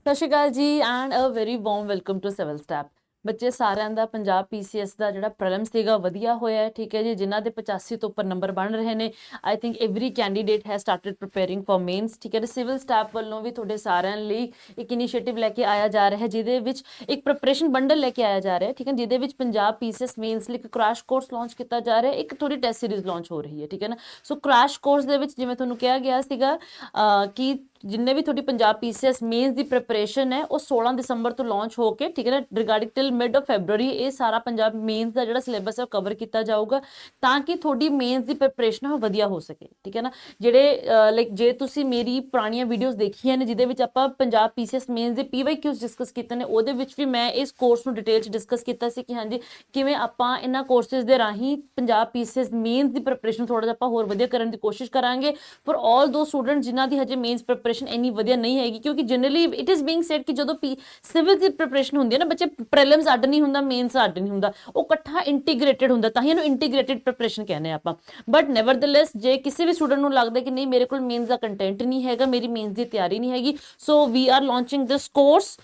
ਸਤਿ ਸ਼੍ਰੀ ਅਕਾਲ ਜੀ and a very warm welcome to civil step. ਬੱਚੇ ਸਾਰਿਆਂ ਦਾ ਪੰਜਾਬ ਪੀਸੀਐਸ ਦਾ ਜਿਹੜਾ ਪ੍ਰੀਲਿਮ ਸੀਗਾ ਵਧੀਆ ਹੋਇਆ ਹੈ, ਠੀਕ ਹੈ ਜੀ। ਜਿਨ੍ਹਾਂ ਦੇ 85 ਤੋਂ ਉੱਪਰ ਨੰਬਰ ਬਣ ਰਹੇ ਨੇ, I think every candidate has started preparing for mains, ਠੀਕ ਹੈ। ਸਿਵਲ ਸਟੈਪ ਵੱਲੋਂ ਵੀ ਤੁਹਾਡੇ ਸਾਰਿਆਂ ਲਈ ਇੱਕ ਇਨੀਸ਼ੀਏਟਿਵ ਲੈ ਕੇ ਆਇਆ ਜਾ ਰਿਹਾ ਹੈ, ਜਿਹਦੇ ਵਿੱਚ ਇੱਕ ਪ੍ਰੈਪਰੇਸ਼ਨ ਬੰਡਲ ਲੈ ਕੇ ਆਇਆ ਜਾ ਰਿਹਾ ਹੈ, ਠੀਕ ਹੈ। ਜਿਹਦੇ ਵਿੱਚ ਪੰਜਾਬ ਪੀਸੀਐਸ ਮੇਨਸ ਲਈ ਇੱਕ ਕ੍ਰੈਸ਼ ਕੋਰਸ ਲਾਂਚ ਕੀਤਾ ਜਾ ਰਿਹਾ ਹੈ, ਇੱਕ ਥੋੜੀ ਟੈਸਟ ਸੀਰੀਜ਼ ਲਾਂਚ ਹੋ ਰਹੀ ਹੈ, ਠੀਕ ਹੈ ਨਾ। ਸੋ ਕ੍ਰੈਸ਼ ਕੋਰਸ ਦੇ ਵਿੱਚ ਜਿਵੇਂ ਤੁਹਾਨੂੰ ਕਿਹਾ ਗਿਆ ਸੀਗਾ ਕਿ ਜਿੰਨੇ ਵੀ ਤੁਹਾਡੀ ਪੰਜਾਬ ਪੀਸੀਐਸ ਮੇਨਸ ਦੀ ਪ੍ਰੈਪਰੇਸ਼ਨ ਹੈ ਉਹ 16 ਦਸੰਬਰ ਤੋਂ ਲਾਂਚ ਹੋ ਕੇ, ਠੀਕ ਹੈ ਨਾ, regarding till mid of February ਇਹ ਸਾਰਾ ਪੰਜਾਬ ਮੇਨਸ ਦਾ ਜਿਹੜਾ ਸਿਲੇਬਸ ਹੈ ਉਹ ਕਵਰ ਕੀਤਾ ਜਾਊਗਾ, ਤਾਂ ਕਿ ਤੁਹਾਡੀ ਮੇਨਸ ਦੀ ਪ੍ਰੈਪਰੇਸ਼ਨ ਹੈ ਉਹ ਵਧੀਆ ਹੋ ਸਕੇ, ਠੀਕ ਹੈ ਨਾ। ਜਿਹੜੇ ਲਾਈਕ ਜੇ ਤੁਸੀਂ ਮੇਰੀ ਪੁਰਾਣੀਆਂ ਵੀਡੀਓਜ਼ ਦੇਖੀਆਂ ਨੇ ਜਿਹਦੇ ਵਿੱਚ ਆਪਾਂ ਪੰਜਾਬ ਪੀਸੀਐਸ ਮੇਨਸ ਦੇ ਪੀਵਾਈਕਿਊਜ਼ ਡਿਸਕਸ ਕੀਤੇ ਨੇ, ਉਹਦੇ ਵਿੱਚ ਵੀ ਮੈਂ ਇਸ ਕੋਰਸ ਨੂੰ ਡਿਟੇਲ 'ਚ ਡਿਸਕਸ ਕੀਤਾ ਸੀ ਕਿ ਹਾਂਜੀ ਕਿਵੇਂ ਆਪਾਂ ਇਹਨਾਂ ਕੋਰਸਿਸ ਦੇ ਰਾਹੀਂ ਪੰਜਾਬ ਪੀਸੀਐਸ ਮੇਨਸ ਦੀ ਪ੍ਰੈਪਰੇਸ਼ਨ ਥੋੜਾ ਜਿਹਾ ਆਪਾਂ ਹੋਰ ਵਧੀਆ ਕਰਨ ਦੀ ਕੋਸ਼ਿਸ਼ ਕਰਾਂਗੇ ਫॉर ਆਲ ਦੋ ਸਟੂਡੈਂਟ ਜਿਨ੍ਹਾਂ ਦੀ ਹਜੇ ਮੇਨਸ ਪ੍ਰੈਪਰੇਸ਼ਨ ਇੰਨੀ ਵਧੀਆ ਨਹੀਂ ਹੈਗੀ। ਕਿਉਂਕਿ generally it is being said ਕਿ ਜਦੋਂ ਸਿਵਲ ਦੀ ਪ੍ਰੈਪਰੇਸ਼ਨ ਹੁੰਦੀ ਹੈ ਨਾ ਬੱਚੇ, ਪ੍ਰੀਲਿਮਸ ਅੱਡ ਨਹੀਂ ਹੁੰਦਾ, ਮੇਨਸ ਅੱਡ ਨਹੀਂ ਹੁੰਦਾ, ਉਹ ਇਕੱਠਾ ਇੰਟੀਗ੍ਰੇਟਿਡ ਹੁੰਦਾ, ਤਾਂ ਹੀ ਇਹਨੂੰ ਇੰਟੀਗ੍ਰੇਟਿਡ ਪ੍ਰੈਪਰੇਸ਼ਨ ਕਹਿੰਦੇ ਆਪਾਂ। ਬਟ ਨੈਵਰਦਲੈਸ ਜੇ ਕਿਸੇ ਵੀ ਸਟੂਡੈਂਟ ਨੂੰ ਲੱਗਦਾ ਕਿ ਨਹੀਂ ਮੇਰੇ ਕੋਲ ਮੇਨਸ ਦਾ ਕੰਟੈਂਟ ਨਹੀਂ ਹੈਗਾ, ਮੇਰੀ ਮੇਨਸ ਦੀ ਤਿਆਰੀ ਨਹੀਂ ਹੈਗੀ, so we are launching this course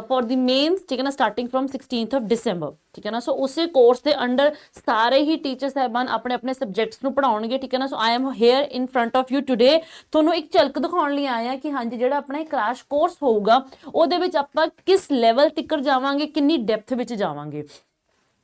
for the mains, ठीक है ना, starting from 16th of December, ठीक है ना। सो उसी कोर्स के अंडर सारे ही टीचर साहबान अपने अपने सब्जेक्ट्स ਨੂੰ ਪੜਾਉਣਗੇ, ठीक है ना। So I am here in front of you today, ਤੁਹਾਨੂੰ ਇੱਕ ਝਲਕ ਦਿਖਾਉਣ ਲਈ ਆਇਆ ਕਿ ਹਾਂਜੀ ਜਿਹੜਾ ਆਪਣਾ ਕ੍ਰੈਸ਼ ਕੋਰਸ ਹੋਊਗਾ ਉਹਦੇ ਵਿੱਚ ਆਪਾਂ ਕਿਸ ਲੈਵਲ ਤੱਕ ਜਾਵਾਂਗੇ, ਕਿੰਨੀ ਡੈਪਥ ਵਿੱਚ ਜਾਵਾਂਗੇ।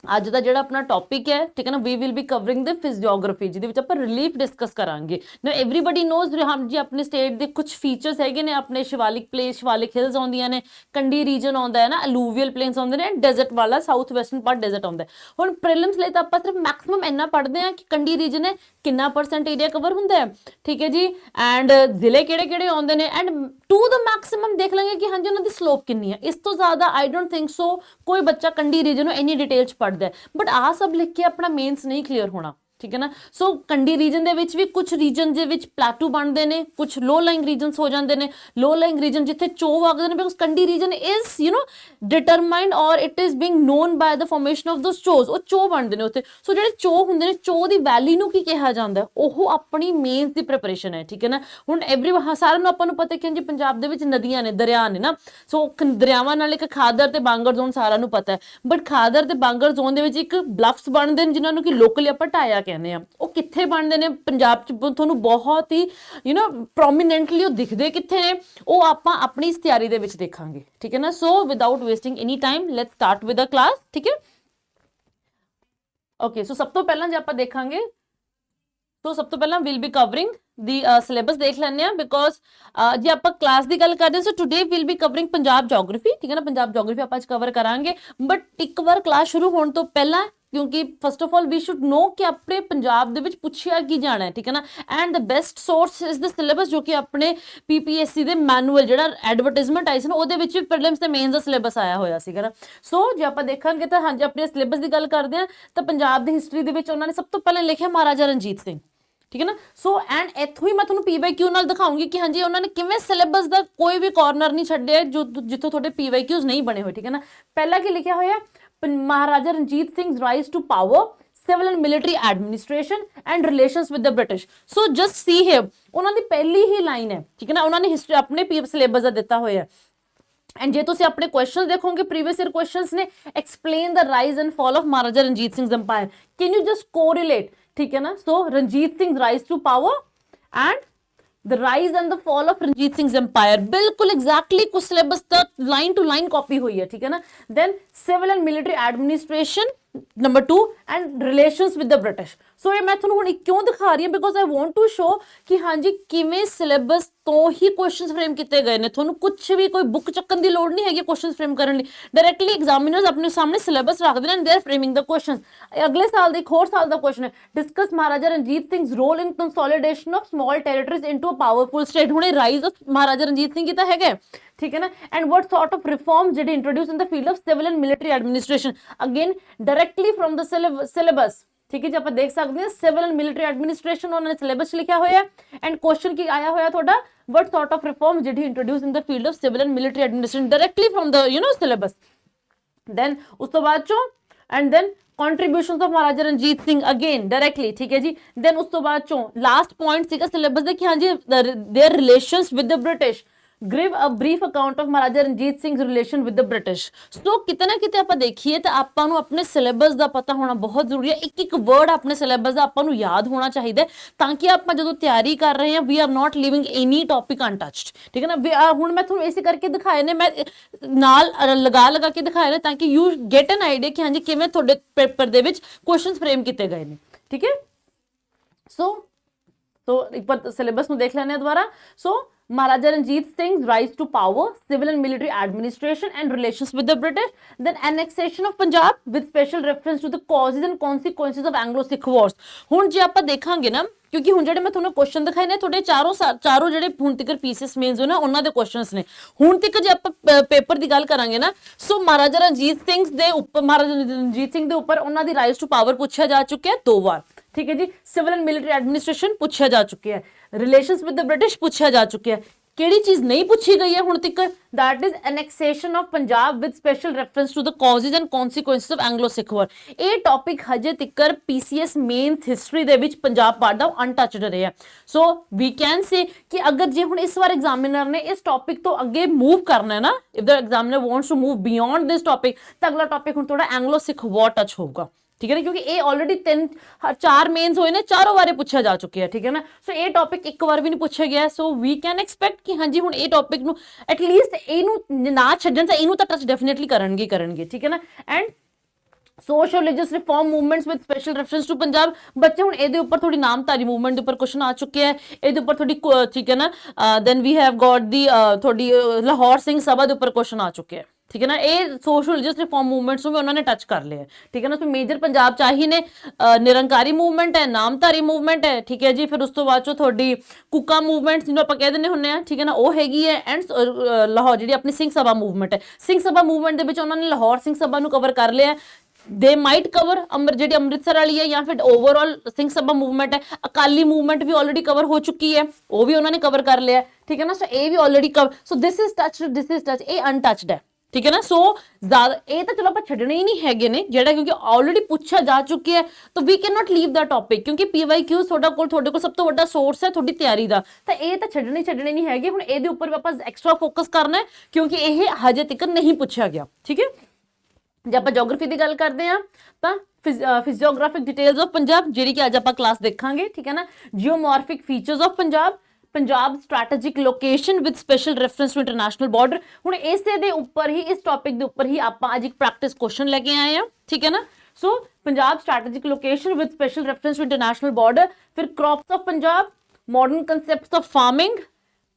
ਅੱਜ ਦਾ ਜਿਹੜਾ ਆਪਣਾ ਟੌਪਿਕ ਹੈ, ਠੀਕ ਹੈ ਨਾ, ਵੀ ਵਿਲ ਬੀ ਕਵਰਿੰਗ ਦ ਫਿਜ਼ੀਓਗ੍ਰਾਫੀ, ਜਿਹਦੇ ਵਿੱਚ ਆਪਾਂ ਰਿਲੀਫ ਡਿਸਕਸ ਕਰਾਂਗੇ ਨਾ। ਐਵਰੀਬਡੀ ਨੋਜ਼ ਹਮ ਜੀ ਆਪਣੇ ਸਟੇਟ ਦੇ ਕੁਝ ਫੀਚਰਸ ਹੈਗੇ ਨੇ, ਆਪਣੇ ਸ਼ਿਵਾਲਿਕ ਪਲੇਸ, ਸ਼ਿਵਾਲਿਕ ਹਿਲਸ ਆਉਂਦੀਆਂ ਨੇ, ਕੰਡੀ ਰੀਜਨ ਆਉਂਦਾ ਹੈ ਨਾ, ਅਲੂਵੀਅਲ ਪਲੇਨਸ ਆਉਂਦੇ ਨੇ, ਡੈਜ਼ਰਟ ਵਾਲਾ ਸਾਊਥ ਵੈਸਟਰਨ ਪਾਰਟ ਡੈਜ਼ਰਟ ਆਉਂਦਾ। ਹੁਣ ਪ੍ਰੀਲਿਮਸ ਲਈ ਤਾਂ ਆਪਾਂ ਸਿਰਫ ਮੈਕਸਿਮਮ ਇੰਨਾ ਪੜ੍ਹਦੇ ਹਾਂ ਕਿ ਕੰਡੀ ਰੀਜਨ ਹੈ ਕਿੰਨਾ ਪਰਸੈਂਟ ਏਰੀਆ ਕਵਰ ਹੁੰਦਾ ਹੈ, ਠੀਕ ਹੈ ਜੀ, ਐਂਡ ਜ਼ਿਲ੍ਹੇ ਕਿਹੜੇ ਕਿਹੜੇ ਆਉਂਦੇ ਨੇ, ਐਂਡ ਟੂ ਦ ਮੈਕਸਿਮਮ ਦੇਖ ਲਾਂਗੇ ਕਿ ਹਾਂਜੀ ਉਹਨਾਂ ਦੀ ਸਲੋਪ ਕਿੰਨੀ ਹੈ। ਇਸ ਤੋਂ ਜ਼ਿਆਦਾ ਆਈ ਡੋਂਟ ਥਿੰਕ ਸੋ ਕੋਈ ਬੱਚਾ ਕੰਡੀ ਰੀਜਨ ਨੂੰ ਇੰਨੀ ਡਿਟੇਲ 'ਚ ਪੜ੍ਹਦਾ ਹੈ। बट आ सब लिख के अपना मेन्स नहीं क्लीयर होना, ठीक है ना। सो कंडी रीजन दे विच भी कुछ रीजन दे विच प्लेटू बनते हैं, कुछ लो लाइंग रीजनस हो जाते हैं। लो लाइंग रीजन जिथे चो वगदे ने, because Kandi region is you know determined और it is being known by the formation of those चोज, वो चो बनते हैं उत्थे। सो जो चो होंगे ने, चो की वैली नूं की कहा जाता है, वो अपनी मेन्स की प्रिपरेशन है, ठीक है ना। हुण एवरी सारे नूं आपां नूं पता कि जी पंजाब दे विच नदियां ने, दरिया ने ना, सो दरियावां नाल एक खादर ते बांगर जोन सारा नूं पता है। बट खादर ते बांगर जोन दे विच एक ब्लफ्स बनते हैं जिन्हां नूं कि लोकली आपां ढाया कहने आ। ਉਹ ਕਿੱਥੇ ਬਣਦੇ ਨੇ ਪੰਜਾਬ 'ਚ, ਤੁਹਾਨੂੰ ਬਹੁਤ ਹੀ ਯੂ نو ਪ੍ਰੋਮੀਨੈਂਟਲੀ ਉਹ ਦਿਖਦੇ ਕਿੱਥੇ ਨੇ, ਉਹ ਆਪਾਂ ਆਪਣੀ ਇਸ ਤਿਆਰੀ ਦੇ ਵਿੱਚ ਦੇਖਾਂਗੇ, ਠੀਕ ਹੈ ਨਾ। So without wasting any time let's start with the class, ਠੀਕ ਹੈ। ਓਕੇ, ਸੋ ਸਭ ਤੋਂ ਪਹਿਲਾਂ ਜੇ ਆਪਾਂ ਦੇਖਾਂਗੇ तो सब तो पहला will be covering the syllabus देख लेने हैं, बिकॉज जे आप क्लास की गल करते हैं so today will be covering Punjab geography, ठीक है ना। पंजाब जोग्राफी आप कवर करांगे, बट एक बार क्लास शुरू होने तो पहला क्योंकि first of all we should know कि अपने पंजाब दे विच पुछया की जाना है, ठीक है ना। And the best source is the syllabus, जो कि अपने पीपीएससी दे मैनुअल जो एडवरटाइजमेंट आई सी ना, ਉਹਦੇ ਵਿੱਚ ਵੀ प्रीलिम्स ਤੇ मेन्स ਦਾ सिलेबस ਆਇਆ ਹੋਇਆ ਸੀਗਾ ਨਾ। ਸੋ ਜੇ ਆਪਾਂ ਦੇਖਾਂਗੇ ਤਾਂ ਹਾਂਜੀ ਆਪਣੇ ਸਿਲੇਬਸ ਦੀ ਗੱਲ ਕਰਦੇ ਹਾਂ ਤਾਂ ਪੰਜਾਬ ਦੀ ਹਿਸਟਰੀ ਦੇ ਵਿੱਚ ਉਹਨਾਂ ਨੇ ਸਭ ਤੋਂ ਪਹਿਲਾਂ ਲਿਖਿਆ ਮਹਾਰਾਜਾ ਰਣਜੀਤ ਸਿੰਘ, ठीक है ना। सो एंड इत्थों ही मैं तुहानूं PYQ नाल दिखाऊंगी कि हाँ जी उन्होंने किवें सिलेबस का कोई भी कॉर्नर नहीं छड्डिया जो जिथों तुहाडे PYQs नहीं बने हुए, ठीक है ना। पहला की लिखा होया Maharaja Ranjit Singh rise to power, civil and military administration and relations with the British. So just see here उन्होंने पहली ही लाइन है, ठीक है ना, उन्होंने हिस्ट्री अपने सिलेबस का दिता होया। एंड जे तुसीं अपने क्वेश्चन देखोगे प्रीवियस ईयर क्वेश्चंस ने, explain the rise and fall of Maharaja Ranjit Singh empire, can you just correlate, ठीक है ना। So Ranjit Singh rise to power and the rise and the fall of Ranjit Singh empire, बिल्कुल एग्जैक्टली कुछ सिलेबस तक लाइन टू लाइन कॉपी हुई है, ठीक है ना। Then civil and military administration number 2 and relations with the British. So ये मैं तुहानूं हुण क्यों दिखा रही हूं, because I want to show कि हाँ जी किवें सिलेबस तो ही क्वेश्चन फ्रेम किए गए हैं। तुहानूं कुछ भी कोई बुक चक्कन की लोड़ नहीं है क्वेश्चन फ्रेम करने लई, डायरैक्टली एग्जामिनर्स अपने सामने सिलेबस रखते हैं and they are framing the question. अगले साल का एक होर साल का क्वेश्चन है, discuss Maharaja Ranjit Singh role in consolidation of small territories into a powerful state. हुणे राइज ऑफ महाराजा रणजीत सिंह की है, ठीक है ना। And what sort of reforms did introduce in the field of civil and military administration, again directly from the syllabus, ठीक है जी। आप देख सकते हैं सिविल एंड मिलिटरी एडमिनिस्ट्रेशन उन्होंने सिलेबस लिखा हुआ है, एंड क्वेश्चन की आया हुआ थोड़ा what sort of reforms did he introduce in the field of civil and military administration, directly from the you know syllabus. Then उस तो बाद चो and then contributions of Maharaja Ranjit Singh again directly, ठीक है जी। देन उस तो बाद चो लास्ट पॉइंट सीगा सिलेबस दे कि हाँ जी their relations with the British, give a brief account of Maharaja Ranjit Singh relation with the British. So ਕਿਤੇ ਨਾ ਕਿਤੇ ਆਪਾਂ ਦੇਖੀਏ ਤਾਂ ਆਪਾਂ ਨੂੰ ਆਪਣੇ ਸਿਲੇਬਸ ਦਾ ਪਤਾ ਹੋਣਾ ਬਹੁਤ ਜ਼ਰੂਰੀ ਹੈ, ਇੱਕ ਇੱਕ ਵਰਡ ਆਪਣੇ ਸਿਲੇਬਸ ਦਾ ਆਪਾਂ ਨੂੰ ਯਾਦ ਹੋਣਾ ਚਾਹੀਦਾ ਹੈ, ਤਾਂ ਕਿ ਆਪਾਂ ਜਦੋਂ ਤਿਆਰੀ ਕਰ ਰਹੇ ਹਾਂ we are not leaving any topic untouched, ਠੀਕ ਹੈ ਨਾ। ਹੁਣ ਮੈਂ ਤੁਹਾਨੂੰ ਇਸੇ ਕਰਕੇ ਦਿਖਾਏ ਨੇ, ਮੈਂ ਨਾਲ ਲਗਾ ਕੇ ਦਿਖਾਏ ਨੇ ਤਾਂ ਕਿ ਯੂ ਗੈਟ ਐਨ ਆਈਡੀਆ ਕਿ ਹਾਂਜੀ ਕਿਵੇਂ ਤੁਹਾਡੇ ਪੇਪਰ ਦੇ ਵਿੱਚ ਕੁਐਸਚਨਸ ਫਰੇਮ ਕੀਤੇ ਗਏ ਨੇ, ਠੀਕ ਹੈ। ਸੋ ਇੱਕ ਵਾਰ ਸਿਲੇਬਸ ਨੂੰ ਦੇਖ ਲੈਂਦੇ ਹਾਂ ਦੁਬਾਰਾ। ਸੋ Maharaja Ranjit Singh's rise to power, civil and military administration and relations with the British, then annexation of Punjab with special reference to the causes and consequences of Anglo-Sikh wars। ਹੁਣ ਜੇ ਆਪਾਂ ਦੇਖਾਂਗੇ ਨਾ, ਕਿਉਂਕਿ ਹੁਣ ਜਿਹੜੇ ਮੈਂ ਤੁਹਾਨੂੰ ਕੁਐਸਚਨ ਦਿਖਾਏ ਨੇ ਤੁਹਾਡੇ ਚਾਰੋਂ ਜਿਹੜੇ ਹੁਣ ਤੱਕ ਪੀਸੀਐਸ ਮੇਨਸ ਹੋ ਨਾ ਉਹਨਾਂ ਦੇ ਕੁਐਸਚਨਸ ਨੇ। ਹੁਣ ਤੱਕ ਜੇ ਆਪਾਂ ਪੇਪਰ ਦੀ ਗੱਲ ਕਰਾਂਗੇ ਨਾ, ਸੋ ਮਹਾਰਾਜਾ ਰਣਜੀਤ ਸਿੰਘ ਦੇ ਉੱਪਰ ਉਹਨਾਂ ਦੀ ਰਾਈਜ਼ ਟੂ ਪਾਵਰ ਪੁੱਛਿਆ ਜਾ ਚੁੱਕਿਆ ਹੈ 2 ਵਾਰ, ਠੀਕ ਹੈ ਜੀ। ਸਿਵਲ ਐਂਡ ਮਿਲਟਰੀ ਐਡਮਿਨਿਸਟ੍ਰੇਸ਼ਨ ਪੁੱਛਿਆ ਜਾ ਚੁੱਕਿਆ ਹੈ, ਰਿਲੇਸ਼ਨਸ ਵਿਦ ਦ ਬ੍ਰਿਟਿਸ਼ ਪੁੱਛਿਆ ਜਾ ਚੁੱਕਿਆ ਹੈ। ਕਿਹੜੀ ਚੀਜ਼ ਨਹੀਂ ਪੁੱਛੀ ਗਈ ਹੈ ਹੁਣ ਤੱਕ? that is annexation of Punjab with special reference to the causes and consequences of Anglo-Sikh war। ਇਹ ਟੌਪਿਕ ਹਜੇ ਤੱਕ ਪੀਸੀਐਸ ਮੇਨਸ ਹਿਸਟਰੀ ਦੇ ਵਿੱਚ ਪੰਜਾਬ ਪਾਰਟ ਦਾ ਅਨਟੱਚਡ ਰਿਹਾ। ਸੋ ਵੀ ਕੈਨ ਸੇ ਕਿ ਅਗਰ ਜੇ ਹੁਣ ਇਸ ਵਾਰ ਐਗਜ਼ਾਮੀਨਰ ਨੇ ਇਸ ਟੌਪਿਕ ਤੋਂ ਅੱਗੇ ਮੂਵ ਕਰਨਾ ਹੈ ਨਾ, if the examiner wants to move beyond this topic, ਤਾਂ ਅਗਲਾ ਟੌਪਿਕ ਹੁਣ ਥੋੜਾ ਐਂਗਲੋ ਸਿੱਖ ਵਾਰ ਟੱਚ ਹੋਊਗਾ, ਠੀਕ ਹੈ ਨਾ, ਕਿਉਂਕਿ ਇਹ ਆਲਰੇਡੀ 4 ਮੇਨਸ ਹੋਏ ਨੇ, ਚਾਰੋਂ ਬਾਰੇ ਪੁੱਛਿਆ ਜਾ ਚੁੱਕਿਆ, ਠੀਕ ਹੈ ਨਾ। ਸੋ ਇਹ ਟੌਪਿਕ ਇੱਕ ਵਾਰ ਵੀ ਨਹੀਂ ਪੁੱਛਿਆ ਗਿਆ। ਸੋ ਵੀ ਕੈਨ ਐਕਸਪੈਕਟ ਕਿ ਹਾਂਜੀ ਹੁਣ ਇਹ ਟੌਪਿਕ ਨੂੰ ਐਟਲੀਸਟ ਇਹਨੂੰ ਨਾ ਛੱਡਣ ਤਾਂ ਇਹਨੂੰ ਤਾਂ ਟੱਚ ਡੈਫੀਨੇਟਲੀ ਕਰਨਗੇ, ਠੀਕ ਹੈ ਨਾ। And social religious reform movements with special reference to Punjab, ਬੱਚੇ ਹੁਣ ਇਹਦੇ ਉੱਪਰ ਥੋੜੀ ਨਾਮਧਾਰੀ ਮੂਵਮੈਂਟ ਦੇ ਉੱਪਰ ਕੁਐਸਚਨ ਆ ਚੁੱਕਿਆ ਹੈ, ਇਹਦੇ ਉੱਪਰ ਥੋੜੀ, ਠੀਕ ਹੈ ਨਾ। ਦੈਨ ਵੀ ਹੈਵ ਗॉट ਦੀ ਥੋੜੀ ਲਾਹੌਰ ਸਿੰਘ ਸਭਾ ਦੇ ਉੱਪਰ ਕੁਐਸਚਨ ਆ ਚੁੱਕਿਆ ਹੈ, ਠੀਕ ਹੈ ਨਾ। ਇਹ ਸੋਸ਼ਲ ਰਿਲੀਜੀਅਸ ਰਿਫਾਰਮ ਮੂਵਮੈਂਟਸ ਨੂੰ ਵੀ ਉਹਨਾਂ ਨੇ ਟੱਚ ਕਰ ਲਿਆ, ਠੀਕ ਹੈ ਨਾ। ਸੋ ਮੇਜਰ ਪੰਜਾਬ ਚ ਆਹੀ ਨੇ, ਨਿਰੰਕਾਰੀ ਮੂਵਮੈਂਟ ਹੈ, ਨਾਮਧਾਰੀ ਮੂਵਮੈਂਟ ਹੈ, ਠੀਕ ਹੈ ਜੀ। ਫਿਰ ਉਸ ਤੋਂ ਬਾਅਦ ਚੋਂ ਤੁਹਾਡੀ ਕੁੱਕਾ ਮੂਵਮੈਂਟ ਜਿਹਨੂੰ ਆਪਾਂ ਕਹਿ ਦਿੰਦੇ ਹੁੰਦੇ ਆ, ਠੀਕ ਹੈ ਨਾ, ਉਹ ਹੈਗੀ ਹੈ। ਐਂਡ ਲਾਹੌਰ ਜਿਹੜੀ ਆਪਣੀ ਸਿੰਘ ਸਭਾ ਮੂਵਮੈਂਟ ਹੈ, ਸਿੰਘ ਸਭਾ ਮੂਵਮੈਂਟ ਦੇ ਵਿੱਚ ਉਹਨਾਂ ਨੇ ਲਾਹੌਰ ਸਿੰਘ ਸਭਾ ਨੂੰ ਕਵਰ ਕਰ ਲਿਆ। ਦੇ ਮਾਈਟ ਕਵਰ ਜਿਹੜੀ ਅੰਮ੍ਰਿਤਸਰ ਵਾਲੀ ਹੈ, ਜਾਂ ਫਿਰ ਓਵਰਆਲ ਸਿੰਘ ਸਭਾ ਮੂਵਮੈਂਟ ਹੈ। ਅਕਾਲੀ ਮੂਵਮੈਂਟ ਵੀ ਆਲਰੇਡੀ ਕਵਰ ਹੋ ਚੁੱਕੀ ਹੈ, ਉਹ ਵੀ ਉਹਨਾਂ ਨੇ ਕਵਰ ਕਰ ਲਿਆ, ਠੀਕ ਹੈ ਨਾ। ਸੋ ਇਹ ਵੀ already cover, so this is touch, ਇਹ ਅਨਟੱਚਡ ਹੈ, ਠੀਕ ਹੈ ਨਾ। ਸੋ ਜ਼ਿਆਦਾ ਇਹ ਤਾਂ ਚਲੋ ਆਪਾਂ ਛੱਡਣੇ ਹੀ ਨਹੀਂ ਹੈਗੇ ਨੇ, ਜਿਹੜਾ ਕਿਉਂਕਿ ਆਲਰੇਡੀ ਪੁੱਛਿਆ ਜਾ ਚੁੱਕਿਆ ਹੈ, ਤਾਂ we can not leave the topic, ਕਿਉਂਕਿ PYQ ਤੁਹਾਡੇ ਕੋਲ ਸਭ ਤੋਂ ਵੱਡਾ ਸੋਰਸ ਹੈ ਤੁਹਾਡੀ ਤਿਆਰੀ ਦਾ, ਤਾਂ ਇਹ ਤਾਂ ਛੱਡਣੇ ਨਹੀਂ ਹੈਗੇ। ਹੁਣ ਇਹਦੇ ਉੱਪਰ ਵੀ ਆਪਾਂ ਐਕਸਟਰਾ ਫੋਕਸ ਕਰਨਾ ਹੈ, ਕਿਉਂਕਿ ਇਹ ਹਜੇ ਤੱਕ ਨਹੀਂ ਪੁੱਛਿਆ ਗਿਆ, ਠੀਕ ਹੈ। ਜੇ ਆਪਾਂ ਜੀਓਗ੍ਰਾਫੀ ਦੀ ਗੱਲ ਕਰਦੇ ਹਾਂ ਤਾਂ ਫਿਜ਼ੀਓਗ੍ਰਾਫਿਕ ਡਿਟੇਲਸ ਆਫ ਪੰਜਾਬ, ਜਿਹੜੀ ਕਿ ਅੱਜ ਆਪਾਂ ਕਲਾਸ ਦੇਖਾਂਗੇ, ਠੀਕ ਹੈ ਨਾ। Geomorphic features of Punjab strategic location with special reference to international border. ਹੁਣ ਇਸੇ ਦੇ ਉੱਪਰ ਹੀ, ਇਸ ਟੌਪਿਕ ਦੇ ਉੱਪਰ ਹੀ ਆਪਾਂ ਅੱਜ ਇੱਕ ਪ੍ਰੈਕਟਿਸ ਕੁਐਸਚਨ ਲੈ ਕੇ ਆਏ ਹਾਂ, ਠੀਕ ਹੈ ਨਾ। So Punjab strategic location with special reference to international border, ਫਿਰ crops of Punjab, modern concepts of farming,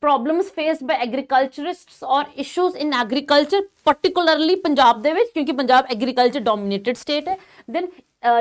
problems faced by agriculturists or issues in agriculture, particularly Punjab ਦੇ ਵਿੱਚ, ਕਿਉਂਕਿ ਪੰਜਾਬ ਐਗਰੀਕਲਚਰ ਡੋਮੀਨੇਟਡ ਸਟੇਟ ਹੈ। then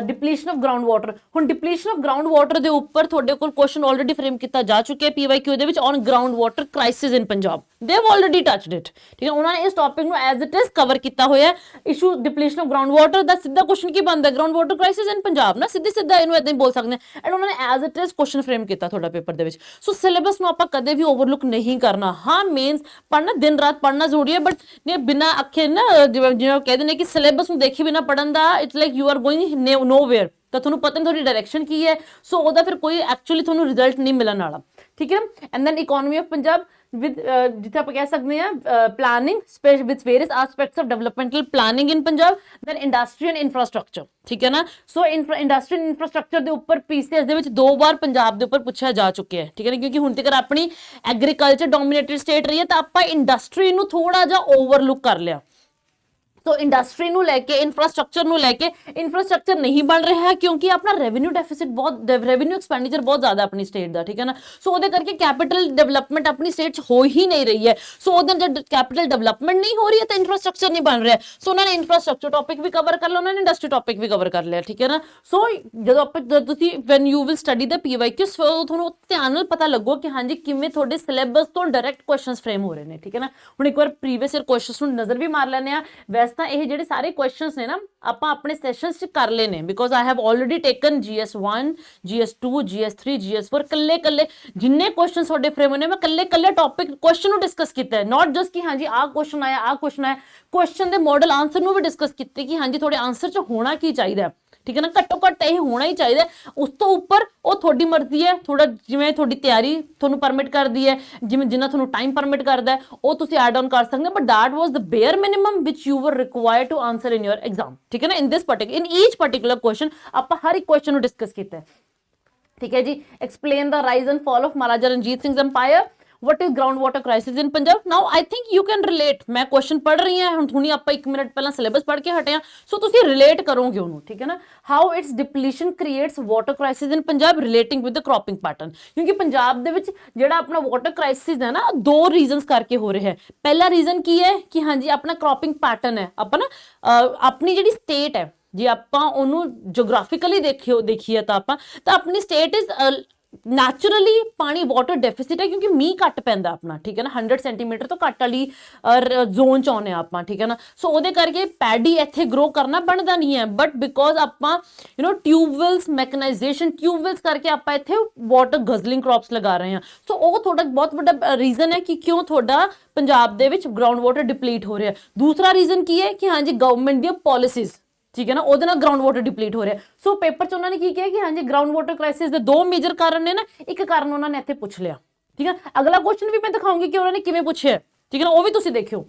depletion of ground water, ਹੁਣ depletion of ground water ਦੇ ਉੱਪਰ ਤੁਹਾਡੇ ਕੋਲ ਕੁਐਸਚਨ ਆਲਰੇਡੀ ਫਰੇਮ ਕੀਤਾ ਜਾ ਚੁੱਕਿਆ PYQ ਦੇ ਵਿੱਚ, on ground water crisis in Punjab, they have already touched it, ਠੀਕ ਹੈ। ਉਹਨਾਂ ਨੇ ਇਸ ਟੌਪਿਕ ਨੂੰ as it is ਕਵਰ ਕੀਤਾ ਹੋਇਆ। Issue depletion of ground water ਦਾ ਸਿੱਧਾ ਕੁਐਸਚਨ ਕੀ ਬਣਦਾ, ground water crisis in Punjab ਨਾ, ਸਿੱਧਾ ਇਹਨੂੰ ਇਦਾਂ ਹੀ ਬੋਲ ਸਕਦੇ ਹਾਂ। ਐਂਡ ਉਹਨਾਂ ਨੇ as it is question frame ਕੀਤਾ ਤੁਹਾਡਾ ਪੇਪਰ ਦੇ ਵਿੱਚ। ਸੋ ਸਿਲੇਬਸ ਨੂੰ ਆਪਾਂ ਕਦੇ ਵੀ ਓਵਰਲੁੱਕ ਨਹੀਂ ਕਰਨਾ। ਹਾਂ ਮੇਨਸ ਪੜ੍ਹਨਾ, ਦਿਨ ਰਾਤ ਪੜ੍ਹਨਾ ਜ਼ਰੂਰੀ ਹੈ, ਬਟ ਬਿਨਾਂ ਅੱਖੇ ਨਾ, ਜਿਵੇਂ ਕਹਿੰਦੇ ਨੇ ਕਿ ਸਿਲੇਬਸ ਨੂੰ ਦੇਖੇ ਬਿਨਾਂ ਪੜ੍ਹਨ ਦਾ it's like you are going nowhere, ਤਾਂ ਤੁਹਾਨੂੰ ਪਤਾ ਨਹੀਂ ਤੁਹਾਡੀ ਡਾਇਰੈਕਸ਼ਨ ਕੀ ਹੈ। ਸੋ ਉਹਦਾ ਫਿਰ ਕੋਈ ਐਕਚੁਅਲੀ ਤੁਹਾਨੂੰ ਰਿਜ਼ਲਟ ਨਹੀਂ ਮਿਲਣ ਵਾਲਾ, ਠੀਕ ਹੈ। And then economy of Punjab with, ਜਿੱਥੇ ਆਪਾਂ ਕਹਿ ਸਕਦੇ ਹਾਂ planning with various aspects of developmental planning in Punjab, then industry and infrastructure, ਠੀਕ ਹੈ ਨਾ। ਸੋ ਇੰਡਸਟਰੀ ਐਂਡ ਇਨਫਰਾਸਟ੍ਰਕਚਰ ਦੇ ਉੱਪਰ ਪੀਸੀਐਸ ਦੇ ਵਿੱਚ 2 ਵਾਰ ਪੰਜਾਬ ਦੇ ਉੱਪਰ ਪੁੱਛਿਆ ਜਾ ਚੁੱਕਿਆ ਹੈ, ਠੀਕ ਹੈ ਨਾ। ਕਿਉਂਕਿ ਹੁਣ ਤੱਕ ਆਪਣੀ ਐਗਰੀਕਲਚਰ ਡੋਮੀਨੇਟਡ ਸਟੇਟ ਰਹੀ ਹੈ, ਤਾਂ ਆਪਾਂ ਇੰਡਸਟਰੀ ਨੂੰ ਥੋੜਾ ਜਿਹਾ ਓਵਰਲੁੱਕ ਕਰ ਲਿਆ। तो इंडस्ट्री ਨੂੰ ਲੈ ਕੇ, ਇਨਫਰਾਸਟ੍ਰਕਚਰ ਨੂੰ ਲੈ ਕੇ, ਇਨਫਰਾਸਟ੍ਰਕਚਰ ਨਹੀਂ ਬਣ ਰਿਹਾ ਕਿਉਂਕਿ ਆਪਣਾ ਰੈਵਨਿਊ ਡੈਫਿਸਿਟ ਬਹੁਤ, ਰੈਵਨਿਊ ਐਕਸਪੈਂਡੀਚਰ ਬਹੁਤ ਜ਼ਿਆਦਾ ਆਪਣੀ ਸਟੇਟ ਦਾ, ਠੀਕ ਹੈ ਨਾ। ਸੋ ਉਹਦੇ ਕਰਕੇ ਕੈਪੀਟਲ ਡਿਵੈਲਪਮੈਂਟ ਆਪਣੀ ਸਟੇਟ 'ਚ ਹੋ ਹੀ ਨਹੀਂ ਰਹੀ ਹੈ। ਸੋ ਉਹਦੇ ਜਦ ਕੈਪੀਟਲ ਡਿਵੈਲਪਮੈਂਟ ਨਹੀਂ ਹੋ ਰਹੀ ਹੈ ਤਾਂ ਇਨਫਰਾਸਟ੍ਰਕਚਰ ਨਹੀਂ ਬਣ ਰਿਹਾ। ਸੋ ਉਹਨਾਂ ਨੇ ਇਨਫਰਾਸਟ੍ਰਕਚਰ ਟੌਪਿਕ ਵੀ ਕਵਰ ਕਰ ਲਿਆ, ਉਹਨਾਂ ਨੇ ਇੰਡਸਟਰੀ ਟੌਪਿਕ ਵੀ ਕਵਰ ਕਰ ਲਿਆ, ਠੀਕ ਹੈ ਨਾ। ਸੋ ਜਦੋਂ ਤੁਸੀਂ when you will study the PYQ, ਤੁਹਾਨੂੰ ਧਿਆਨ ਨਾਲ ਪਤਾ ਲੱਗੋ ਕਿ ਹਾਂਜੀ ਕਿਵੇਂ ਤੁਹਾਡੇ ਸਿਲੇਬਸ ਤੋਂ ਡਾਇਰੈਕਟ ਕੁਐਸਚਨਸ ਫਰੇਮ ਹੋ ਰਹੇ ਨੇ, ਠੀਕ ਹੈ ਨਾ। ਹੁਣ ਇੱਕ ਵਾਰ ਪ੍ਰੀਵੀਅਸ ਈਅਰ ਕੁਐਸਚਨਸ ਨੂੰ ਨਜ਼ਰ ਵੀ ਮਾਰ ਲੈਂਦੇ ਆ। ਵੈਸੇ ਤਾਂ ਇਹ ਜਿਹੜੇ ਸਾਰੇ ਕੁਐਸਚਨਸ ਨੇ ਨਾ ਆਪਾਂ ਆਪਣੇ ਸੈਸ਼ਨਸ 'ਚ ਕਰ ਲਏ ਨੇ, because I have already taken GS1, GS2, GS3, GS4, ਕੱਲੇ ਜਿੰਨੇ ਕੁਐਸਚਨ ਤੁਹਾਡੇ ਫਰੇਮ ਹੋਏ ਨੇ ਮੈਂ ਕੱਲੇ ਟੌਪਿਕ ਕੁਐਸਚਨ ਨੂੰ ਡਿਸਕਸ ਕੀਤਾ ਹੈ। ਨਾਟ ਜਸਟ ਕਿ ਹਾਂਜੀ ਆਹ ਕੁਐਸਚਨ ਆਇਆ, ਕੁਐਸਚਨ ਦੇ ਮਾਡਲ ਆਨਸਰ ਨੂੰ ਵੀ ਡਿਸਕਸ ਕੀਤੇ ਕਿ ਹਾਂਜੀ ਤੁਹਾਡੇ ਆਨਸਰ 'ਚ ਹੋਣਾ ਕੀ ਚਾਹੀਦਾ। ਠੀਕ ਹੈ ਨਾ, ਘੱਟੋ ਘੱਟ ਇਹ ਹੋਣਾ ਹੀ ਚਾਹੀਦਾ। ਉਸ ਤੋਂ ਉੱਪਰ ਉਹ ਤੁਹਾਡੀ ਮਰਜ਼ੀ ਹੈ, ਥੋੜਾ ਜਿਵੇਂ ਤੁਹਾਡੀ ਤਿਆਰੀ ਤੁਹਾਨੂੰ ਪਰਮਿਟ ਕਰਦੀ ਹੈ, ਜਿਵੇਂ ਜਿੰਨਾ ਤੁਹਾਨੂੰ ਟਾਈਮ ਪਰਮਿਟ ਕਰਦਾ ਹੈ, ਉਹ ਤੁਸੀਂ ਐਡ ਆਨ ਕਰ ਸਕਦੇ ਹੋ, but that was the bare minimum which you were required to answer in your exam. ਠੀਕ ਹੈ ਨਾ, ਇਨ ਈਚ ਪਾਰਟਿਕੂਲਰ ਕੁਐਸਚਨ ਆਪਾਂ ਹਰ ਇੱਕ ਕੁਐਸਚਨ ਨੂੰ ਡਿਸਕਸ ਕੀਤਾ ਹੈ। ठीक है जी, explain the rise and fall of Maharaja Ranjit Singh empire, what is ground water crisis in Punjab. Now I think you can relate, मैं क्वेश्चन पढ़ रही हां हुणी आपां 1 मिनट पहला सिलेबस पढ़ के हटे हां, सो तुसीं रिलेट करोगे उहनूं। ठीक है ना, how it's depletion creates water crisis in Punjab relating with the cropping pattern, क्योंकि पंजाब दे विच जिहड़ा अपना वाटर क्राइसिस है ना, 2 रीजनस करके हो रहा है। पहला रीजन की है कि हाँ जी अपना क्रॉपिंग पैटर्न है, अपना अपनी जिहड़ी स्टेट है, जे आपां ओनू जोग्राफिकली देखिए तो अपनी स्टेट इज नैचुरली पानी वाटर डेफिसिट है, क्योंकि मीह घट पैंदा अपना। ठीक है ना, 100 सेंटीमीटर तो घट वाली जोन च आने आपां। ठीक है ना, सो ਉਹਦੇ ਕਰਕੇ पैडी ਇੱਥੇ ग्रो करना बनता नहीं है, बट बिकॉज आपां you know tubewells mechanization tubewells करके आपां ਇੱਥੇ वाटर गजलिंग क्रॉप्स लगा रहे हैं। सो ਉਹ ਤੁਹਾਡਾ ਬਹੁਤ ਵੱਡਾ ਰੀਜ਼ਨ ਹੈ ਕਿ ਕਿਉਂ ਤੁਹਾਡਾ ਪੰਜਾਬ ਦੇ ਵਿੱਚ ਗਰਾਊਂਡ ਵਾਟਰ ਡਿਪਲੀਟ ਹੋ ਰਿਹਾ। ਦੂਸਰਾ ਰੀਜ਼ਨ ਕੀ ਹੈ ਕਿ ਹਾਂਜੀ ਗਵਰਨਮੈਂਟ ਦੀਆਂ ਪॉलिसीज, ठीक है ना, ਉਹਦੇ ਨਾਲ ਗਰਾਊਂਡ ਵਾਟਰ ਡਿਪਲੀਟ ਹੋ ਰਿਹਾ। ਸੋ ਪੇਪਰ 'ਚ ਉਹਨਾਂ ਨੇ ਕੀ ਕਿਹਾ ਕਿ ਹਾਂਜੀ ਗਰਾਊਂਡ ਵਾਟਰ ਕ੍ਰਾਈਸਿਸ ਦੇ 2 ਮੇਜਰ ਕਾਰਨ ਨੇ ਨਾ, ਇੱਕ ਕਾਰਨ ਉਹਨਾਂ ਨੇ ਇੱਥੇ ਪੁੱਛ ਲਿਆ। ਠੀਕ ਹੈ, ਅਗਲਾ ਕੁਐਸਚਨ ਵੀ ਮੈਂ ਦਿਖਾਉਂਗੀ ਕਿ ਉਹਨਾਂ ਨੇ ਕਿਵੇਂ ਪੁੱਛਿਆ। ਠੀਕ ਹੈ ਨਾ, ਉਹ ਵੀ ਤੁਸੀਂ ਦੇਖਿਓ।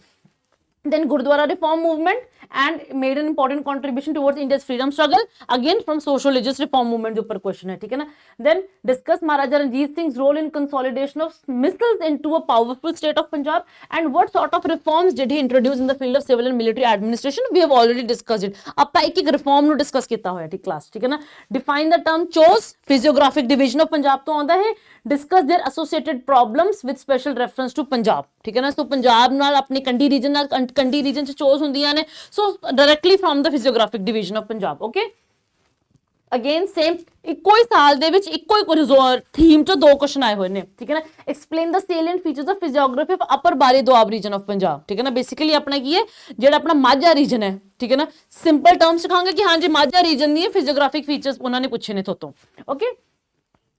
then Gurdwara reform movement and made an important contribution towards India's freedom struggle, again from social religious reform movement के ऊपर question है। ठीक है ना, then discuss Maharaja Ranjit Singh's role in consolidation of missiles into a powerful state of Punjab and what sort of reforms did he introduce in the field of civil and military administration, we have already discussed it। ਆਪਾਂ ਇੱਕ reform ਨੂੰ discuss ਕੀਤਾ ਹੋਇਆ ਠੀਕ class। ਠੀਕ ਹੈ ਨਾ, define the term chose, physiographic division of Punjab ਤੋਂ ਆਉਂਦਾ ਹੈ, discuss their associated problems with special reference to Punjab। ठीक है ना, सो पंजाब नाल अपनी कंडी रीजन नाल कंडी रीजन च चोज हुंदियां ने, सो directly from the physiographic division of Punjab. Okay, again same ਇੱਕੋ ਹੀ ਸਾਲ ਦੇ ਵਿੱਚ ਇੱਕੋ ਹੀ ਥੀਮ ਚ 2 ਕੁਐਸਚਨ ਆਏ ਹੋਏ ਨੇ। ਠੀਕ ਹੈ ਨਾ, explain the salient features of physiography of upper Bari Doab reason of Punjab. ਠੀਕ ਹੈ ਨਾ, ਬੇਸਿਕਲੀ ਆਪਣਾ ਕੀ ਹੈ ਜਿਹੜਾ ਆਪਣਾ ਮਾਝਾ ਰੀਜਨ ਹੈ। ਠੀਕ ਹੈ ਨਾ, ਸਿੰਪਲ ਟਰਮਸ ਸਿਖਾਂਗੇ ਕਿ ਹਾਂਜੀ ਮਾਝਾ ਰੀਜਨ ਦੀ ਫਿਜ਼ੀਓਗ੍ਰਾਫਿਕ ਫੀਚਰਸ ਉਹਨਾਂ ਨੇ ਪੁੱਛੇ ਨੇ ਤੁਹਾਤੋਂ। Okay,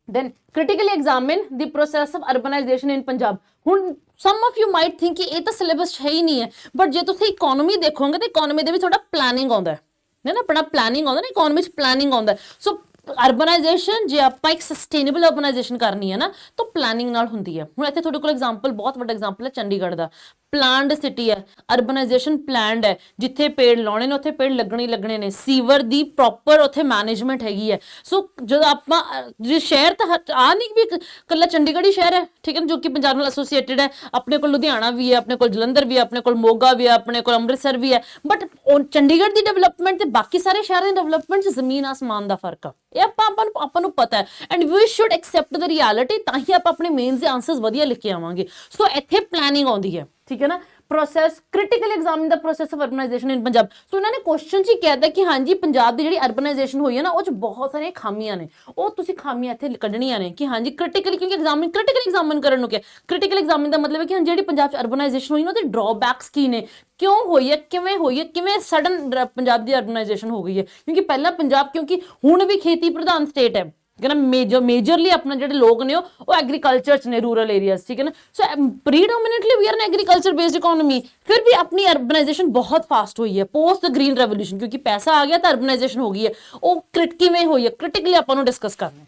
then critically examine the process of urbanization in Punjab। ਹੁਣ some of you might think ਕਿ ਇਹ ਤਾਂ ਸਿਲੇਬਸ ਹੈ ਹੀ ਨਹੀਂ ਹੈ, ਬਟ ਜੇ ਤੁਸੀਂ ਇਕਨੋਮੀ ਦੇਖੋਗੇ ਤਾਂ ਇਕਨੋਮੀ ਦੇ ਵਿੱਚ ਤੁਹਾਡਾ ਪਲੈਨਿੰਗ ਆਉਂਦਾ ਹੈ ਨਾ, ਆਪਣਾ ਪਲੈਨਿੰਗ ਆਉਂਦਾ ਨਾ, ਇਕਨੋਮੀ ਚ ਪਲੈਨਿੰਗ ਆਉਂਦਾ। ਸੋ अर्बनाइजेशन जे ਆਪਾਂ ਇੱਕ ਸਸਟੇਨੇਬਲ अर्बनाइजेशन ਕਰਨੀ ਹੈ ਨਾ ਤਾਂ ਪਲੈਨਿੰਗ ਨਾਲ ਹੁੰਦੀ ਹੈ। ਹੁਣ ਇੱਥੇ ਤੁਹਾਡੇ ਕੋਲ ਐਗਜ਼ਾਮਪਲ ਬਹੁਤ ਵੱਡਾ ਐਗਜ਼ਾਮਪਲ ਹੈ ਚੰਡੀਗੜ੍ਹ ਦਾ, ਪਲਾਨਡ ਸਿਟੀ ਹੈ, अर्बनाइजेशन ਪਲਾਨਡ ਹੈ, ਜਿੱਥੇ ਪੇੜ ਲਾਉਣੇ ਨੇ ਉੱਥੇ ਪੇੜ ਲੱਗਣੇ ਲੱਗਣੇ ਨੇ, ਸੀਵਰ ਦੀ ਪ੍ਰੋਪਰ ਉੱਥੇ ਮੈਨੇਜਮੈਂਟ ਹੈਗੀ ਹੈ। ਸੋ ਜਦੋਂ ਆਪਾਂ ਜੇ ਸ਼ਹਿਰ ਤਾਂ ਆ ਨਹੀਂ ਵੀ ਇਕੱਲਾ ਚੰਡੀਗੜ੍ਹ ਹੀ ਸ਼ਹਿਰ ਹੈ। ਠੀਕ ਹੈ ਨਾ, ਜੋ ਕਿ ਪੰਜਾਬ ਨਾਲ ਐਸੋਸੀਏਟਿਡ ਹੈ, ਆਪਣੇ ਕੋਲ ਲੁਧਿਆਣਾ ਵੀ ਹੈ, ਆਪਣੇ ਕੋਲ ਜਲੰਧਰ ਵੀ ਹੈ, ਆਪਣੇ ਕੋਲ ਮੋਗਾ ਵੀ ਹੈ, ਆਪਣੇ ਕੋਲ ਅੰਮ੍ਰਿਤਸਰ ਵੀ ਹੈ, ਬਟ ਚੰਡੀਗੜ੍ਹ ਦੀ ਡਿਵੈਲਪਮੈਂਟ ਤੇ ਬਾਕੀ ਸਾਰੇ ਸ਼ਹਿਰਾਂ ਦੀ ਡਿਵੈਲਪਮੈਂਟ 'ਚ ਜ਼ਮੀਨ ਆਸਮਾਨ ਦਾ ਫਰਕ ਆ। ਇਹ ਆਪਾਂ ਨੂੰ ਪਤਾ ਹੈ and we should accept the reality, ਤਾਂ ਹੀ ਆਪਾਂ ਆਪਣੇ ਮੇਨਸ ਦੇ ਆਨਸਰਸ ਵਧੀਆ ਲਿਖ ਕੇ ਆਵਾਂਗੇ। ਸੋ ਇੱਥੇ ਪਲੈਨਿੰਗ ਆਉਂਦੀ ਹੈ। ਠੀਕ ਹੈ ਨਾ, process critically examine the process of urbanization in Punjab। ਸੋ ਇਹਨਾਂ ਨੇ ਕੁਐਸਚਨ 'ਚ ਹੀ ਕਹਿ ਦਿੱਤਾ ਕਿ ਹਾਂਜੀ ਪੰਜਾਬ ਦੀ ਜਿਹੜੀ ਅਰਬਨਾਈਜੇਸ਼ਨ ਹੋਈ ਹੈ ਨਾ ਉਹ 'ਚ ਬਹੁਤ ਸਾਰੀਆਂ ਖਾਮੀਆਂ ਨੇ, ਉਹ ਤੁਸੀਂ ਖਾਮੀਆਂ ਇੱਥੇ ਕੱਢਣੀਆਂ ਨੇ ਕਿ ਹਾਂਜੀ ਕ੍ਰਿਟੀਕਲੀ, ਕਿਉਂਕਿ ਕ੍ਰਿਟੀਕਲ ਐਗਜ਼ਾਮਿਨ ਕਰਨ ਨੂੰ ਕਿਹਾ। ਕ੍ਰਿਟੀਕਲ ਐਗਜ਼ਾਮਿਨ ਦਾ ਮਤਲਬ ਹੈ ਕਿ ਜਿਹੜੀ ਪੰਜਾਬ 'ਚ ਅਰਬਨਾਈਜੇਸ਼ਨ ਹੋਈ ਨਾ ਉਹਦੇ ਡਰਾਬੈਕਸ ਕੀ ਨੇ, ਕਿਉਂ ਹੋਈ ਹੈ, ਕਿਵੇਂ ਹੋਈ ਹੈ, ਕਿਵੇਂ ਸਡਨ ਪੰਜਾਬ ਦੀ ਅਰਬਨਾਈਜੇਸ਼ਨ ਹੋ ਗਈ ਹੈ। ਕਿਉਂਕਿ ਪਹਿਲਾਂ ਪੰਜਾਬ ਕਿਉਂਕਿ ਹੁਣ ਵੀ ਖੇਤੀ ਪ੍ਰਧਾਨ ਸਟੇਟ ਹੈ, ठीक है ना, मेजरली अपना जो लोग ने वो एग्रीकल्चर च ने, रूरल एरियाज। ठीक है ना, so predominantly we are an agriculture based economy. फिर भी अपनी अर्बनाइजेशन बहुत फास्ट हुई है पोस्ट द ग्रीन रेवोल्यूशन, क्योंकि पैसा आ गया तो अर्बनाइजेशन हो गई है। वो किवें हुई है क्रिटिकली अपन डिस्कस करना है।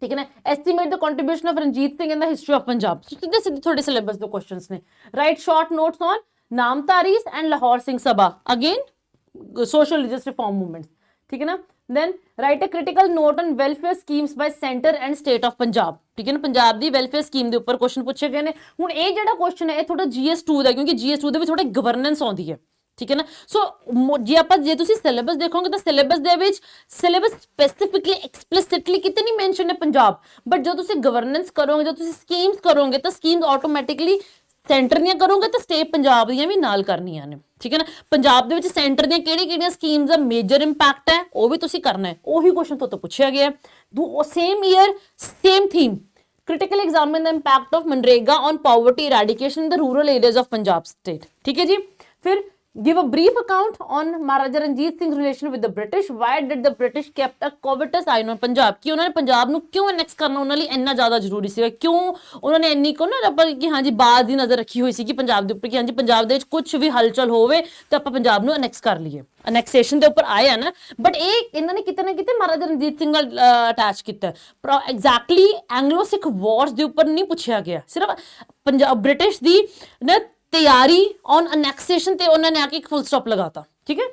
ठीक है ना, estimate the contribution of Ranjit Singh in the history of Punjab. सीधे सीधे थोड़े सिलेबस दो क्वेश्चंस ने। Write short notes on Namdharis and Lahore Singh Sabha, again social religious reform movements. ठीक है ना, then write a critical note on welfare schemes by center and state of Punjab। ठीक है ना, पंजाब दी वेलफेयर स्कीम ਦੇ ਉੱਪਰ ਕੁਐਸਚਨ ਪੁੱਛੇ ਗਏ ਨੇ। ਹੁਣ ਇਹ ਜਿਹੜਾ ਕੁਐਸਚਨ ਹੈ ਇਹ ਥੋੜਾ GS2 ਦਾ, ਕਿਉਂਕਿ GS2 ਦੇ ਵਿੱਚ ਥੋੜਾ ਗਵਰਨੈਂਸ ਆਉਂਦੀ ਹੈ। ਠੀਕ ਹੈ ਨਾ, ਸੋ ਜੇ ਤੁਸੀਂ ਸਿਲੇਬਸ ਦੇਖੋਗੇ ਤਾਂ ਸਿਲੇਬਸ ਦੇ ਵਿੱਚ ਸਿਲੇਬਸ ਸਪੈਸੀਫਿਕਲੀ ਐਕਸਪਲਿਸਿਟਲੀ ਕਿਤੇ ਨਹੀਂ ਮੈਂਸ਼ਨ ਹੈ ਪੰਜਾਬ, ਬਟ ਜਦੋਂ ਤੁਸੀਂ ਗਵਰਨੈਂਸ ਕਰੋਗੇ, ਜਦੋਂ ਤੁਸੀਂ ਸਕੀਮਸ ਕਰੋਗੇ ਤਾਂ ਸਕੀਮਸ ਆਟੋਮੈਟਿਕਲੀ ਸੈਂਟਰ ਦੀਆਂ ਕਰੋਗੇ ਤਾਂ ਸਟੇਟ ਪੰਜਾਬ ਦੀਆਂ ਵੀ ਨਾਲ ਕਰਨੀਆਂ ਨੇ। ਠੀਕ ਹੈ ਨਾ, ਪੰਜਾਬ ਦੇ ਵਿੱਚ ਸੈਂਟਰ ਦੀਆਂ ਕਿਹੜੀਆਂ ਸਕੀਮਸ ਦਾ ਮੇਜਰ ਇੰਪੈਕਟ ਹੈ ਉਹ ਵੀ ਤੁਸੀਂ ਕਰਨਾ ਹੈ। ਉਹੀ ਕੁਐਸਚਨ ਤੋਂ ਪੁੱਛਿਆ ਗਿਆ, same year same theme. Critically examine the impact of MNREGA on poverty eradication in the rural areas of Punjab state. ठीक है जी, फिर Give a brief account on Maharaja Ranjit Singh's relation with the British. Why did the British kept a covetous eye on Punjab? ਕਿ ਉਹਨਾਂ ਨੇ ਪੰਜਾਬ ਨੂੰ ਕਿਉਂ annexe ਕਰਨਾ ਉਹਨਾਂ ਲਈ ਇੰਨਾ ਜ਼ਿਆਦਾ ਜ਼ਰੂਰੀ ਸੀਗਾ, ਕਿਉਂ ਉਹਨਾਂ ਨੇ ਇੰਨੀ ਕੋ ਨਾ ਆਪਾਂ ਕਿ ਹਾਂਜੀ ਬਾਜ਼ ਦੀ ਨਜ਼ਰ ਰੱਖੀ ਹੋਈ ਸੀ ਕਿ ਪੰਜਾਬ ਦੇ ਉੱਪਰ ਕਿ ਹਾਂਜੀ ਪੰਜਾਬ ਦੇ ਵਿੱਚ ਕੁਝ ਵੀ ਹਲਚਲ ਹੋਵੇ ਤਾਂ ਆਪਾਂ ਪੰਜਾਬ ਨੂੰ ਅਨੈਕਸ ਕਰ ਲਈਏ, ਅਨੈਕਸੇਸ਼ਨ ਦੇ ਉੱਪਰ ਆਏ ਆ ਨਾ। ਬਟ ਇਹ ਇਹਨਾਂ ਨੇ ਕਿਤੇ ਨਾ ਕਿਤੇ ਮਹਾਰਾਜਾ ਰਣਜੀਤ ਸਿੰਘ ਨਾਲ ਅਟੈਚ ਕੀਤਾ। ਐਗਜ਼ੈਕਟਲੀ ਐਂਗਲੋ ਸਿੱਖ ਵਾਰਸ ਦੇ ਉੱਪਰ ਨਹੀਂ ਪੁੱਛਿਆ ਗਿਆ, ਸਿਰਫ ਪੰਜਾਬ ਬ੍ਰਿਟਿਸ਼ ਦੀ ਨਾ ਤਿਆਰੀ ਔਨ ਅਨੈਕਸੇਸ਼ਨ ਤੇ ਉਹਨਾਂ ਨੇ ਆ ਕੇ ਇੱਕ ਫੁੱਲ ਸਟਾਪ ਲਗਾਤਾ, ਠੀਕ ਹੈ।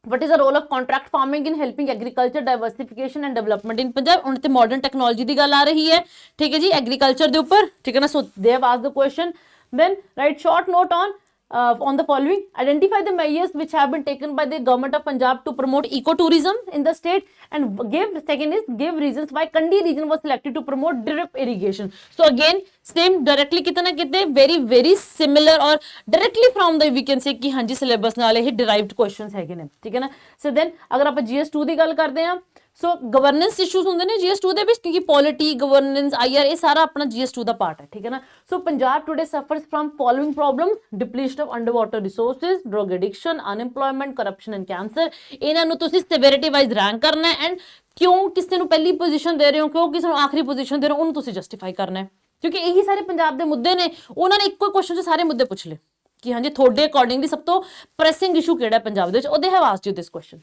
What is the role of contract farming in helping agriculture diversification and development in Punjab? ਹੁਣ ਤੇ modern technology ਦੀ ਗੱਲ ਆ ਰਹੀ ਹੈ, ਠੀਕ ਹੈ ਜੀ, agriculture ਦੇ ਉੱਪਰ, ਠੀਕ ਹੈ ਨਾ। So they have asked the question. Then write short note on the following. Identify the measures which have been taken by the government of Punjab to promote ecotourism in the state, and give reasons why Kandi region was selected to promote drip irrigation. So again same directly कितना कितने very similar और directly from the we can say कि हाँ जी syllabus नाल ये derived questions है कि नहीं, ठीक है ना। So then अगर आप GS2 ਦੀ ਗੱਲ ਕਰਦੇ हैं, ਸੋ ਗਵਰਨੈਂਸ ਇਸ਼ੂਜ਼ ਹੁੰਦੇ ਨੇ GS2 ਦੇ ਵਿੱਚ, ਕਿਉਂਕਿ ਪੋਲਿਟੀ ਗਵਰਨੈਂਸ IR ਇਹ ਸਾਰਾ ਆਪਣਾ GS2 ਦਾ ਪਾਰਟ ਹੈ, ਠੀਕ ਹੈ ਨਾ। So Punjab today suffers from following problems: depletion of under water resources, drug addiction, unemployment, corruption and cancer. ਇਹਨਾਂ ਨੂੰ ਤੁਸੀਂ ਸਿਵੈਰਿਟੀ ਵਾਈਜ਼ ਰੈਂਕ ਕਰਨਾ ਹੈ, ਐਂਡ ਕਿਉਂ ਕਿਸੇ ਨੂੰ ਪਹਿਲੀ ਪੋਜੀਸ਼ਨ ਦੇ ਰਹੇ ਹੋ, ਕਿਉਂ ਕਿਸੇ ਨੂੰ ਆਖਰੀ ਪੋਜੀਸ਼ਨ ਦੇ ਰਹੇ ਹੋ, ਉਹਨੂੰ ਤੁਸੀਂ ਜਸਟੀਫਾਈ ਕਰਨਾ ਹੈ, ਕਿਉਂਕਿ ਇਹੀ ਸਾਰੇ ਪੰਜਾਬ ਦੇ ਮੁੱਦੇ ਨੇ। ਉਹਨਾਂ ਨੇ ਇੱਕੋ ਕੁਐਸਚਨ 'ਚ ਸਾਰੇ ਮੁੱਦੇ ਪੁੱਛ ਲਏ ਕਿ ਹਾਂਜੀ ਤੁਹਾਡੇ ਅਕੋਰਡਿੰਗਲੀ ਸਭ ਤੋਂ ਪ੍ਰੈਸਿੰਗ ਇਸ਼ੂ ਕਿਹੜਾ ਪੰਜਾਬ ਦੇ ਵਿੱਚ, ਉਹਦੇ have asked you this question,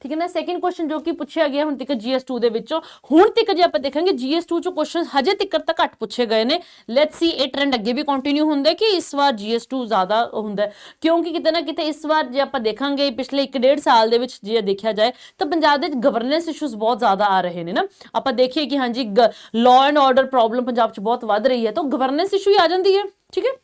ਠੀਕ ਹੈ ਨਾ। ਸੈਕਿੰਡ ਕੁਐਸਚਨ ਜੋ ਕਿ ਪੁੱਛਿਆ ਗਿਆ ਹੁਣ ਤੱਕ GS2 ਦੇ ਵਿੱਚੋਂ, ਹੁਣ ਤੱਕ ਜੇ ਆਪਾਂ ਦੇਖਾਂਗੇ GS2 ਚੋਂ ਕੁਐਸਚਨ ਹਜੇ ਤੱਕ ਤਾਂ ਘੱਟ ਪੁੱਛੇ ਗਏ ਨੇ। ਲੈਟਸ ਸੀ ਇਹ ਟ੍ਰੈਂਡ ਅੱਗੇ ਵੀ ਕੰਟੀਨਿਊ ਹੁੰਦਾ ਕਿ ਇਸ ਵਾਰ GS2 ਜ਼ਿਆਦਾ ਹੁੰਦਾ, ਕਿਉਂਕਿ ਕਿਤੇ ਨਾ ਕਿਤੇ ਇਸ ਵਾਰ ਜੇ ਆਪਾਂ ਦੇਖਾਂਗੇ ਪਿਛਲੇ 1.5 ਸਾਲ ਦੇ ਵਿੱਚ ਜੇ ਦੇਖਿਆ ਜਾਏ ਤਾਂ ਪੰਜਾਬ ਦੇ ਵਿੱਚ ਗਵਰਨੈਂਸ ਇਸ਼ੂਜ਼ ਬਹੁਤ ਜ਼ਿਆਦਾ ਆ ਰਹੇ ਨੇ ਨਾ। ਆਪਾਂ ਦੇਖੀਏ ਕਿ ਹਾਂਜੀ law and order problem Punjab 'ਚ ਬਹੁਤ ਵੱਧ ਰਹੀ ਹੈ, ਤਾਂ ਗਵਰਨੈਂਸ ਇਸ਼ੂ ਹੀ ਆ ਜਾਂਦੀ ਹੈ, ਠੀਕ ਹੈ।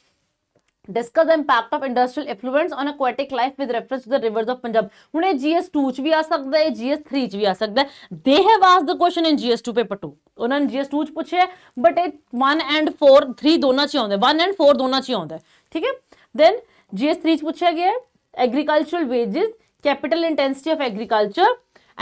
Discuss the impact of industrial effluents on aquatic life with reference to the rivers of Punjab. ਹੁਣ ਇਹ GS2 ਚ ਵੀ ਆ ਸਕਦਾ ਹੈ, GS3 ਚ ਵੀ ਆ ਸਕਦਾ ਹੈ। They have asked the question in GS2 paper 2. ਉਹਨਾਂ ਨੇ GS2 ਚ ਪੁੱਛਿਆ, ਬਟ ਇਹ 1 and 4 3 ਦੋਨਾਂ ਚ ਆਉਂਦਾ, 1 and 4 ਦੋਨਾਂ ਚ ਆਉਂਦਾ, ਠੀਕ ਹੈ। Then GS3 ਚ ਪੁੱਛਿਆ ਗਿਆ agricultural wages, capital intensity of agriculture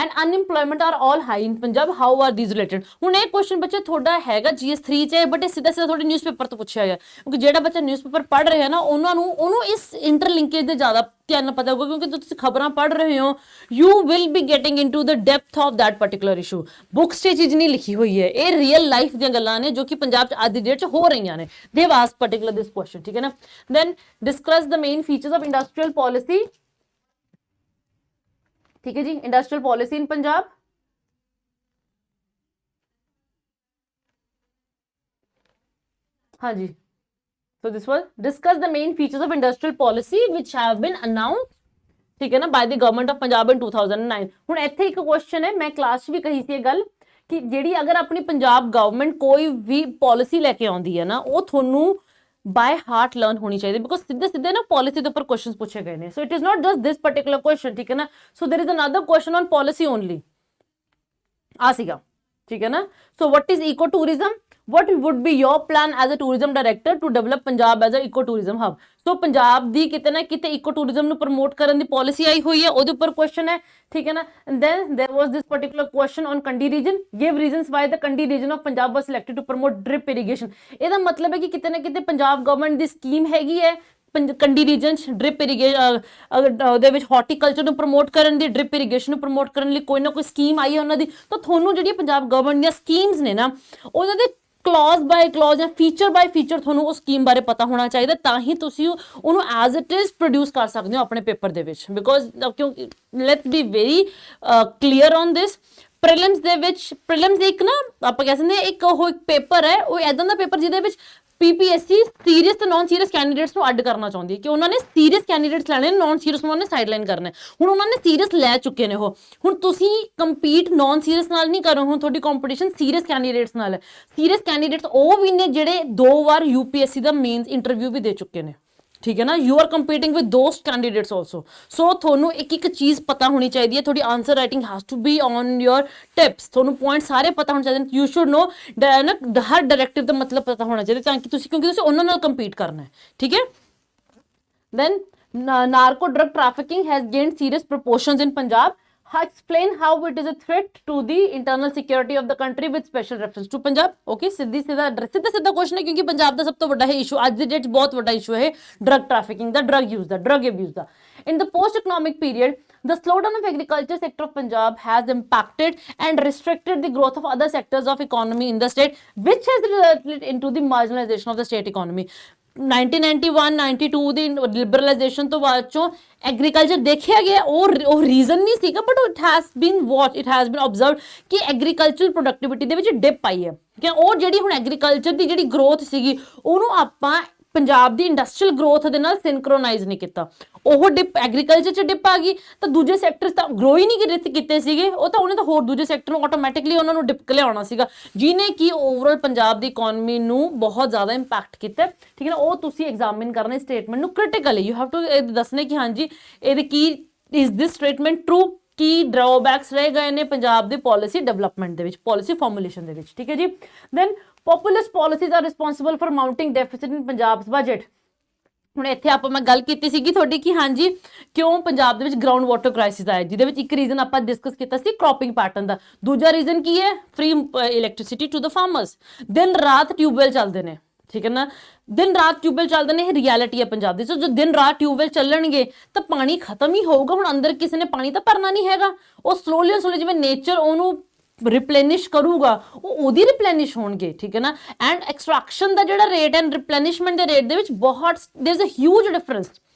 and unemployment are all high in Punjab. How are these related? ਹੁਣ ਇਹ ਕੁਐਸਚਨ ਬੱਚੇ ਤੁਹਾਡਾ ਹੈਗਾ GS3 ਚ, ਬਟ ਇਹ ਸਿੱਧਾ ਤੁਹਾਡੇ ਨਿਊਜ਼ਪੇਪਰ ਤੋਂ ਪੁੱਛਿਆ ਗਿਆ, ਕਿਉਂਕਿ ਜਿਹੜਾ ਬੱਚਾ ਨਿਊਜ਼ਪੇਪਰ ਪੜ੍ਹ ਰਿਹਾ ਨਾ ਉਹਨੂੰ ਇਸ ਇੰਟਰਲਿੰਕੇਜ ਦੇ ਜ਼ਿਆਦਾ ਧਿਆਨ ਪਤਾ ਹੋਊਗਾ, ਕਿਉਂਕਿ ਤੁਸੀਂ ਖਬਰਾਂ ਪੜ੍ਹ ਰਹੇ ਹੋ, you will be getting into the depth of that particular issue. Books 'ਚ ਇਹ ਚੀਜ਼ ਨਹੀਂ ਲਿਖੀ ਹੋਈ ਹੈ, ਇਹ ਰੀਅਲ ਲਾਈਫ ਦੀਆਂ ਗੱਲਾਂ ਨੇ ਜੋ ਕਿ ਪੰਜਾਬ 'ਚ ਅੱਜ ਦੀ ਡੇਟ 'ਚ ਹੋ ਰਹੀਆਂ ਨੇ। They have asked particular this question, ਠੀਕ ਹੈ ਨਾ। Then discuss the main features of industrial policy, ठीक है जी, इंडस्ट्रियल पॉलिसी इन पंजाब। हाँ जी, so this was discuss the main features of industrial policy which have been announced, ठीक है ना, by the government of Punjab in 2009। ਹੁਣ ਇੱਥੇ ਇੱਕ ਕੁਐਸਚਨ ਹੈ, ਮੈਂ ਕਲਾਸ 'ਚ ਵੀ ਕਹੀ ਸੀ ਇਹ ਗੱਲ ਕਿ ਜਿਹੜੀ ਅਗਰ ਆਪਣੀ ਪੰਜਾਬ ਗਵਰਨਮੈਂਟ ਕੋਈ ਵੀ ਪਾਲਿਸੀ ਲੈ ਕੇ ਆਉਂਦੀ ਹੈ ਨਾ, ਉਹ ਤੁਹਾਨੂੰ ਬਾय ਹਾਰਟ ਲਰਨ ਹੋਣੀ ਚਾਹੀਦੀ, ਬਿਕੋਜ਼ ਸਿੱਧੇ ਨਾ ਪੋਲਿਸੀ ਦੇ ਉੱਪਰ ਕੁਐਸਚਨਸ ਪੁੱਛੇ ਗਏ ਨੇ। So it is not just this particular question, ਠੀਕ ਹੈ ਨਾ। So there is another question on policy only ਆ ਸੀਗਾ, ਠੀਕ ਹੈ ਨਾ। So what is ecotourism, what would be your plan as a tourism director to develop Punjab as a eco tourism hub? ਸੋ ਪੰਜਾਬ ਦੀ ਕਿਤੇ ਨਾ ਕਿਤੇ ਇਕੋ ਟੂਰਿਜ਼ਮ ਨੂੰ ਪ੍ਰਮੋਟ ਕਰਨ ਦੀ ਪਾਲਿਸੀ ਆਈ ਹੋਈ ਹੈ, ਉਹਦੇ ਉੱਪਰ ਕੁਐਸਚਨ ਹੈ, ਠੀਕ ਹੈ ਨਾ। then there was this particular question on Kandi region, give reasons why the Kandi region of Punjab was selected to promote drip irrigation। ਇਹਦਾ ਮਤਲਬ ਹੈ ਕਿ ਕਿਤੇ ਨਾ ਕਿਤੇ ਪੰਜਾਬ ਗਵਰਨਮੈਂਟ ਦੀ ਸਕੀਮ ਹੈਗੀ ਹੈ ਕੰਡੀ ਰੀਜਨ 'ਚ ਡ੍ਰਿਪ ਇਰੀਗੇਸ਼ਨ ਉਹਦੇ ਵਿੱਚ ਹਾਰਟੀਕਲਚਰ ਨੂੰ ਪ੍ਰਮੋਟ ਕਰਨ ਦੀ, ਡ੍ਰਿਪ ਇਰੀਗੇਸ਼ਨ ਨੂੰ ਪ੍ਰਮੋਟ ਕਰਨ ਲਈ ਕੋਈ ਨਾ ਕੋਈ ਸਕੀਮ ਆਈ ਹੈ ਉਹਨਾਂ ਦੀ। ਤਾਂ ਤੁਹਾਨੂੰ ਜਿਹੜੀ ਪੰਜਾਬ ਗਵਰਨਮੈਂਟ ਦੀਆਂ ਸਕੀਮਸ ਨੇ ਨਾ, ਉਹਨਾਂ ਦੇ ਕਲੌਜ਼ ਬਾਏ ਕਲੌਜ਼ ਜਾਂ ਫੀਚਰ ਬਾਏ ਫੀਚਰ ਤੁਹਾਨੂੰ ਉਹ ਸਕੀਮ ਬਾਰੇ ਪਤਾ ਹੋਣਾ ਚਾਹੀਦਾ, ਤਾਂ ਹੀ ਤੁਸੀਂ ਉਹਨੂੰ ਐਜ਼ ਇਟ ਇਜ਼ ਪ੍ਰੋਡਿਊਸ ਕਰ ਸਕਦੇ ਹੋ ਆਪਣੇ ਪੇਪਰ ਦੇ ਵਿੱਚ। ਬਿਕੋਜ਼ ਕਿਉਂਕਿ let's be very clear on this, prelims ਦੇ ਵਿੱਚ, ਪ੍ਰੀਲਿਮਸ ਦੇ ਇੱਕ ਨਾ ਆਪਾਂ ਕਹਿ ਸਕਦੇ ਹਾਂ ਇੱਕ ਉਹ ਇੱਕ ਪੇਪਰ ਹੈ, ਉਹ ਇੱਦਾਂ ਦਾ ਪੇਪਰ ਜਿਹਦੇ ਵਿੱਚ PPSC ਸੀਰੀਅਸ ਤੇ ਨਾਨ ਸੀਰੀਅਸ ਕੈਂਡੀਡੇਟਸ ਨੂੰ ਅੱਡ ਕਰਨਾ ਚਾਹੁੰਦੀ ਹੈ, ਕਿ ਉਹਨਾਂ ਨੇ ਸੀਰੀਅਸ ਕੈਂਡੀਡੇਟਸ ਲੈਣੇ, ਨਾਨ ਸੀਰੀਅਸ ਨੂੰ ਉਹਨੇ ਸਾਈਡਲਾਈਨ ਕਰਨਾ। ਹੁਣ ਉਹਨਾਂ ਨੇ ਸੀਰੀਅਸ ਲੈ ਚੁੱਕੇ ਨੇ ਉਹ, ਹੁਣ ਤੁਸੀਂ ਕੰਪੀਟ ਨਾਨ ਸੀਰੀਅਸ ਨਾਲ ਨਹੀਂ ਕਰੋ, ਹੁਣ ਤੁਹਾਡੀ ਕੰਪੀਟੀਸ਼ਨ ਸੀਰੀਅਸ ਕੈਂਡੀਡੇਟਸ ਨਾਲ ਹੈ। ਸੀਰੀਅਸ ਕੈਂਡੀਡੇਟਸ ਉਹ ਵੀ ਨੇ ਜਿਹੜੇ 2 ਵਾਰ UPSC ਦਾ ਮੇਨਸ ਇੰਟਰਵਿਊ ਵੀ ਦੇ ਚੁੱਕੇ ਨੇ, ਠੀਕ ਹੈ ਨਾ। You are competing with those candidates also. So ਤੁਹਾਨੂੰ ਇੱਕ ਇੱਕ ਚੀਜ਼ ਪਤਾ ਹੋਣੀ ਚਾਹੀਦੀ ਹੈ, ਤੁਹਾਡੀ answer writing has to be on your tips, ਤੁਹਾਨੂੰ ਪੁਆਇੰਟ ਸਾਰੇ ਪਤਾ ਹੋਣੇ ਚਾਹੀਦੇ ਨੇ। ਯੂ ਸ਼ੁਡ ਨੋ ਹਰ ਡਾਇਰੈਕਟਿਵ ਦਾ ਮਤਲਬ ਪਤਾ ਹੋਣਾ ਚਾਹੀਦਾ, ਤਾਂ ਕਿ ਤੁਸੀਂ, ਕਿਉਂਕਿ ਤੁਸੀਂ ਉਹਨਾਂ ਨਾਲ ਕੰਪੀਟ ਕਰਨਾ ਹੈ, ਠੀਕ ਹੈ। Then narco drug trafficking has gained serious proportions in Punjab. explain how it is a threat to the internal security of the country with special reference to Punjab. Okay, सीधा क्वेश्चन है, क्योंकि पंजाब ਦਾ ਸਭ ਤੋਂ ਵੱਡਾ ਹੈ ਇਸ਼ੂ ਅੱਜ ਦੀ ਡੇਟ, ਬਹੁਤ ਵੱਡਾ ਇਸ਼ੂ ਹੈ drug trafficking the, drug use the, drug abuse the. In the post-economic period, the slowdown of agriculture sector of Punjab has impacted and restricted the growth of other sectors of economy in the state, which has resulted into the marginalization of the state economy. 1991-92 the liberalization ਤੋਂ ਬਾਅਦ ਚੋਂ agriculture ਦੇਖਿਆ ਗਿਆ, ਉਹ reason ਨਹੀਂ ਸੀਗਾ, but it has been ਆਬਜ਼ਰਵਡ ਕਿ agricultural productivity ਦੇ ਵਿੱਚ ਡਿਪ ਆਈ ਹੈ ਕਿ ਉਹ ਜਿਹੜੀ ਹੁਣ ਐਗਰੀਕਲਚਰ ਦੀ ਜਿਹੜੀ ਗਰੋਥ ਸੀਗੀ ਉਹਨੂੰ ਆਪਾਂ ਪੰਜਾਬ ਦੀ ਇੰਡਸਟਰੀਅਲ ਗਰੋਥ ਦੇ ਨਾਲ ਸਿੰਕਰੋਨਾਈਜ਼ ਨਹੀਂ ਕੀਤਾ, ਉਹ ਡਿਪ ਐਗਰੀਕਲਚਰ 'ਚ ਡਿਪ ਆ ਗਈ ਤਾਂ ਦੂਜੇ ਸੈਕਟਰਸ ਤਾਂ ਗਰੋ ਹੀ ਨਹੀਂ ਕੀਤੇ ਸੀਗੇ, ਉਹ ਤਾਂ ਉਹਨੇ ਤਾਂ ਹੋਰ ਦੂਜੇ ਸੈਕਟਰ ਨੂੰ ਆਟੋਮੈਟਿਕਲੀ ਉਹਨਾਂ ਨੂੰ ਡਿਪ ਲਿਆਉਣਾ ਸੀਗਾ, ਜਿਹਨੇ ਕਿ ਓਵਰਆਲ ਪੰਜਾਬ ਦੀ ਇਕਨੋਮੀ ਨੂੰ ਬਹੁਤ ਜ਼ਿਆਦਾ ਇੰਪੈਕਟ ਕੀਤਾ. ਠੀਕ ਹੈ ਨਾ, ਉਹ ਤੁਸੀਂ ਐਗਜ਼ਾਮਿਨ ਕਰਨਾ ਸਟੇਟਮੈਂਟ ਨੂੰ ਕ੍ਰਿਟੀਕਲੀ, ਯੂ ਹੈਵ ਟੂ ਦੱਸਣੇ ਕਿ ਹਾਂਜੀ ਇਹਦੇ ਕੀ ਇਜ਼ ਦਿਸ ਸਟੇਟਮੈਂਟ ਟਰੂ, ਕੀ ਡਰਾਬੈਕਸ ਰਹਿ ਗਏ ਨੇ ਪੰਜਾਬ ਦੇ ਪਾਲਿਸੀ ਡਿਵੈਲਪਮੈਂਟ ਦੇ ਵਿੱਚ, ਪਾਲਿਸੀ ਫਾਰਮੂਲੇਸ਼ਨ ਦੇ ਵਿੱਚ. ਠੀਕ ਹੈ ਜੀ. Then populist policies are responsible for mounting deficit in Punjab's budget. ਹੁਣ ਇੱਥੇ ਆਪਾਂ ਮੈਂ ਗੱਲ ਕੀਤੀ ਸੀਗੀ ਤੁਹਾਡੀ ਕਿ ਹਾਂਜੀ ਕਿਉਂ ਪੰਜਾਬ ਦੇ ਵਿੱਚ ਗਰਾਊਂਡ ਵਾਟਰ ਕ੍ਰਾਈਸਿਸ ਆਇਆ, ਜਿਹਦੇ ਵਿੱਚ ਇੱਕ ਰੀਜ਼ਨ ਆਪਾਂ ਡਿਸਕਸ ਕੀਤਾ ਸੀ ਕ੍ਰੌਪਿੰਗ ਪੈਟਰਨ ਦਾ, ਦੂਜਾ ਰੀਜ਼ਨ ਕੀ ਹੈ free electricity to the farmers, ਦਿਨ ਰਾਤ ਟਿਊਬਵੈਲ ਚੱਲਦੇ ਨੇ. ਠੀਕ ਹੈ ਨਾ, ਦਿਨ ਰਾਤ ਟਿਊਬਵੈਲ ਚੱਲਦੇ ਨੇ, ਇਹ ਰਿਐਲਿਟੀ ਹੈ ਪੰਜਾਬ ਦੀ. ਸੋ ਜੋ ਦਿਨ ਰਾਤ ਟਿਊਬਵੈਲ ਚੱਲਣਗੇ ਤਾਂ ਪਾਣੀ ਖਤਮ ਹੀ ਹੋਊਗਾ. ਹੁਣ ਅੰਦਰ ਕਿਸੇ ਨੇ ਪਾਣੀ ਤਾਂ ਭਰਨਾ ਨਹੀਂ ਹੈਗਾ, ਉਹ ਸਲੋਲੀ ਜਿਵੇਂ ਨੇਚਰ ਉਹਨੂੰ ਰਿਪਲੇਨਿਸ਼ ਕਰੂਗਾ ਉਹਦੀ ਰਿਪਲੇਨਿਸ਼ ਹੋਣਗੇ. ਠੀਕ ਹੈ ਨਾ, ਐਂਡ ਐਕਸਟ੍ਰੈਕਸ਼ਨ ਦਾ ਜਿਹੜਾ ਰੇਟ ਐਂਡ ਰਿਪਲੇਨਿਸ਼ਮੈਂਟ ਦੇ ਰੇਟ ਦੇ ਵਿੱਚ ਬਹੁਤ there is a huge difference.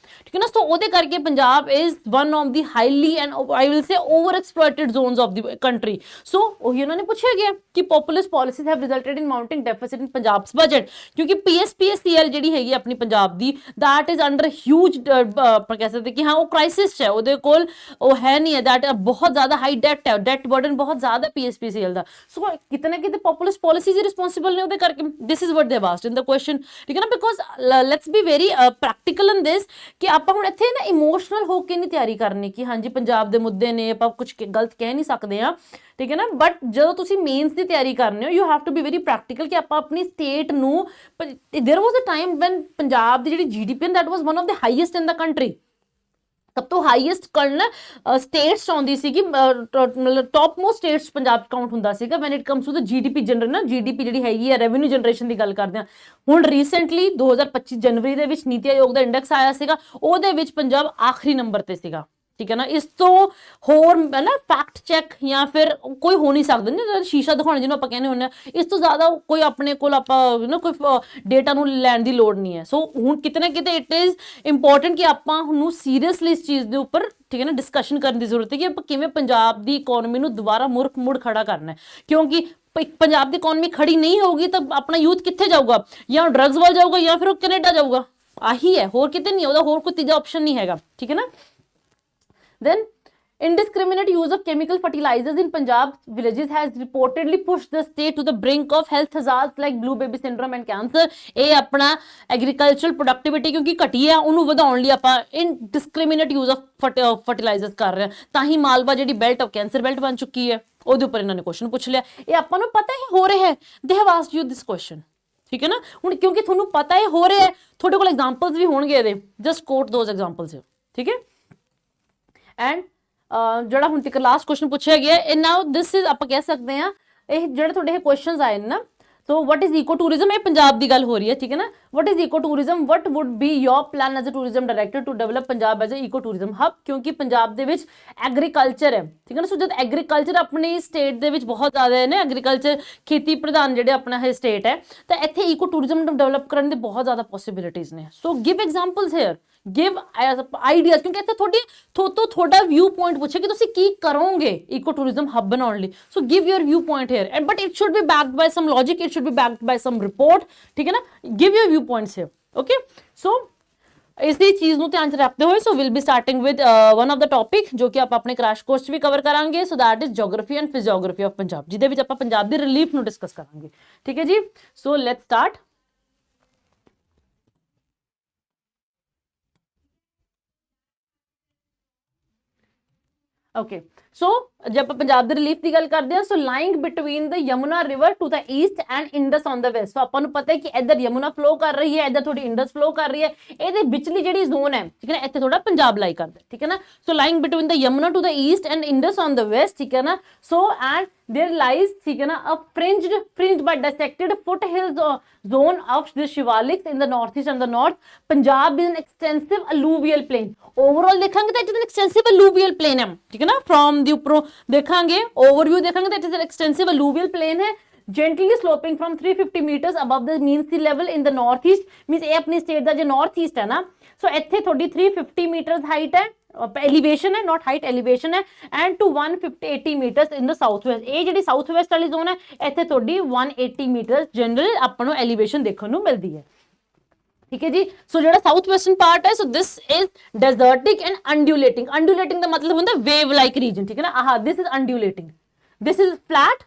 ਠੀਕ ਹੈ ਨਾ, ਸੋ ਉਹਦੇ ਕਰਕੇ Punjab is one of the highly and I will say over exploited zones of the country. So ਉਹੀ ਉਹਨਾਂ ਨੇ ਪੁੱਛਿਆ ਗਿਆ ਕਿ populist policies have resulted in mounting deficit in Punjab's budget, ਕਿਉਂਕਿ ਪੀਐਸਪੀਐਸਸੀਐਲ ਜਿਹੜੀ ਹੈਗੀ ਆਪਣੀ ਪੰਜਾਬ ਦੀ ਦੈਟ ਇਜ਼ ਅੰਡਰ ਹਿਊਜ, ਆਪਾਂ ਕਹਿ ਸਕਦੇ ਕਿ ਹਾਂ ਉਹ ਕ੍ਰਾਈਸਿਸ 'ਚ ਹੈ, ਉਹਦੇ ਕੋਲ ਉਹ ਹੈ ਨਹੀਂ ਹੈ, ਦੈਟ ਬਹੁਤ ਜ਼ਿਆਦਾ ਹਾਈ ਡੈਟ ਹੈ, ਡੈਟ ਬਰਡਨ ਬਹੁਤ ਜ਼ਿਆਦਾ ਪੀਐਸਪੀਸੀਐਲ ਦਾ. ਸੋ ਕਿਤੇ ਨਾ ਕਿਤੇ ਪੋਪੂਲਿਸਟ ਪਾਲਿਸੀਜ਼ ਰਿਸਪੋਂਸਿਬਲ ਨੇ ਉਹਦੇ ਕਰਕੇ. ਦਿਸ ਇਜ਼ ਵਟ ਦੇ ਵਾਸਟ ਇਨ ਦ ਕੁਐਸਚਨ. ਠੀਕ ਹੈ ਨਾ, because let's be very practical in this ਕਿ ਆਪਾਂ ਹੁਣ ਇੱਥੇ ਨਾ ਇਮੋਸ਼ਨਲ ਹੋ ਕੇ ਨਹੀਂ ਤਿਆਰੀ ਕਰਨੀ ਕਿ ਹਾਂਜੀ ਪੰਜਾਬ ਦੇ ਮੁੱਦੇ ਨੇ, ਆਪਾਂ ਕੁਝ ਗਲਤ ਕਹਿ ਨਹੀਂ ਸਕਦੇ ਆ. ਠੀਕ ਹੈ ਨਾ, ਬਟ ਜਦੋਂ ਤੁਸੀਂ ਮੇਨਸ ਦੀ ਤਿਆਰੀ ਕਰਨੇ ਹੋ you have to be very practical ਕਿ ਆਪਾਂ ਆਪਣੀ ਸਟੇਟ ਨੂੰ, there was a time when Punjab ਦੀ ਜਿਹੜੀ GDP that was one of the highest in the country, ਸਭ ਤੋਂ ਹਾਈਐਸਟ ਕਰਨ ਸਟੇਟਸ ਆਉਂਦੀ ਸੀਗੀ, ਮਤਲਬ topmost states Punjab count ਹੁੰਦਾ ਸੀਗਾ when it comes to the GDP generate ਨਾ, ਜੀਡੀਪੀ ਜਿਹੜੀ ਹੈਗੀ ਹੈ ਰੈਵਨਿਊ ਜਨਰੇਸ਼ਨ ਦੀ ਗੱਲ ਕਰਦੇ ਹਾਂ. ਹੁਣ ਰੀਸੈਂਟਲੀ 2025 ਜਨਵਰੀ ਦੇ ਵਿੱਚ ਨੀਤੀ ਆਯੋਗ ਦਾ ਇੰਡੈਕਸ ਆਇਆ ਸੀਗਾ, ਉਹਦੇ ਵਿੱਚ ਪੰਜਾਬ ਆਖਰੀ ਨੰਬਰ ਤੇ ਸੀਗਾ. ਠੀਕ ਹੈ ਨਾ, ਇਸ ਤੋਂ ਹੋਰ ਹੈ ਨਾ ਫੈਕਟ ਚੈੱਕ ਜਾਂ ਫਿਰ ਕੋਈ ਹੋ ਨਹੀਂ ਸਕਦਾ ਨਾ, ਸ਼ੀਸ਼ਾ ਦਿਖਾਉਣਾ ਜਿਹਨੂੰ ਆਪਾਂ ਕਹਿੰਦੇ ਹੁੰਦੇ ਹਾਂ, ਇਸ ਤੋਂ ਜ਼ਿਆਦਾ ਕੋਈ ਆਪਣੇ ਕੋਲ ਆਪਾਂ ਨਾ ਕੋਈ ਡੇਟਾ ਨੂੰ ਲੈਣ ਦੀ ਲੋੜ ਨਹੀਂ ਹੈ. ਸੋ ਹੁਣ ਕਿਤੇ ਨਾ ਕਿਤੇ ਇਟ ਇਜ਼ ਇੰਪੋਰਟੈਂਟ ਕਿ ਆਪਾਂ ਨੂੰ ਸੀਰੀਅਸਲੀ ਇਸ ਚੀਜ਼ ਦੇ ਉੱਪਰ ਠੀਕ ਹੈ ਨਾ ਡਿਸਕਸ਼ਨ ਕਰਨ ਦੀ ਜ਼ਰੂਰਤ ਹੈ ਕਿ ਆਪਾਂ ਕਿਵੇਂ ਪੰਜਾਬ ਦੀ ਇਕਨੋਮੀ ਨੂੰ ਦੁਬਾਰਾ ਮੁੜ ਖੜਾ ਕਰਨਾ ਹੈ, ਕਿਉਂਕਿ ਪੰਜਾਬ ਦੀ ਇਕਨੋਮੀ ਖੜੀ ਨਹੀਂ ਹੋਊਗੀ ਤਾਂ ਆਪਣਾ ਯੂਥ ਕਿੱਥੇ ਜਾਊਗਾ, ਜਾਂ ਡਰੱਗਸ ਵੱਲ ਜਾਊਗਾ ਜਾਂ ਫਿਰ ਉਹ ਕੈਨੇਡਾ ਜਾਊਗਾ. ਆਹੀ ਹੈ, ਹੋਰ ਕਿਤੇ ਨਹੀਂ, ਉਹਦਾ ਹੋਰ ਕੋਈ ਤੀਜਾ ਆਪਸ਼ਨ ਨਹੀਂ ਹੈਗਾ. ਠੀਕ ਹੈ ਨਾ. Then indiscriminate use of chemical fertilizers in Punjab villages has reportedly pushed the state to the brink of health hazards like blue baby syndrome and cancer. ਇਹ ਆਪਣਾ agricultural productivity ਕਿਉਂਕਿ ਘਟੀ ਹੈ ਉਹਨੂੰ ਵਧਾਉਣ ਲਈ ਆਪਾਂ indiscriminate use of fertilizers ਕਰ ਰਹੇ ਹਾਂ, ਤਾਂ ਹੀ ਮਾਲਵਾ ਜਿਹੜੀ ਬੈਲਟ ਆਫ ਕੈਂਸਰ ਬੈਲਟ ਬਣ ਚੁੱਕੀ ਹੈ. ਉਹਦੇ ਉੱਪਰ ਇਹਨਾਂ ਨੇ ਕੁਐਸਚਨ ਪੁੱਛ ਲਿਆ, ਇਹ ਆਪਾਂ ਨੂੰ ਪਤਾ ਹੀ ਹੋ ਰਿਹਾ ਹੈ, they have asked you this question. ਠੀਕ ਹੈ ਨਾ, ਹੁਣ ਕਿਉਂਕਿ ਤੁਹਾਨੂੰ ਪਤਾ ਹੀ ਹੋ ਰਿਹਾ ਹੈ, ਤੁਹਾਡੇ ਕੋਲ ਐਗਜ਼ਾਮਪਲਸ ਵੀ ਹੋਣਗੇ ਇਹਦੇ, ਜਸਟ ਕੋਟ ਦੋਜ਼ ਐਗਜ਼ਾਮਪਲਸ. ਠੀਕ ਹੈ. ਐਂਡ ਜਿਹੜਾ ਹੁਣ ਤੱਕ ਲਾਸਟ ਕੁਐਸਚਨ ਪੁੱਛਿਆ ਗਿਆ ਇਹ ਨਾਓ ਦਿਸ ਇਜ਼ ਆਪਾਂ ਕਹਿ ਸਕਦੇ ਹਾਂ ਇਹ ਜਿਹੜੇ ਤੁਹਾਡੇ ਇਹ ਕੁਐਸਚਨਸ ਆਏ ਨੇ ਨਾ, ਸੋ ਵਟ ਇਜ਼ ਇਕੋ ਟੂਰਿਜ਼ਮ, ਇਹ ਪੰਜਾਬ ਦੀ ਗੱਲ ਹੋ ਰਹੀ ਹੈ. ਠੀਕ ਹੈ ਨਾ, what is eco tourism, what would be your plan as a tourism director to develop Punjab as a eco tourism ਹਬ, ਕਿਉਂਕਿ ਪੰਜਾਬ ਦੇ ਵਿੱਚ ਐਗਰੀਕਲਚਰ ਹੈ. ਠੀਕ ਹੈ ਨਾ, ਸੋ ਜਦ ਐਗਰੀਕਲਚਰ ਆਪਣੀ ਸਟੇਟ ਦੇ ਵਿੱਚ ਬਹੁਤ ਜ਼ਿਆਦਾ ਹੈ ਨਾ, ਐਗਰੀਕਲਚਰ ਖੇਤੀ ਪ੍ਰਧਾਨ ਜਿਹੜੇ ਆਪਣਾ ਇਹ ਸਟੇਟ ਹੈ, ਤਾਂ ਇੱਥੇ ਇਕੋ ਟੂਰਿਜ਼ਮ ਨੂੰ ਡਿਵੈਲਪ ਕਰਨ ਦੇ ਬਹੁਤ ਜ਼ਿਆਦਾ ਪੋਸੀਬਿਲਿਟੀਜ਼ ਨੇ. So give examples here, give ideas, ਕਿਉਂਕਿ ਇੱਥੇ ਤੁਹਾਡਾ ਵਿਊ ਪੁਆਇੰਟ ਪੁੱਛੇ ਕਿ ਤੁਸੀਂ ਕੀ ਕਰੋਗੇ ਇਕੋ ਟੂਰਿਜ਼ਮ ਹੱਬ ਬਣਾਉਣ ਲਈ. So give your view point here and but it should be backed by some logic, it should be backed by some report. ਠੀਕ ਹੈ ਨਾ, give your view points here. Okay, so ਇसी ਚੀਜ਼ ਨੂੰ ਧਿਆਨ ਚ ਰੱਖਦੇ ਹੋਏ so will be starting with one of the topic ਜੋ ਕਿ ਆਪਾਂ ਆਪਣੇ ਕ੍ਰੈਸ਼ ਕੋਰਸ ਚ ਵੀ ਕਵਰ ਕਰਾਂਗੇ. So that is geography and physiography of Punjab, ਜਿਹਦੇ ਵਿੱਚ ਆਪਾਂ ਪੰਜਾਬ ਦੀ ਰਿਲੀਫ ਨੂੰ ਡਿਸਕਸ ਕਰਾਂਗੇ. ਠੀਕ ਹੈ ਜੀ, so let's start. Okay so ਜੇ ਆਪਾਂ ਪੰਜਾਬ ਦੇ ਰਿਲੀਫ ਦੀ ਗੱਲ ਕਰਦੇ ਹਾਂ so lying between the Yamuna river to the east and Indus on the west. So ਆਪਾਂ ਨੂੰ ਪਤਾ ਹੈ ਕਿ ਇੱਧਰ ਯਮੁਨਾ ਫਲੋ ਕਰ ਰਹੀ ਹੈ, ਇੱਧਰ ਥੋੜੀ ਇੰਡਸ ਫਲੋ ਕਰ ਰਹੀ ਹੈ, ਇਹਦੇ ਵਿਚਲੀ ਜਿਹੜੀ ਜ਼ੋਨ ਹੈ ਠੀਕ ਹੈ ਨਾ ਇੱਥੇ ਥੋੜਾ ਪੰਜਾਬ ਲਾਈ ਕਰਦਾ ਠੀਕ ਹੈ ਨਾ। So lying between the Yamuna to the east and Indus on the west ਠੀਕ ਹੈ ਨਾ। ਸੋ ਐਂਡ there lies ठीक है ना a fringed by dissected foothills zone of the Shivaliks in the northeast and the north. Punjab is an extensive alluvial plain. Overall देखेंगे तो it is an extensive alluvial plain है ठीक है ना। from the ऊपरों देखेंगे overview देखेंगे तो it is an extensive alluvial plain है gently sloping from 350 meters above the mean sea level in the northeast means ये अपनी state ਦਾ जो northeast है ना। so ਇੱਥੇ ਤੁਹਾਡੀ 350 meters height है एलिवेशन है नॉट हाइट एलिवेशन है and to 180 metres in the south west. ये ਜਿਹੜੀ ਸਾਊਥ ਵੈਸਟ ਵਾਲੀ ਜ਼ੋਨ ਹੈ ਇੱਥੇ ਤੁਹਾਡੀ 180 ਮੀਟਰ ਜਨਰਲ ਆਪਾਂ ਨੂੰ ਐਲੀਵੇਸ਼ਨ ਦੇਖਣ ਨੂੰ ਮਿਲਦੀ ਹੈ ਠੀਕ ਹੈ ਜੀ। ਸੋ ਜਿਹੜਾ ਸਾਊਥ ਵੈਸਟਰਨ ਪਾਰਟ ਹੈ ਸੋ ਦਿਸ ਇਜ਼ ਡੈਜ਼ਰਟਿਕ ਐਂਡ ਅੰਡੂਲੇਟਿੰਗ। ਅੰਡੂਲੇਟਿੰਗ ਦਾ ਮਤਲਬ ਹੁੰਦਾ ਵੇਵ ਲਾਈਕ ਰੀਜਨ ਠੀਕ ਹੈ ਨਾ। Ah this is undulating, this is flat,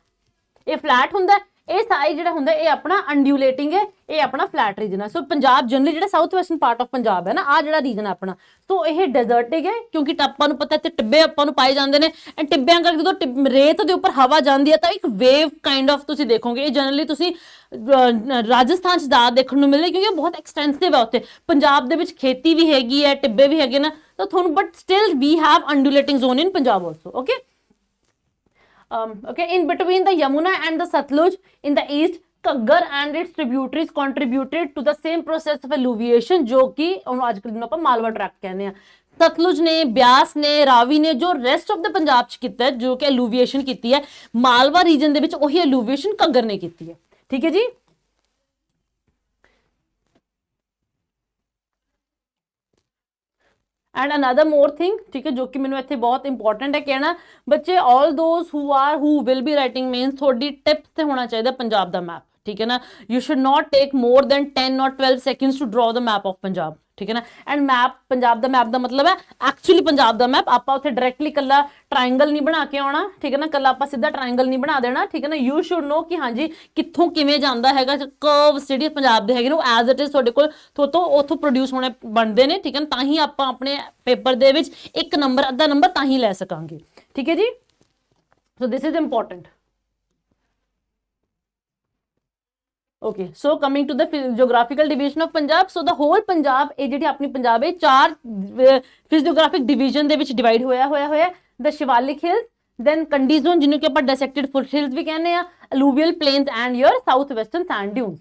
ਇਹ ਫਲੈਟ ਹੁੰਦਾ ਇਹ ਸਾਈਡ ਜਿਹੜਾ ਹੁੰਦਾ ਇਹ ਆਪਣਾ ਅੰਡੂਲੇਟਿੰਗ ਹੈ, ਇਹ ਆਪਣਾ ਫਲੈਟ ਰੀਜਨ ਹੈ। ਸੋ ਪੰਜਾਬ ਜਨਰਲੀ ਜਿਹੜਾ south western part of Punjab ਹੈ ਨਾ ਆ ਜਿਹੜਾ ਰੀਜਨ ਹੈ ਆਪਣਾ ਸੋ ਇਹ ਡੈਜ਼ਰਟਿਕ ਹੈ ਕਿਉਂਕਿ ਆਪਾਂ ਨੂੰ ਪਤਾ ਇੱਥੇ ਟਿੱਬੇ ਆਪਾਂ ਨੂੰ ਪਾਏ ਜਾਂਦੇ ਨੇ ਐਂਡ ਟਿੱਬਿਆਂ ਕਰਕੇ ਜਦੋਂ ਰੇਤ ਦੇ ਉੱਪਰ ਹਵਾ ਜਾਂਦੀ ਹੈ ਤਾਂ ਇੱਕ ਵੇਵ ਕਾਈਂਡ ਆਫ ਤੁਸੀਂ ਦੇਖੋਗੇ। ਇਹ ਜਨਰਲੀ ਤੁਸੀਂ ਰਾਜਸਥਾਨ ਚ ਜ਼ਿਆਦਾ ਦੇਖਣ ਨੂੰ ਮਿਲਦੇ ਕਿਉਂਕਿ ਬਹੁਤ ਐਕਸਟੈਂਸਿਵ ਹੈ ਉੱਥੇ। ਪੰਜਾਬ ਦੇ ਵਿੱਚ ਖੇਤੀ ਵੀ ਹੈਗੀ ਹੈ, ਟਿੱਬੇ ਵੀ ਹੈਗੇ ਨਾ ਤਾਂ ਤੁਹਾਨੂੰ but still we have undulating zone in Punjab also okay. Okay, in between the Yamuna and the Satluj in the east, Kaggar and its tributaries contributed to the same process of alluviation जो कि आजकल जिन्हों पर Malwa track कहने हैं। सतलुज ने, ब्यास ने, रावी ने जो रेस्ट ऑफ द पंजाब च कीता है जो कि एलुविएशन कीती है मालवा रीजन दे विच ओही एलुविएशन कग्गर ने कीती है ठीक है जी। एंड अनदर मोर थिंग ठीक है जो कि मैंने इत्थे बहुत इंपॉर्टेंट है कहना बच्चे all those who will be writing means थोड़ी टिप्स से होना चाहिए पंजाब दा मैप ठीक है ना। You should not take more than 10 और 12 seconds to draw the map of Punjab ठीक है ना। एंड मैप पंजाब दा मैप दा मतलब है एक्चुअली पंजाब दा मैप आपां उत्थे डायरेक्टली कल्ला ट्रायंगल नहीं बना के आना ठीक है ना, कल्ला आपां सीधा ट्रायंगल नहीं बना देना ठीक है ना। यू शुड नो कि हाँ जी कित्थों किवें जांदा हैगा कर्व्स ਜਿਹੜੇ पंजाब ਦੇ ਹੈਗੇ ਨੇ ਐਜ਼ ਇਟ ਇਜ਼ ਤੁਹਾਡੇ ਕੋਲ ਤੋਂ ਉੱਥੋਂ ਪ੍ਰੋਡਿਊਸ ਹੋਣੇ ਬਣਦੇ ਨੇ ਠੀਕ ਹੈ ਨਾ। ਤਾਂ ਹੀ ਆਪਾਂ ਆਪਣੇ ਪੇਪਰ ਦੇ ਵਿੱਚ ਇੱਕ ਨੰਬਰ ਅੱਧਾ ਨੰਬਰ ਤਾਂ ਹੀ ਲੈ ਸਕਾਂਗੇ ਠੀਕ ਹੈ ਜੀ। So this is important okay so coming to the geographical division of Punjab so the whole Punjab ਇਹ ਜਿਹੜੀ ਆਪਣੀ ਪੰਜਾਬ ਹੈ ਚਾਰ physiographic division ਦੇ ਵਿੱਚ ਡਿਵਾਈਡ ਹੋਇਆ ਹੈ। the Shivalik hills then Kandi zone ਜਿਹਨੂੰ ਕਿ ਆਪਾਂ dissected foothills ਵੀ ਕਹਿੰਦੇ ਆ, alluvial plains and your south western sand dunes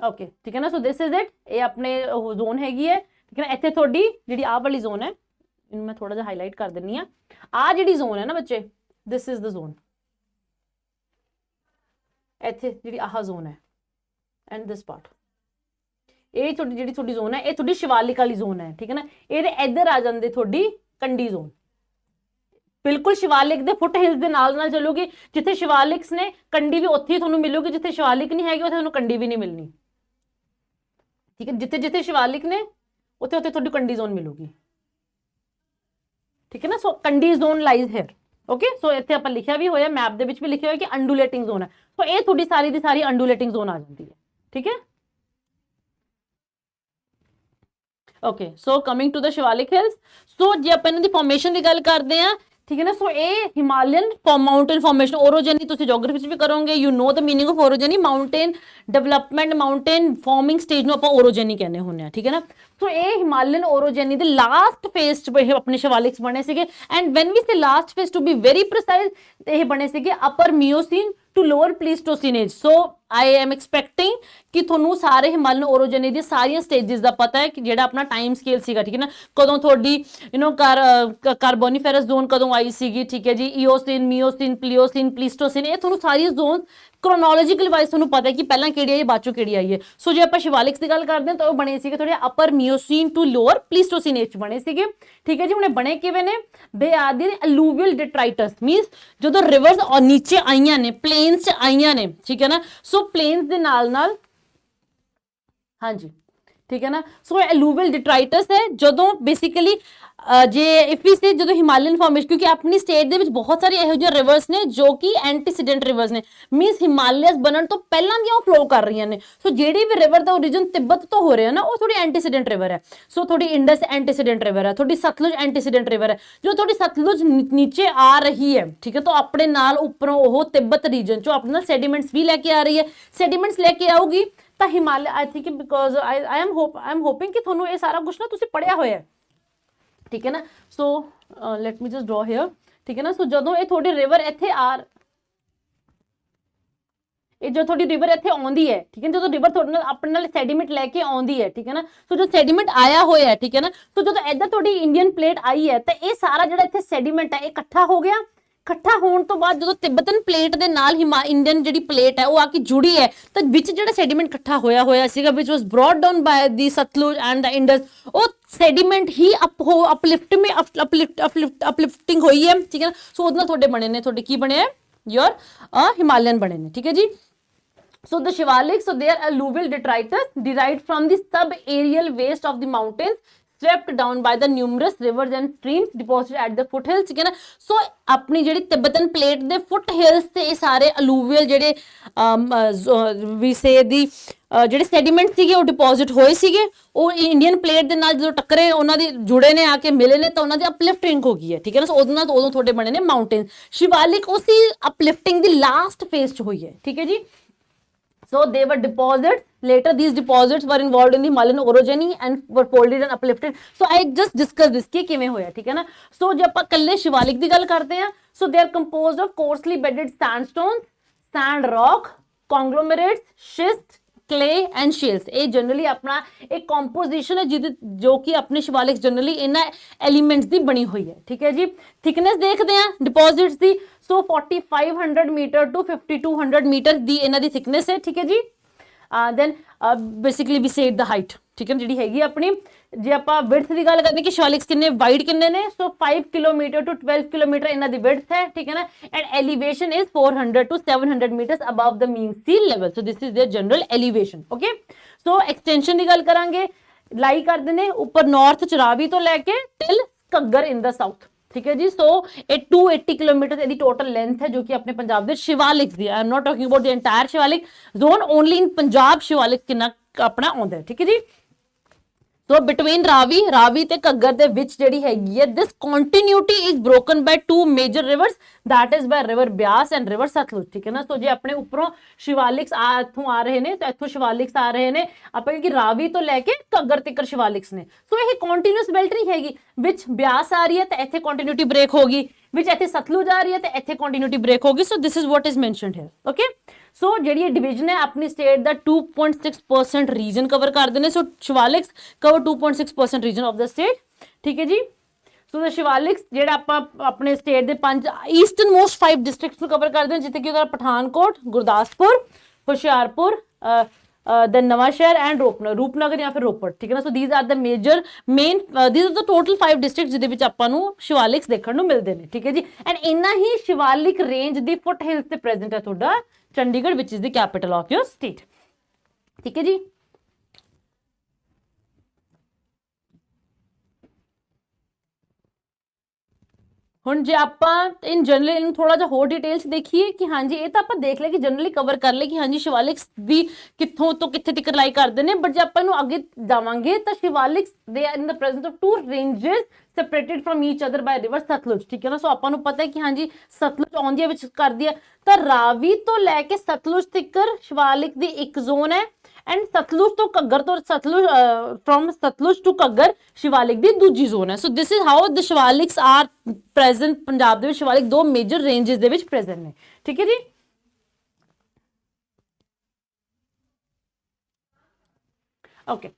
okay ਠੀਕ ਹੈ ਨਾ। so this is it ਇਹ ਆਪਣੇ ਜ਼ੋਨ ਹੈਗੀ ਹੈ ਠੀਕ ਹੈ ਨਾ। ਇੱਥੇ ਤੁਹਾਡੀ ਜਿਹੜੀ ਆਹ ਵਾਲੀ ਜ਼ੋਨ ਹੈ ਇਹਨੂੰ ਮੈਂ ਥੋੜਾ ਜਿਹਾ ਹਾਈਲਾਈਟ ਕਰ ਦਿੰਨੀ ਆ। ਆਹ ਜਿਹੜੀ ਜ਼ੋਨ ਹੈ ਨਾ ਬੱਚੇ this is the zone ਇੱਥੇ ਜਿਹੜੀ ਆਹ ਜ਼ੋਨ ਹੈ and this part ਇਹ ਤੁਹਾਡੀ ਜਿਹੜੀ ਤੁਹਾਡੀ ਜ਼ੋਨ ਹੈ ਇਹ ਤੁਹਾਡੀ ਸ਼ਿਵਾਲਿਕ ਵਾਲੀ ਜ਼ੋਨ ਹੈ ਠੀਕ ਹੈ ਨਾ। ਇਹਦੇ ਇੱਧਰ ਆ ਜਾਂਦੇ ਤੁਹਾਡੀ ਕੰਡੀ ਜ਼ੋਨ ਬਿਲਕੁਲ ਸ਼ਿਵਾਲਿਕ ਦੇ ਫੁੱਟ ਹਿਲਸ ਦੇ ਨਾਲ ਚੱਲੋਗੇ। ਜਿੱਥੇ ਸ਼ਿਵਾਲਿਕਸ ਨੇ ਕੰਡੀ ਵੀ ਉੱਥੇ ਹੀ ਤੁਹਾਨੂੰ ਮਿਲੂਗੀ, ਜਿੱਥੇ ਸ਼ਿਵਾਲਿਕ ਨਹੀਂ ਹੈਗੇ ਉੱਥੇ ਤੁਹਾਨੂੰ ਕੰਡੀ ਵੀ ਨਹੀਂ ਮਿਲਣੀ ਠੀਕ ਹੈ। ਜਿੱਥੇ ਜਿੱਥੇ ਸ਼ਿਵਾਲਿਕ ਨੇ ਉੱਥੇ ਉੱਥੇ ਤੁਹਾਡੀ ਕੰਡੀ ਜ਼ੋਨ ਮਿਲੂਗੀ ਠੀਕ ਹੈ ਨਾ। So Kandi zone lies here okay so इत्थे आपां लिखिया भी होया मैप दे विच भी लिखिया होया कि अंडुलेटिंग जोन है तो ये थोड़ी सारी दी सारी अंडुलेटिंग जोन आ जाती है ठीक है। Okay so coming to the Shivalik hills so जे आपां इन्हां दी फॉर्मेशन दी गल करदे आ ठीक है ना। सो ये हिमालयन माउंटेन फॉर्मेशन ओरोजेनी तुसीं ज्योग्राफी च भी करोगे you know the meaning of orogeny mountain development mountain forming stage नूं आपां ओरोजेनी कहने हुंदे आ ठीक है ना। सो ये हिमालयन ओरोजेनी दे लास्ट फेज च अपने शिवालिक्स बने सीगे and when we say last phase to be very precise ये बने सीगे upper Miocene to lower Pleistocene age. So I am expecting कि ਤੁਹਾਨੂੰ ਸਾਰੇ ਹਿਮਾਲयन ओरोजेनी दी सारियां स्टेजेस ਦਾ ਪਤਾ ਹੈ ਕਿ ਜਿਹੜਾ ਆਪਣਾ ਟਾਈਮ ਸਕੇਲ ਸੀਗਾ ਠੀਕ ਹੈ ਨਾ। ਕਦੋਂ ਤੁਹਾਡੀ ਕਾਰਬੋਨੀਫੇਰਸ ਜ਼ੋਨ ਕਦੋਂ ਆਈ ਸੀਗੀ ਠੀਕ ਹੈ ਜੀ, ਈਓਸੀਨ ਮਿਓਸੀਨ ਪਲੀਓਸੀਨ ਪਲੀਸਟੋਸੀਨ ਇਹ ਤੁਹਾਨੂੰ ਸਾਰੀਆਂ ਜ਼ੋਨ ਕ੍ਰੋਨੋਲੋਜੀਕਲ ਵਾਈਜ਼ ਤੁਹਾਨੂੰ ਪਤਾ ਹੈ ਕਿ ਪਹਿਲਾਂ ਕਿਹੜੀ ਆਈ ਬਾਅਦ ਚੋਂ ਕਿਹੜੀ ਆਈ ਹੈ। ਸੋ ਜੇ ਆਪਾਂ ਸ਼ਿਵਾਲਿਕਸ ਦੀ ਗੱਲ ਕਰਦੇ ਹਾਂ ਤਾਂ ਉਹ ਬਣੇ ਸੀਗੇ ਥੋੜੇ ਅਪਰ ਮਿਓਸੀਨ ਟੂ ਲੋਅਰ ਪਲੀਸਟੋਸੀਨ ਏਜ ਬਣੇ ਸੀਗੇ ਠੀਕ ਹੈ ਜੀ। ਹੁਣ ਬਣੇ ਕਿਵੇਂ ਨੇ ਦੇ ਆਰ ਦੀ ਅਲੂਵੀਅਲ ਡਿਟਰਾਈਟਸ ਮੀਨਸ ਜਦੋਂ ਰਿਵਰਸ ਔਰ ਨੀਚੇ ਆਈਆਂ ਨੇ ਪਲੇਨਸ ਚ ਆਈਆਂ ਨੇ ਠੀਕ ਹੈ ਨਾ। ਸੋ ਪਲੇਨਸ ਦੇ ਨਾਲ हाँ जी ठीक है ना। सो एलूवियल डिट्राइटस है ਜਦੋਂ बेसिकली ਜੇ ਇਫ ਵੀ ਸੇ ਜਦੋਂ ਹਿਮਾਲयन ਫਾਰਮੇਸ਼ਨ, ਕਿਉਂਕਿ ਆਪਣੀ ਸਟੇਟ ਦੇ ਵਿੱਚ ਬਹੁਤ ਸਾਰੇ ਇਹੋ ਜਿਹੇ ਰਿਵਰਸ ਨੇ ਜੋ ਕਿ ਐਂਟੀਸੀਡੈਂਟ ਰਿਵਰਸ ਨੇ, ਮੀਨਸ ਹਿਮਾਲਿਆਸ ਬਣਨ ਤੋਂ ਪਹਿਲਾਂ ਦੀਆਂ ਉਹ ਫਲੋ ਕਰ ਰਹੀਆਂ ਨੇ। ਸੋ ਜਿਹੜੀ ਵੀ ਰਿਵਰ ਦਾ ਓਰੀਜਨ ਤਿੱਬਤ ਤੋਂ ਹੋ ਰਿਹਾ ਨਾ, ਉਹ ਥੋੜੀ ਐਂਟੀਸੀਡੈਂਟ ਰਿਵਰ ਹੈ। ਸੋ ਥੋੜੀ ਇੰਡਸ ਐਂਟੀਸੀਡੈਂਟ ਰਿਵਰ ਹੈ, ਥੋੜੀ ਸਤਲੁਜ ਐਂਟੀਸੀਡੈਂਟ ਰਿਵਰ ਹੈ। ਜੋ ਥੋੜੀ ਸਤਲੁਜ ਨੀਚੇ ਆ ਰਹੀ ਹੈ, ਠੀਕ ਹੈ, ਤਾਂ ਆਪਣੇ ਨਾਲ ਉੱਪਰੋਂ ਉਹ ਤਿੱਬਤ ਰੀਜਨ ਚੋਂ ਆਪਣੇ ਨਾਲ ਸੈਡੀਮੈਂਟਸ ਵੀ ਲੈ ਕੇ ਆ ਰਹੀ ਹੈ। ਸੈਡੀਮੈਂਟਸ ਲੈ ਕੇ ਆਊਗੀ ਤਾਂ Himalaya, I think because I am hoping ਕਿ ਤੁਹਾਨੂੰ ਇਹ ਸਾਰਾ ਕੁਝ ਨਾ ਤੁਸੀਂ ਪੜਿਆ ਹੋਇਆ ਹੈ, ठीक है ना। So let me just draw here, ठीक है ना। सो ਜਦੋਂ ਇਹ ਤੁਹਾਡੀ ਰਿਵਰ ਇੱਥੇ ਇਹ ਜੋ ਤੁਹਾਡੀ ਰਿਵਰ ਇੱਥੇ ਆਉਂਦੀ ਹੈ, ਠੀਕ ਹੈ, ਜਦੋਂ ਰਿਵਰ ਤੁਹਾਡੇ ਨਾਲ ਆਪਣੇ ਨਾਲ ਸੈਡੀਮੈਂਟ ਲੈ ਕੇ ਆਉਂਦੀ ਹੈ, ਠੀਕ ਹੈ ਨਾ। ਸੋ ਜੋ ਸੈਡੀਮੈਂਟ ਆਇਆ ਹੋਇਆ ਹੈ, ਠੀਕ ਹੈ ਨਾ, ਸੋ ਜਦੋਂ ਇੱਧਰ ਤੁਹਾਡੀ ਇੰਡੀਅਨ ਪਲੇਟ ਆਈ ਹੈ ਤਾਂ ਇਹ ਸਾਰਾ ਜਿਹੜਾ ਇੱਥੇ ਸੈਡੀਮੈਂਟ ਹੈ ਇਹ ਇਕੱਠਾ ਹੋ ਗਿਆ। ਇਕੱਠਾ ਹੋਣ ਤੋਂ ਬਾਅਦ ਜਦੋਂ ਤਿੱਬਤਨ ਪਲੇਟ ਦੇ ਨਾਲ ਇੰਡੀਅਨ ਜਿਹੜੀ ਪਲੇਟ ਹੈ ਉਹ ਆ ਕੇ ਜੁੜੀ ਹੈ, ਤਾਂ ਵਿੱਚ ਜਿਹੜਾ ਸੈਡੀਮੈਂਟ ਇਕੱਠਾ ਹੋਇਆ ਸੀਗਾ ਵਿਚ ਵਾਸ brought down ਬਾय the Sutlej and the Indus, ਉਹ ਸੈਡੀਮੈਂਟ ਹੀ ਅਪਲਿਫਟਿੰਗ ਹੋਈ ਹੈ, ਠੀਕ ਹੈ ਨਾ। ਸੋ ਉਹਦੇ ਨਾਲ ਤੁਹਾਡੇ ਬਣੇ ਨੇ, ਤੁਹਾਡੇ ਕੀ ਬਣੇ ਹੈ, ਯੋਰ ਹਿਮਾਲयन ਬਣੇ ਨੇ, ਠੀਕ ਹੈ ਜੀ। So the Shivaliks, so they are alluvial detritus derived from the subaerial waste of the mountains, swept down by the numerous rivers and streams deposited at the foothills, ठीक है ना। सो अपनी ਜਿਹੜੀ ਤਿੱਬਤਨ ਪਲੇਟ ਦੇ ਫੁੱਟ ਹਿਲਸ ਤੇ ਇਹ ਸਾਰੇ ਅਲੂਵੀਅਲ ਜਿਹੜੇ ਵੀ ਸੇ ਦੀ ਜਿਹੜੇ ਸੈਡੀਮੈਂਟ ਸੀਗੇ ਉਹ ਡਿਪੋਜ਼ਿਟ ਹੋਏ ਸੀਗੇ, ਉਹ ਇੰਡੀਅਨ ਪਲੇਟ ਦੇ ਨਾਲ ਜਦੋਂ ਟੱਕਰੇ, ਉਹਨਾਂ ਦੇ ਜੁੜੇ ਨੇ, ਆ ਕੇ ਮਿਲੇ ਨੇ, ਤਾਂ ਉਹਨਾਂ ਦੀ ਅਪਲਿਫਟਿੰਗ ਹੋ ਗਈ ਹੈ, ਠੀਕ ਹੈ ਨਾ। ਸੋ ਉਹਦੇ ਨਾਲ ਉਦੋਂ ਤੁਹਾਡੇ ਬਣੇ ਨੇ ਮਾਊਂਟੇਨ। ਸ਼ਿਵਾਲਿਕ ਉਸੇ ਅਪਲਿਫਟਿੰਗ ਦੀ ਲਾਸਟ ਫੇਜ਼ 'ਚ ਹੋਈ ਹੈ, ਠੀਕ ਹੈ ਜੀ। So they were deposits. Later, these deposits were involved in the Himalayan orogeny and were folded and uplifted. So I just discussed this कि किमें होया, ठीक है ना। So जब आप कल्ले शिवालिक दी गल करते हैं, so they are composed of coarsely bedded sandstones, sand rock, conglomerates, schist, clay and shales। ਇਹ generally अपना एक composition है जिद जो कि अपने शिवालिक generally इन्ना elements दी बनी हुई है, ठीक है जी। thickness देखते हैं deposits दी, so 4500 मीटर to 5200 मीटर दी इन्ना दी thickness है, ठीक है जी। then basically we say the height, ठीक है, ਜਿਹੜੀ ਹੈਗੀ ਆਪਣੀ, ਜੇ ਆਪਾਂ ਵਿਡਥ ਦੀ ਗੱਲ ਕਰਦੇ ਕਿ ਸ਼ਿਵਾਲਿਕਸ ਕਿੰਨੇ ਵਾਈਡ ਕਿੰਨੇ ਨੇ, ਸੋ 5 ਕਿਲੋਮੀਟਰ ਟੂ 12 ਕਿਲੋਮੀਟਰ ਇਹਨਾਂ ਦੀ ਵਿਡਥ ਹੈ, ਠੀਕ ਹੈ ਨਾ। And elevation is 400 to 700 metres above the mean sea level. So this is their general elevation, okay. So extension ਦੀ ਗੱਲ ਕਰਾਂਗੇ, ਲਾਈ ਕਰਦੇ ਨੇ ਉੱਪਰ ਨਾਰਥ ਚ ਰਾਵੀ ਤੋਂ ਲੈ ਕੇ ਟਿਲ ਘੱਗਰ ਇਨ ਦਾ ਸਾਊਥ, ठीक है जी। सो ये 280 किलोमीटर ਇਹਦੀ टोटल लेंथ है जो कि अपने पंजाब ਦੇ शिवालिक ਦੀ। I am not talking about the entire Shivalik zone, only in Punjab Shivalik कितना अपना आਉਂਦਾ है, ठीक है जी। सो बिटवीन रावी ते घग्गर ਦੇ ਵਿੱਚ ਜਿਹੜੀ ਹੈਗੀ ਹੈ, this continuity is broken by two major rivers, that is by river Beas and river Sutlej, ਠੀਕ ਹੈ ਨਾ। ਸੋ ਜੇ ਆਪਣੇ ਉੱਪਰੋਂ ਸ਼ਿਵਾਲਿਕਸ ਇੱਥੋਂ ਆ ਰਹੇ ਨੇ, ਤਾਂ ਇੱਥੋਂ ਸ਼ਿਵਾਲਿਕਸ ਆ ਰਹੇ ਨੇ, ਆਪਾਂ ਕਿ ਰਾਵੀ ਤੋਂ ਲੈ ਕੇ ਘੱਗਰ ਤੱਕ ਸ਼ਿਵਾਲਿਕਸ ਨੇ। ਸੋ ਇਹ ਕੰਟੀਨਿਊਸ ਬੈਲਟ ਨਹੀਂ ਹੈਗੀ, ਵਿੱਚ ਬਿਆਸ ਆ ਰਹੀ ਹੈ ਤਾਂ ਇੱਥੇ ਕੰਟੀਨਿਊਟੀ ਬ੍ਰੇਕ ਹੋਗੀ, ਵਿੱਚ ਇੱਥੇ ਸਤਲੁਜ ਆ ਰਹੀ ਹੈ ਤਾਂ ਇੱਥੇ ਕੰਟੀਨਿਊਟੀ ਬ੍ਰੇਕ ਹੋਗੀ। So this is what is mentioned here, okay. So ਜਿਹੜੀ ਡਿਵੀਜ਼ਨ ਹੈ ਆਪਣੀ ਸਟੇਟ ਦਾ 2.6% ਰੀਜਨ ਕਵਰ ਕਰਦੇ ਨੇ। So Shivaliks cover 2.6% region of the state, ਠੀਕ ਹੈ ਜੀ। ਸੋ ਦਾ ਸ਼ਿਵਾਲਿਕਸ ਜਿਹੜਾ ਆਪਾਂ ਆਪਣੇ ਸਟੇਟ ਦੇ 5 ਈਸਟਰਨ ਮੋਸਟ 5 ਡਿਸਟ੍ਰਿਕਟਸ ਨੂੰ ਕਵਰ ਕਰਦੇ ਨੇ, ਜਿੱਥੇ ਕਿ ਉਹਦਾ ਪਠਾਨਕੋਟ, ਗੁਰਦਾਸਪੁਰ, ਹੁਸ਼ਿਆਰਪੁਰ, then ਨਵਾਂਸ਼ਹਿਰ ਐਂਡ ਰੂਪਨਗਰ ਜਾਂ ਫਿਰ ਰੋਪੜ, ਠੀਕ ਹੈ ਨਾ। So these are the major main, these are the total 5 district ਜਿਹਦੇ ਵਿੱਚ ਆਪਾਂ ਨੂੰ ਸ਼ਿਵਾਲਿਕਸ ਦੇਖਣ ਨੂੰ ਮਿਲਦੇ ਨੇ, ਠੀਕ ਹੈ ਜੀ। ਐਂਡ ਇੰਨਾ ਹੀ ਸ਼ਿਵਾਲਿਕ ਰੇਂਜ ਦੀ ਫੁੱਟ ਹਿਲਸ ਤੇ ਪ੍ਰੈਜ਼ੈਂਟ ਹੈ ਤੁਹਾਡਾ Chandigarh, which is the capital of your state, ਠੀਕ ਹੈ ਜੀ। ਹੁਣ ਜੇ ਆਪਾਂ ਇਨ ਜਨਰਲ ਇਹਨੂੰ ਥੋੜਾ ਜਿਹਾ ਹੋਰ ਡਿਟੇਲ ਚ ਦੇਖੀਏ ਕਿ ਹਾਂਜੀ ਇਹ ਤਾਂ ਆਪਾਂ ਦੇਖ ਲਿਆ ਕਿ ਜਨਰਲੀ ਕਵਰ ਕਰ ਲਏ ਕਿ ਹਾਂਜੀ ਸ਼ਿਵਾਲਿਕਸ ਵੀ ਕਿੱਥੋਂ ਤੋਂ ਕਿੱਥੇ ਤੱਕ ਲਾਈ ਕਰਦੇ ਨੇ, ਬਟ ਜੇ ਆਪਾਂ ਇਹਨੂੰ ਅੱਗੇ ਜਾਵਾਂਗੇ ਤਾਂ ਸ਼ਿਵਾਲਿਕਸ ਦੇ are in the presence of two ranges separated from each other by river Sutlej, ਠੀਕ ਹੈ ਨਾ। ਸੋ ਆਪਾਂ ਨੂੰ ਪਤਾ ਹੈ ਕਿ ਹਾਂਜੀ ਸਤਲੁਜ ਆਉਂਦੀ ਹੈ ਵਿੱਚ ਕਰਦੀ ਹੈ, ਤਾਂ ਰਾਵੀ ਤੋਂ ਲੈ ਕੇ ਸਤਲੁਜ ਤੱਕ ਸ਼ਿਵਾਲਿਕ ਦੀ ਇੱਕ ਜ਼ੋਨ ਹੈ, ਐਂਡ ਸਤਲੁਜ ਤੋਂ ਘੱਗਰ ਤੋਂ ਸਤਲੁਜ ਫਰੋਮ ਸਤਲੁਜ ਟੂ ਘੱਗਰ ਸ਼ਿਵਾਲਿਕ ਦੀ ਦੂਜੀ ਜ਼ੋਨ ਹੈ। So this is how the Shivaliks are present Punjab ਦੇ ਵਿੱਚ। ਸ਼ਿਵਾਲਿਕ ਦੋ ਮੇਜਰ ਰੇਂਜਸ ਦੇ ਵਿੱਚ ਪ੍ਰੈਜ਼ੈਂਟ ਨੇ, ਠੀਕ ਹੈ ਜੀ। ਓਕੇ,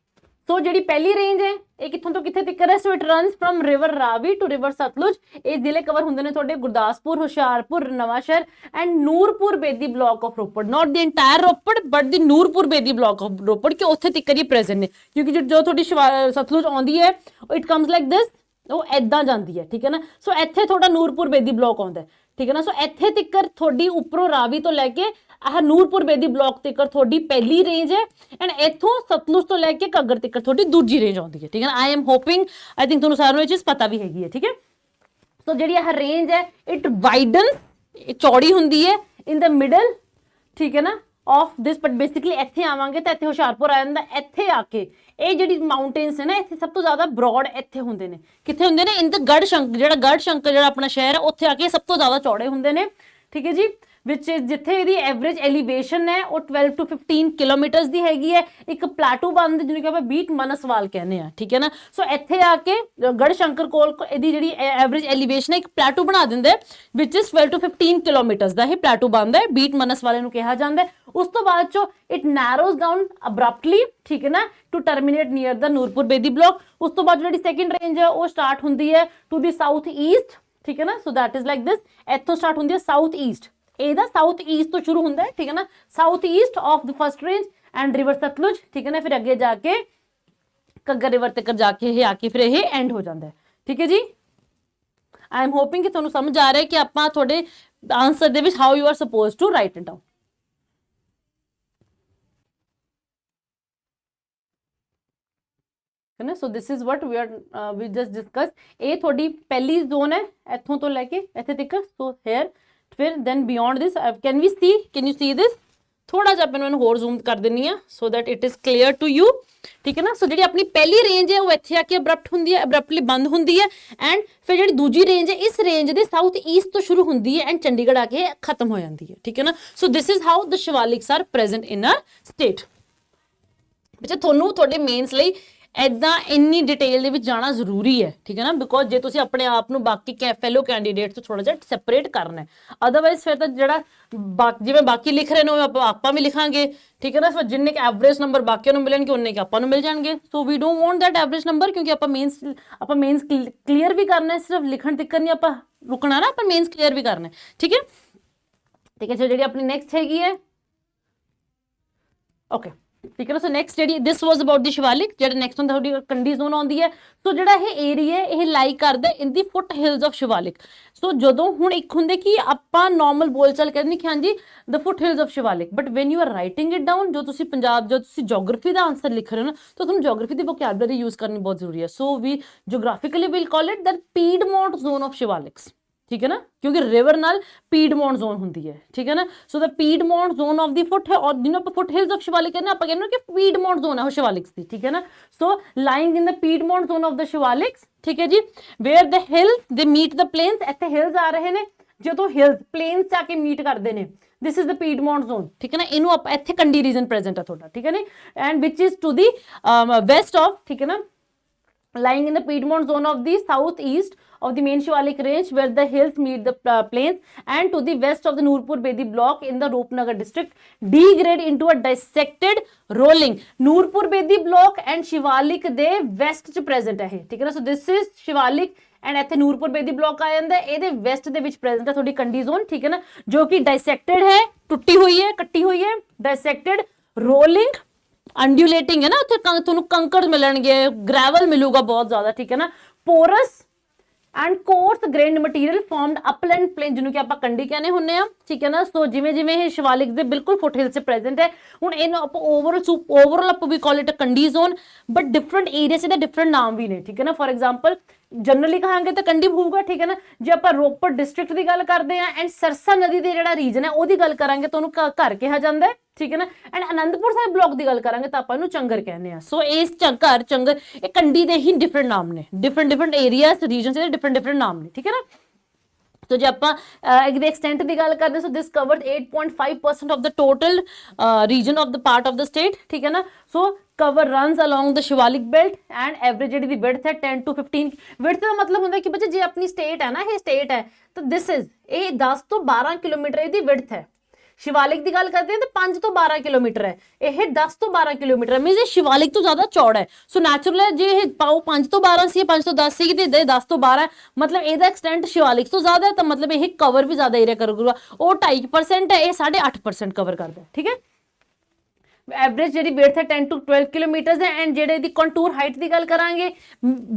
ਸੋ ਜਿਹੜੀ ਪਹਿਲੀ ਰੇਂਜ ਹੈ ਇਹ ਕਿੱਥੋਂ ਤੋਂ ਕਿੱਥੇ ਤੱਕ ਹੈ? So it runs from river Ravi to river Sutlej. ਇਹ ਜ਼ਿਲ੍ਹੇ ਕਵਰ ਹੁੰਦੇ ਨੇ ਤੁਹਾਡੇ Gurdaspur, Hoshiarpur, Nawanshahr and Nurpur Bedi block of Ropar. Not the entire Ropar but the Nurpur Bedi block of Ropar, ਕਿ ਉੱਥੇ ਤੱਕ ਹੀ ਪ੍ਰੈਜ਼ੈਂਟ ਨੇ, ਕਿਉਂਕਿ ਜੋ ਤੁਹਾਡੀ ਸਤਲੁਜ ਆਉਂਦੀ ਹੈ ਇਟ ਕਮਸ ਲਾਈਕ ਦਿਸ, ਉਹ ਐਦਾਂ ਜਾਂਦੀ ਹੈ, ਠੀਕ ਹੈ ਨਾ। ਸੋ ਇੱਥੇ ਤੁਹਾਡਾ ਨੂਰਪੁਰ ਬੇਦੀ ਬਲਾਕ ਆਉਂਦਾ ਹੈ, ਠੀਕ ਹੈ ਨਾ। ਸੋ ਇੱਥੇ ਤੱਕ ਤੁਹਾਡੀ ਉੱਪਰੋਂ ਰਾਵੀ ਤੋਂ ਲੈ ਕੇ ਆਹ ਨੂਰਪੁਰ ਬੇਦੀ ਬਲਾਕ ਤੱਕ ਤੁਹਾਡੀ ਪਹਿਲੀ ਰੇਂਜ ਹੈ ਐਂਡ ਇੱਥੋਂ ਸਤਲੁਜ ਤੋਂ ਲੈ ਕੇ ਘੱਗਰ ਤੱਕ ਤੁਹਾਡੀ ਦੂਜੀ ਰੇਂਜ ਆਉਂਦੀ ਹੈ, ਠੀਕ ਹੈ ਨਾ। I am hoping I think ਤੁਹਾਨੂੰ ਸਾਰਿਆਂ ਨੂੰ ਇਹ ਚੀਜ਼ ਪਤਾ ਵੀ ਹੈਗੀ ਹੈ, ਠੀਕ ਹੈ। ਸੋ ਜਿਹੜੀ ਆਹ ਰੇਂਜ ਹੈ ਇਟ ਵਾਈਡਨ, ਚੌੜੀ ਹੁੰਦੀ ਹੈ ਇਨ ਦ ਮਿਡਲ, ਠੀਕ ਹੈ ਨਾ, ਆਫ ਦਿਸ। ਬਟ ਬੇਸਿਕਲੀ ਇੱਥੇ ਆਵਾਂਗੇ ਤਾਂ ਇੱਥੇ ਹੁਸ਼ਿਆਰਪੁਰ ਆ ਜਾਂਦਾ। ਇੱਥੇ ਆ ਕੇ ਇਹ ਜਿਹੜੀ ਮਾਊਂਟੇਨਸ ਹੈ ਨਾ ਇੱਥੇ ਸਭ ਤੋਂ ਜ਼ਿਆਦਾ ਬ੍ਰੌਡ ਇੱਥੇ ਹੁੰਦੇ ਨੇ, ਕਿੱਥੇ ਹੁੰਦੇ ਨੇ, ਇਨ ਦ ਗੜਸ਼ੰਕਰ, ਜਿਹੜਾ ਗੜਸ਼ੰਕਰ ਜਿਹੜਾ ਆਪਣਾ ਸ਼ਹਿਰ ਹੈ ਉੱਥੇ ਆ ਕੇ ਸਭ ਤੋਂ ਜ਼ਿਆਦਾ ਚੌੜੇ ਹੁੰਦੇ ਨੇ, ਠੀਕ ਹੈ ਜੀ। ਵਿੱਚ ਜਿੱਥੇ ਇਹਦੀ ਐਵਰੇਜ ਐਲੀਵੇਸ਼ਨ ਹੈ ਉਹ 12 to 15 ਕਿਲੋਮੀਟਰਸ ਦੀ ਹੈਗੀ ਹੈ। ਇੱਕ ਪਲਾਟੂ ਬਣਦਾ ਜਿਹਨੂੰ ਕਿ ਆਪਾਂ ਬੀਟ ਮਨਸਵਾਲ ਕਹਿੰਦੇ ਆ, ਠੀਕ ਹੈ ਨਾ। ਸੋ ਇੱਥੇ ਆ ਕੇ ਗੜਸ਼ੰਕਰ ਕੋਲ ਇਹਦੀ ਜਿਹੜੀ ਐਵਰੇਜ ਐਲੀਵੇਸ਼ਨ ਹੈ ਇੱਕ ਪਲਾਟੂ ਬਣਾ ਦਿੰਦੇ ਵਿਚ ਇਜ਼ 12 to 15 ਕਿਲੋਮੀਟਰਸ ਦਾ ਇਹ ਪਲਾਟੂ ਬਣਦਾ ਹੈ, ਬੀਟ ਮਨਸਵਾਲੇ ਨੂੰ ਕਿਹਾ ਜਾਂਦਾ। ਉਸ ਤੋਂ ਬਾਅਦ ਚੋਂ ਇਟ ਨੈਰੋਜ਼ ਡਾਊਨ ਅਬਰਪਟਲੀ, ਠੀਕ ਹੈ ਨਾ, to terminate near the Nurpur Bedi block. ਉਸ ਤੋਂ ਬਾਅਦ ਜਿਹੜੀ ਸੈਕੰਡ ਰੇਂਜ ਹੈ ਉਹ ਸਟਾਰਟ ਹੁੰਦੀ ਹੈ ਟੂ ਦੀ ਸਾਊਥ ਈਸਟ, ਠੀਕ ਹੈ ਨਾ। ਸੋ ਦੈਟ ਇਜ਼ ਲਾਈਕ ਦਿਸ, ਇੱਥੋਂ ਸਟਾਰਟ ਹੁੰਦੀ ਹੈ ਸਾਊਥ ਈਸਟ, ਇਹਦਾ ਸਾਊਥ ਈਸਟ ਤੋਂ ਸ਼ੁਰੂ ਹੁੰਦਾ ਹੈ, ਠੀਕ ਹੈ ਨਾ, south East of the first range and river Sutlej, ਠੀਕ ਹੈ ਨਾ। ਫਿਰ ਅੱਗੇ ਜਾ ਕੇ ਘੱਗਰ ਰਿਵਰ ਤੱਕ ਜਾ ਕੇ ਇਹ ਆ ਕੇ ਫਿਰ ਇਹ ਐਂਡ ਹੋ ਜਾਂਦਾ ਹੈ, ਠੀਕ ਹੈ ਜੀ। ਆਈ ਐਮ ਹੋਪਿੰਗ ਕਿ ਤੁਹਾਨੂੰ ਸਮਝ ਆ ਰਿਹਾ ਹੈ ਕਿ ਆਪਾਂ ਤੁਹਾਡੇ ਆਨਸਰ ਦੇ ਵਿੱਚ how you are suppose to write it down. है ना। So this is what we just discuss. ये थोड़ी पहली जोन है इथों तो लेके इत्थे तक। सो हेयर फिर then beyond this can we see, can you see this, थोड़ा जिहा मैं इन्हूं होर जूम कर दिंदी हां so that it is clear to you, ठीक है ना। सो जी अपनी पहली रेंज है वो इत्थे आके अब्रप्ट हुंदी है, अब्रप्टली बंद हुंदी है एंड फिर जी दूजी रेंज है इस रेंज के साउथ ईस्ट तो शुरू हुंदी है एंड चंडीगढ़ आके खत्म हो जाती है, ठीक है ना। So this is how the Shivaliks are present in our state. बच्चे थोनू थोड़े मेन्स लई इदा इन्नी डिटेल ਦੇ ਵਿੱਚ ਜਾਣਾ ਜ਼ਰੂਰੀ ਹੈ, ਠੀਕ ਹੈ ਨਾ, ਬਿਕੋਜ਼ ਜੇ ਤੁਸੀਂ ਆਪਣੇ ਆਪ ਨੂੰ ਬਾਕੀ ਫੈਲੋ ਕੈਂਡੀਡੇਟ ਤੋਂ ਥੋੜਾ ਜਿਹਾ ਸੈਪਰੇਟ ਕਰਨਾ ਹੈ, ਅਦਰਵਾਈਜ਼ ਫਿਰ ਤਾਂ ਜਿਹੜਾ ਜਿਵੇਂ ਬਾਕੀ ਲਿਖ ਰਹੇ ਨੇ ਆਪਾਂ ਵੀ ਲਿਖਾਂਗੇ, ਠੀਕ ਹੈ ਨਾ। ਫਿਰ ਜਿੰਨੇ ਕਿ ਐਵਰੇਜ ਨੰਬਰ ਬਾਕੀਆਂ ਨੂੰ ਮਿਲਣਗੇ ਉਨੇ ਕਿ ਆਪਾਂ ਨੂੰ ਮਿਲ ਜਾਣਗੇ। So we don't want that average number, ਕਿਉਂਕਿ ਆਪਾਂ ਮੇਨਸ ਕਲੀਅਰ ਵੀ ਕਰਨਾ ਹੈ, ਸਿਰਫ ਲਿਖਣ ਤੱਕ ਨਹੀਂ ਆਪਾਂ ਰੁਕਣਾ ਨਾ, ਆਪਾਂ ਮੇਨਸ ਕਲੀਅਰ ਵੀ ਕਰਨਾ ਹੈ, ਠੀਕ ਹੈ। ਠੀਕ ਹੈ, ਜਿਹੜੀ ਆਪਣੀ ਨੈਕਸਟ ਹੈਗੀ ਹੈ, ਓਕੇ, ठीक है ना। सो नेक्स्ट जी this was about the Shivalik. जेड़ा नेक्स्ट हुंदा थोड़ी कंडी जोन आउंदी है। सो जेड़ा ये एरिया है ये लाई करदा इन दी फुट हिल्स ऑफ शिवालिक। सो जदों हुण एक हुंदे कि आपां नॉर्मल बोलचाल कहंदे कि हां जी the foot hills of Shivalik, but when you are writing it down, जो तुसी पंजाब जो तुसी ज्योग्राफी दा आंसर लिख रहे हो ना, तो तुहानूं ज्योग्राफी दी वोकैबुलरी यूज करनी बहुत जरूरी है। So we geographically will call it the piedmont zone of Shivaliks, ठीक है ना, क्योंकि रिवर नाल पीडमोंट जोन हुंदी है, ठीक है ना। So the piedmont zone of the foot है, और जिन्हों आप फुट हिल्स ऑफ शिवालिक कहने आप कहने कि पीडमोंट जोन है वो शिवालिक्स दी, ठीक है ना। So lying in the piedmont zone of the Shivaliks, ठीक है जी, where the hills they meet the plains. इत्थे हिल्स आ रहे ने, जो हिल्स प्लेन्स जाके मीट करते हैं, this is the piedmont zone, ठीक है ना। इनू आप इत्थे कंडी रीजन प्रेजेंट है थोड़ा, ठीक है ना, and which is to the west of, ठीक है ना, lying in the Piedmont zone of the southeast of the main Shivalik range where the hills meet the plains, and to the west of the Noorpur Bedi block in the Roopnagar district, degrade into a dissected rolling। Noorpur Bedi block and Shivalik de west च present है, ठीक है ना। So this is Shivalik and इत्थे Nurpur Bedi block आ जाता है, ये west दे विच present है थोड़ी कंडी जोन, ठीक है ना, जो कि डाइसेक्टेड है, टुट्टी हुई है, कट्टी हुई है, डाइसेक्टेड, रोलिंग, अंडुलेटिंग है ना, उत्थे तुहानूं कंकड़ मिलणगे, ग्रैवल मिलूगा बहुत ज्यादा, ठीक है ना, porous and coarse grained material formed upland plain, जिन्हों कि आपां कंडी कहने हुन्ने आ, ठीक है ना। सो जिवें जिवें ये शिवालिक दे बिल्कुल फुटहिल से प्रेजेंट है। हुण इहनूं आपां ओवरऑल आपां we call it a Kandi zone, but different area से डिफरेंट नाम भी ने, ठीक है ना। फॉर एग्जांपल जनरली कहांगे तो कंडी होगा, ठीक है ना। जे आपां रोपड़ डिस्ट्रिक्ट की गल करते हैं एंड सरसा नदी के जिहड़ा रीजन है उहदी गल करांगे तो उहनूं घर कहा जाता है, ठीक है ना। एंड आनंदपुर साहिब ब्लॉक की गल करांगे तो आपां इहनूं चंगर कहने आ। सो इस घर चंगर ये कंडी दे ही डिफरेंट नाम ने, डिफरेंट एरियाज रीजन से डिफरेंट नाम ने, ठीक है ना। तो जो आप एक्सटेंट की गल करते, so this covered 8.5% of the total region of the part of the state, ठीक है ना। So cover runs along the Shivalik belt and average जी विड्थ है 10 to 15। विड्थ का मतलब होंगे कि बच्चे जे अपनी स्टेट है ना, ये स्टेट है तो दिस इज ये 10 to 12 किलोमीटर इसकी विड्थ है। शिवालिक की गल करते हैं तो 5 to 12 किलोमीटर है, यह 10 to 12 किलोमीटर है, मीनस शिवालिक तो ज्यादा चौड़ा है। सो नैचुरल है जे पाओ 5 to 12 C, 5 to 10 C, 10 to 12 मतलब यदा एक्सटेंट शिवालिक तो ज्यादा है, तो मतलब यह कवर भी ज्यादा एरिया करूगा। वो 2.5% है, ये 8.5% कवर करता है, ठीक है। ਐਵਰੇਜ ਜਿਹੜੀ width ਹੈ 10 to 12 ਕਿਲੋਮੀਟਰਸ ਹੈ ਐਂਡ ਜਿਹੜੇ ਦੀ ਕੰਟੂਰ ਹਾਈਟ ਦੀ ਗੱਲ ਕਰਾਂਗੇ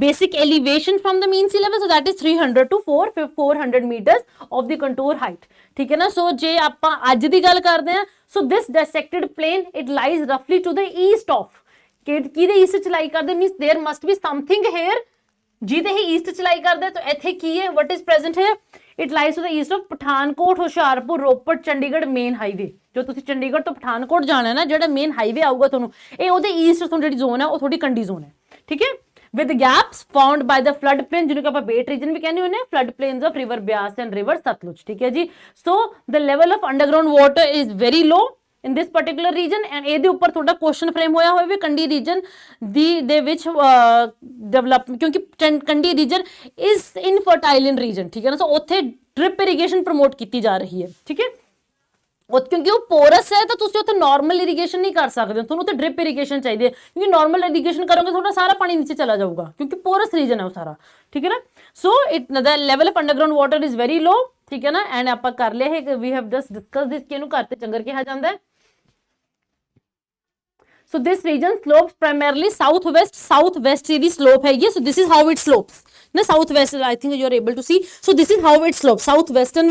basic elevation from the mean sea level, so that is 300 to 400 metres of the contour height, ਠੀਕ ਹੈ ਨਾ। ਸੋ ਜੇ ਆਪਾਂ ਅੱਜ ਦੀ ਗੱਲ ਕਰਦੇ ਹਾਂ, so this dissected plain it lies ਰਫਲੀ ਟੂ ਦ ਈਸਟ ਆਫ, ਕਿਹਦੇ ਈਸਟ ਚ ਲਾਈ ਕਰਦੇ, means there must be something here ਜਿਹਦੇ ਹੀ ਈਸਟ ਚ ਲਾਈ ਕਰਦੇ, ਤਾਂ ਇੱਥੇ ਕੀ ਹੈ, ਵਟ ਇਜ਼ ਪ੍ਰੈਜ਼ੈਂਟ ਹੈ, it lies to the east of Pathankot, Hoshiarpur, Ropar, Chandigarh main highway. ਜੋ ਤੁਸੀਂ ਚੰਡੀਗੜ੍ਹ ਤੋਂ ਪਠਾਨਕੋਟ ਜਾਣਾ ਹੈ ਨਾ, ਜਿਹੜਾ ਮੇਨ ਹਾਈਵੇ ਆਊਗਾ ਤੁਹਾਨੂੰ, ਇਹ ਉਹਦੇ ਈਸਟ ਤੋਂ ਜਿਹੜੀ ਜ਼ੋਨ ਹੈ ਉਹ ਥੋੜੀ ਕੰਡੀ ਜ਼ੋਨ ਹੈ, ਠੀਕ ਹੈ। with gaps found by the flood plain, ਜਿਹਨੂੰ ਆਪਾਂ ਬੇਟ ਰੀਜਨ ਵੀ ਕਹਿੰਦੇ ਹੁੰਦੇ ਆ, flood plains of river Beas and river Sutlej, ਠੀਕ ਹੈ ਜੀ। so the level of underground water is very low in this particular region and ਇਹਦੇ ਉੱਪਰ ਤੁਹਾਡਾ ਕੁਐਸਚਨ ਫਰੇਮ ਹੋਇਆ ਹੋਵੇ ਕੰਡੀ ਰੀਜਨ ਦੇ ਵਿੱਚ ਡਿਵੈਲਪ, ਕਿਉਂਕਿ ਕੰਡੀ ਰੀਜਨ ਇਜ਼ ਇਨਫਰਟਾਈਲ ਇਨ ਰੀਜਨ, ਠੀਕ ਹੈ ਨਾ। ਸੋ ਉੱਥੇ ਡ੍ਰਿਪ ਇਰੀਗੇਸ਼ਨ ਪ੍ਰਮੋਟ ਕੀਤੀ ਜਾ ਰਹੀ ਹੈ, ਠੀਕ ਹੈ। ਕਿਉਂਕਿ ਉਹ ਪੋਰਸ ਹੈ ਤਾਂ ਤੁਸੀਂ ਉੱਥੇ ਨਾਰਮਲ ਇਰੀਗੇਸ਼ਨ ਨਹੀਂ ਕਰ ਸਕਦੇ, ਤੁਹਾਨੂੰ ਉੱਥੇ ਡ੍ਰਿਪ ਇਰੀਗੇਸ਼ਨ ਚਾਹੀਦੀ ਹੈ, ਕਿਉਂਕਿ ਨਾਰਮਲ ਇਰੀਗੇਸ਼ਨ ਕਰੋਗੇ ਤੁਹਾਡਾ ਸਾਰਾ ਪਾਣੀ ਨੀਚੇ ਚਲਾ ਜਾਊਗਾ, ਕਿਉਂਕਿ ਪੋਰਸ ਰੀਜਨ ਹੈ ਉਹ ਸਾਰਾ, ਠੀਕ ਹੈ ਨਾ। So it the level of underground water is very low, ਠੀਕ ਹੈ ਨਾ। ਐਂਡ ਆਪਾਂ ਕਰ ਲਿਆ ਹੈ, we have just discuss this, ਕਿ ਇਹਨੂੰ ਘਰ ਤੇ ਚੰਗਰ ਕਿਹਾ ਜਾਂਦਾ ਹੈ। So this region slopes primarily southwest the slope ਹੈਗੀ ਹੈ, so this is how it slopes ਨਾ, southwest I think you are able to see, so this is how it slopes, southwestern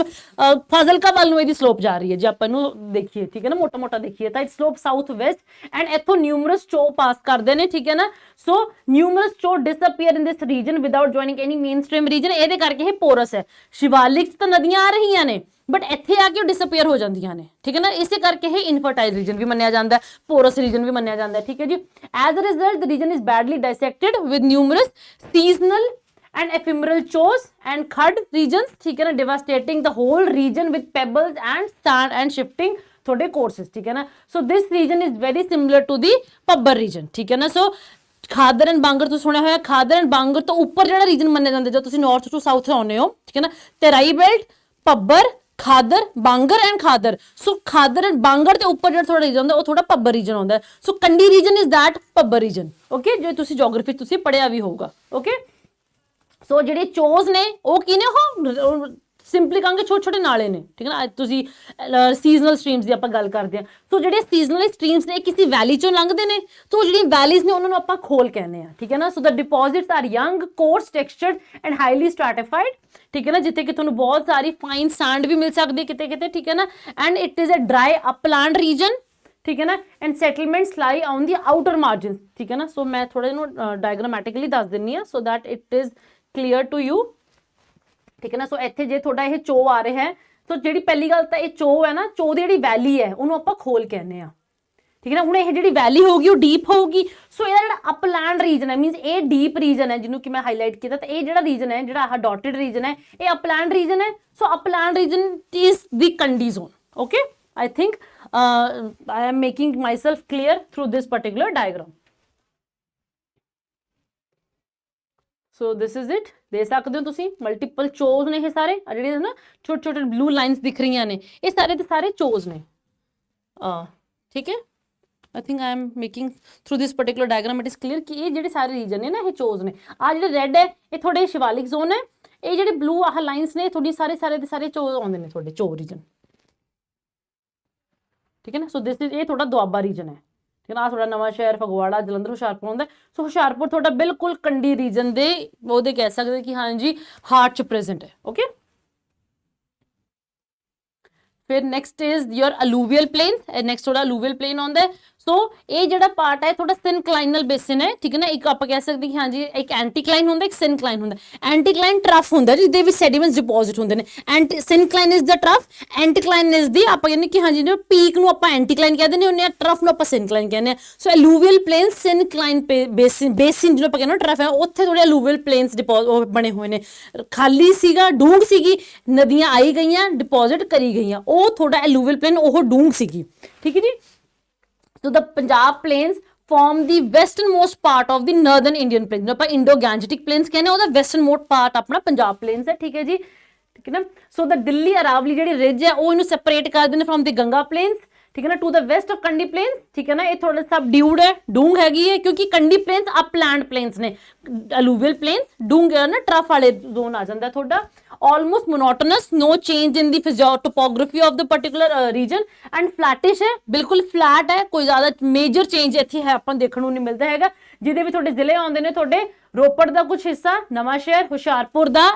Fazilka ਵੱਲ ਨੂੰ ਇਹਦੀ slope ਜਾ ਰਹੀ ਹੈ, ਜੇ ਆਪਾਂ ਇਹਨੂੰ ਦੇਖੀਏ, ਠੀਕ ਹੈ ਨਾ, ਮੋਟਾ ਮੋਟਾ ਦੇਖੀਏ ਤਾਂ it slopes southwest and ਇੱਥੋਂ numerous ਚੋ ਪਾਸ ਕਰਦੇ ਨੇ, ਠੀਕ ਹੈ ਨਾ। so numerous ਚੋ disappear in this region without joining any mainstream region, ਇਹਦੇ ਕਰਕੇ ਇਹ porous ਹੈ। ਸ਼ਿਵਾਲਿਕ ਤਾਂ ਨਦੀਆਂ ਆ ਰਹੀਆਂ ਨੇ ਬਟ ਇੱਥੇ ਆ ਕੇ ਉਹ ਡਿਸਅਪੀਅਰ ਹੋ ਜਾਂਦੀਆਂ ਨੇ, ਠੀਕ ਹੈ ਨਾ। ਇਸੇ ਕਰਕੇ ਇਹ ਇਨਫਰਟਾਈਲ ਰੀਜਨ ਵੀ ਮੰਨਿਆ ਜਾਂਦਾ ਹੈ, ਪੋਰਸ ਰੀਜਨ ਵੀ ਮੰਨਿਆ ਜਾਂਦਾ ਹੈ, ਠੀਕ ਹੈ ਜੀ। As a result the region is badly dissected with numerous seasonal and ephemeral chores and khud regions, ठीक है ना, devastating the whole region with pebbles and sand and shifting थोड़े courses, ठीक है ना। so this region is very similar to the pabbar region, ठीक है ना। so ਖਾਦਰ ਐਂਡ ਬਾਂਗਰ ਤੋਂ ਸੁਣਿਆ ਹੋਇਆ, ਖਾਦਰ ਐਂਡ ਬਾਂਗਰ ਤੋਂ ਉੱਪਰ ਜਿਹੜਾ ਰੀਜਨ ਮੰਨਿਆ ਜਾਂਦਾ ਜਦ ਤੁਸੀਂ ਨਾਰਥ ਟੂ ਸਾਊਥ ਆਉਂਦੇ ਹੋ, ਠੀਕ ਹੈ ਨਾ, Terai belt, Bhabar, Khadar, Bangar and Khadar. So Khadar and Bangar ਦੇ ਉੱਪਰ ਜਿਹੜਾ ਥੋੜਾ ਰੀਜਨ ਹੁੰਦਾ ਉਹ ਥੋੜਾ ਪੱਬਰ ਰੀਜਨ ਹੁੰਦਾ। ਸੋ ਕੰਡੀ ਰੀਜਨ ਇਜ਼ ਦੈਟ ਪੱਬਰ ਰੀਜਨ, ਓਕੇ, ਜੋ ਤੁਸੀਂ ਜੀਓਗ੍ਰਾਫੀ ਤੁਸੀਂ ਪੜਿਆ ਵੀ ਹੋਊਗਾ, ਓਕੇ। ਸੋ ਜਿਹੜੇ ਚੋਜ਼ ਨੇ ਉਹ ਕੀ ਨੇ, ਉਹ ਸਿੰਪਲੀ ਕਹਾਂਗੇ ਛੋਟੇ ਛੋਟੇ ਨਾਲੇ ਨੇ, ਠੀਕ ਹੈ ਨਾ। ਤੁਸੀਂ ਸੀਜ਼ਨਲ ਸਟਰੀਮਸ ਦੀ ਆਪਾਂ ਗੱਲ ਕਰਦੇ ਹਾਂ, ਸੋ ਜਿਹੜੇ ਸੀਜ਼ਨਲ ਸਟਰੀਮਸ ਨੇ ਕਿਸੇ ਵੈਲੀ ਚੋਂ ਲੰਘਦੇ ਨੇ, ਸੋ ਜਿਹੜੀਆਂ ਵੈਲੀਜ਼ ਨੇ ਉਹਨਾਂ ਨੂੰ ਆਪਾਂ ਖੋਲ ਕਹਿੰਦੇ ਆ, ਠੀਕ ਹੈ ਨਾ। So the deposits are young, coarse textured and highly stratified, ਠੀਕ ਹੈ ਨਾ, ਜਿੱਥੇ ਕਿ ਤੁਹਾਨੂੰ ਬਹੁਤ ਸਾਰੀ ਫਾਈਨ ਸੈਂਡ ਵੀ ਮਿਲ ਸਕਦੀ ਹੈ ਕਿਤੇ ਕਿਤੇ, ਠੀਕ ਹੈ ਨਾ। And it is a dry upland region, ਠੀਕ ਹੈ ਨਾ, ਐਂਡ ਸੈਟਲਮੈਂਟਸ ਲਾਈ ਔਨ ਦੀ ਆਊਟਰ ਮਾਰਜਨ, ਠੀਕ ਹੈ ਨਾ। ਸੋ ਮੈਂ ਥੋੜਾ ਇਹਨੂੰ ਡਾਇਗਰਾਮੈਟਿਕਲੀ ਦੱਸ ਦਿੰਨੀ ਆ so that it is clear to you, ਠੀਕ ਹੈ ਨਾ। ਸੋ ਇੱਥੇ ਜੇ ਤੁਹਾਡਾ ਇਹ ਚੋ ਆ ਰਿਹਾ ਹੈ, ਸੋ ਜਿਹੜੀ ਪਹਿਲੀ ਗੱਲ ਤਾਂ ਇਹ ਚੋ ਹੈ ਨਾ, ਚੋ ਦੀ ਜਿਹੜੀ ਵੈਲੀ ਹੈ ਉਹਨੂੰ ਆਪਾਂ ਖੋਲ ਕਹਿੰਦੇ ਆ, ਠੀਕ ਹੈ ਨਾ। ਹੁਣ ਇਹ ਜਿਹੜੀ ਵੈਲੀ ਹੋਊਗੀ ਉਹ ਡੀਪ ਹੋਊਗੀ, ਸੋ ਇਹਦਾ ਜਿਹੜਾ ਅਪਲੈਂਡ ਰੀਜਨ ਹੈ, ਮੀਨਸ ਇਹ ਡੀਪ ਰੀਜਨ ਹੈ ਜਿਹਨੂੰ ਕਿ ਮੈਂ ਹਾਈਲਾਈਟ ਕੀਤਾ, ਤਾਂ ਇਹ ਜਿਹੜਾ ਰੀਜਨ ਹੈ, ਜਿਹੜਾ ਆਹ ਡਾਟਡ ਰੀਜਨ ਹੈ, ਇਹ ਅਪਲੈਂਡ ਰੀਜਨ ਹੈ। So upland region is the Kandi zone, okay. I think I am making myself clear through this particular diagram. So this is it, ਦੇ ਸਕਦੇ ਹੋ ਤੁਸੀਂ, ਮਲਟੀਪਲ ਚੋਜ਼ ਨੇ ਇਹ ਸਾਰੇ, ਆ ਜਿਹੜੇ ਨਾ ਛੋਟੇ ਛੋਟੇ ਬਲੂ ਲਾਈਨਸ ਦਿਖ ਰਹੀਆਂ ਨੇ, ਇਹ ਸਾਰੇ ਦੇ ਸਾਰੇ ਚੋਜ਼ ਨੇ, ਠੀਕ ਹੈ। I think I am making through this particular diagram it is clear ਕਿ ਇਹ ਜਿਹੜੇ ਸਾਰੇ ਰੀਜਨ ਨੇ ਨਾ ਇਹ ਚੋਜ਼ ਨੇ। ਆ ਜਿਹੜੇ ਰੈੱਡ ਹੈ ਇਹ ਤੁਹਾਡੇ ਸ਼ਿਵਾਲਿਕ ਜ਼ੋਨ ਹੈ, ਇਹ ਜਿਹੜੇ ਬਲੂ ਆਹ ਲਾਈਨਸ ਨੇ ਤੁਹਾਡੀ ਸਾਰੇ ਦੇ ਸਾਰੇ ਚੋਜ਼ ਆਉਂਦੇ ਨੇ ਤੁਹਾਡੇ ਚੋ ਰੀਜਨ, ਠੀਕ ਹੈ ਨਾ। ਸੋ ਦਿਸ ਇਜ਼, ਇਹ ਤੁਹਾਡਾ ਦੁਆਬਾ ਰੀਜਨ ਹੈ, ਠੀਕ ਹੈ ਨਾ। ਤੁਹਾਡਾ ਨਵਾਂ ਸ਼ਹਿਰ, ਫਗਵਾੜਾ, ਜਲੰਧਰ, ਹੁਸ਼ਿਆਰਪੁਰ ਹੁੰਦਾ। ਸੋ ਹੁਸ਼ਿਆਰਪੁਰ ਤੁਹਾਡਾ ਬਿਲਕੁਲ ਕੰਡੀ ਰੀਜਨ ਦੇ ਉਹਦੇ ਕਹਿ ਸਕਦੇ ਕਿ ਹਾਂਜੀ ਹਾਰਟ ਚ ਪ੍ਰੈਜ਼ੈਂਟ ਹੈ, ਓਕੇ। ਫਿਰ next is your alluvial plain, next ਤੁਹਾਡਾ ਅਲੂਵੀਅਲ ਪਲੇਨ ਆਉਂਦਾ ਹੈ। ਸੋ ਇਹ ਜਿਹੜਾ ਪਾਰਟ ਹੈ ਥੋੜਾ ਸਿਨਕਲਾਈਨਲ ਬੇਸਿਨ ਹੈ, ਠੀਕ ਹੈ ਨਾ। ਇੱਕ ਆਪਾਂ ਕਹਿ ਸਕਦੇ ਕਿ ਹਾਂਜੀ ਇੱਕ ਐਂਟੀਕਲਾਈਨ ਹੁੰਦਾ, ਇੱਕ ਸਿਨਕਲਾਈਨ ਹੁੰਦਾ। ਐਂਟੀਕਲਾਈਨ ਟਰਫ ਹੁੰਦਾ ਜਿਹਦੇ ਵਿੱਚ ਸੈਡੀਮੈਂਟਸ ਡਿਪੋਜ਼ਿਟ ਹੁੰਦੇ ਨੇ, and syncline is the trough, anticline is the ਆਪਾਂ ਕਹਿੰਦੇ ਕਿ ਹਾਂਜੀ ਪੀਕ ਨੂੰ ਆਪਾਂ ਐਂਟੀਕਲਾਈਨ ਕਹਿੰਦੇ ਨੇ ਹੁੰਦੇ ਆ, ਟਰਫ ਨੂੰ ਆਪਾਂ ਸਿਨਕਲਾਈਨ ਕਹਿੰਦੇ ਆ। ਸੋ ਅਲੂਵੀਅਲ ਪਲੇਨ ਸਿਨਕਲਾਈਨ ਬੇਸਿਨ ਜਿਹਨੂੰ ਆਪਾਂ ਕਹਿੰਦੇ ਟਰਫ ਹੈ, ਉੱਥੇ ਥੋੜੇ ਅਲੂਵੀਅਲ ਪਲੇਨਸ ਬਣੇ ਹੋਏ ਨੇ। ਖਾਲੀ ਸੀਗਾ, ਡੂੰਘ ਸੀਗੀ, ਨਦੀਆਂ ਆਈ ਗਈਆਂ, ਡਿਪੋਜ਼ਿਟ ਕਰੀ ਗਈਆਂ, ਉਹ ਥੋੜਾ ਅਲੂਵੀਅਲ ਪਲੇਨ ਉਹ ਡੂੰਘ ਸੀਗੀ, ਠੀਕ ਹੈ ਜੀ। So the Punjab plains form the westernmost part of the northern Indian plains, जो ਆਪਾਂ Indo-Gangetic plains कहने ਉਹਦਾ westernmost part ਆਪਣਾ ਪੰਜਾਬ plains ਹੈ, ਠੀਕ ਹੈ ਜੀ, ਠੀਕ ਹੈ ਨਾ। So the ਦਿੱਲੀ ਅਰਾਵਲੀ ਜਿਹੜੀ ਰਿਜ ਹੈ ਉਹ ਇਹਨੂੰ ਸੈਪਰੇਟ ਕਰਦੇ ਨੇ from the Ganga plains, ठीक है ना, to the west of Kandi plains, ठीक है ना, ये थोड़ा सबड्यूड है, डूंग हैगी है, क्योंकि कंडी प्लेन्स अपलैंड प्लेन्स ने, अलूवियल प्लेन्स डूंग है ना, ट्रफ वाले जोन आ जाता है थोड़ा, almost monotonous, no change in the topography of the particular region, and flattish है, बिल्कुल फ्लैट है, कोई ज्यादा मेजर चेंज ਇੱਥੇ ਹੈ ਆਪਾਂ ਦੇਖਣ ਨੂੰ ਨਹੀਂ ਮਿਲਦਾ ਹੈਗਾ, ਜਿਹਦੇ ਵੀ ਤੁਹਾਡੇ ਜ਼ਿਲ੍ਹੇ ਆਉਂਦੇ ਨੇ, ਤੁਹਾਡੇ ਰੋਪੜ ਦਾ ਕੁਝ ਹਿੱਸਾ, ਨਵਾਂ ਸ਼ਹਿਰ, ਹੁਸ਼ਿਆਰਪੁਰ ਦਾ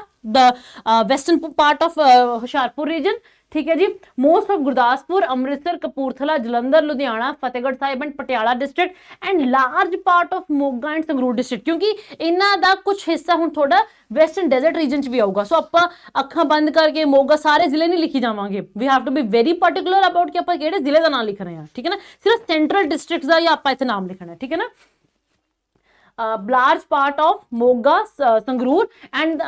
western part of Hoshiarpur region, ठीक है जी, most of Gurdaspur, Amritsar, Kapurthala, Jalandhar, Ludhiana, Fatehgarh Sahib and Patiala district and large part of Moga and Sangrur district, क्योंकि इन्हां दा कुछ हिस्सा हुण थोड़ा वेस्टर्न डेजर्ट रीजन च भी आऊगा। सो आपां अखां बंद करके मोगा सारे जिले नहीं लिखी जावांगे, we have to be very particular about कि आपां किहड़े जिले दा नाम लिख रहे हैं, ठीक है ना, सिर्फ सेंट्रल डिस्ट्रिक्ट दा ही आपां इत्थे नाम लिखना है, ठीक है ना। large part of Moga, Sangrur and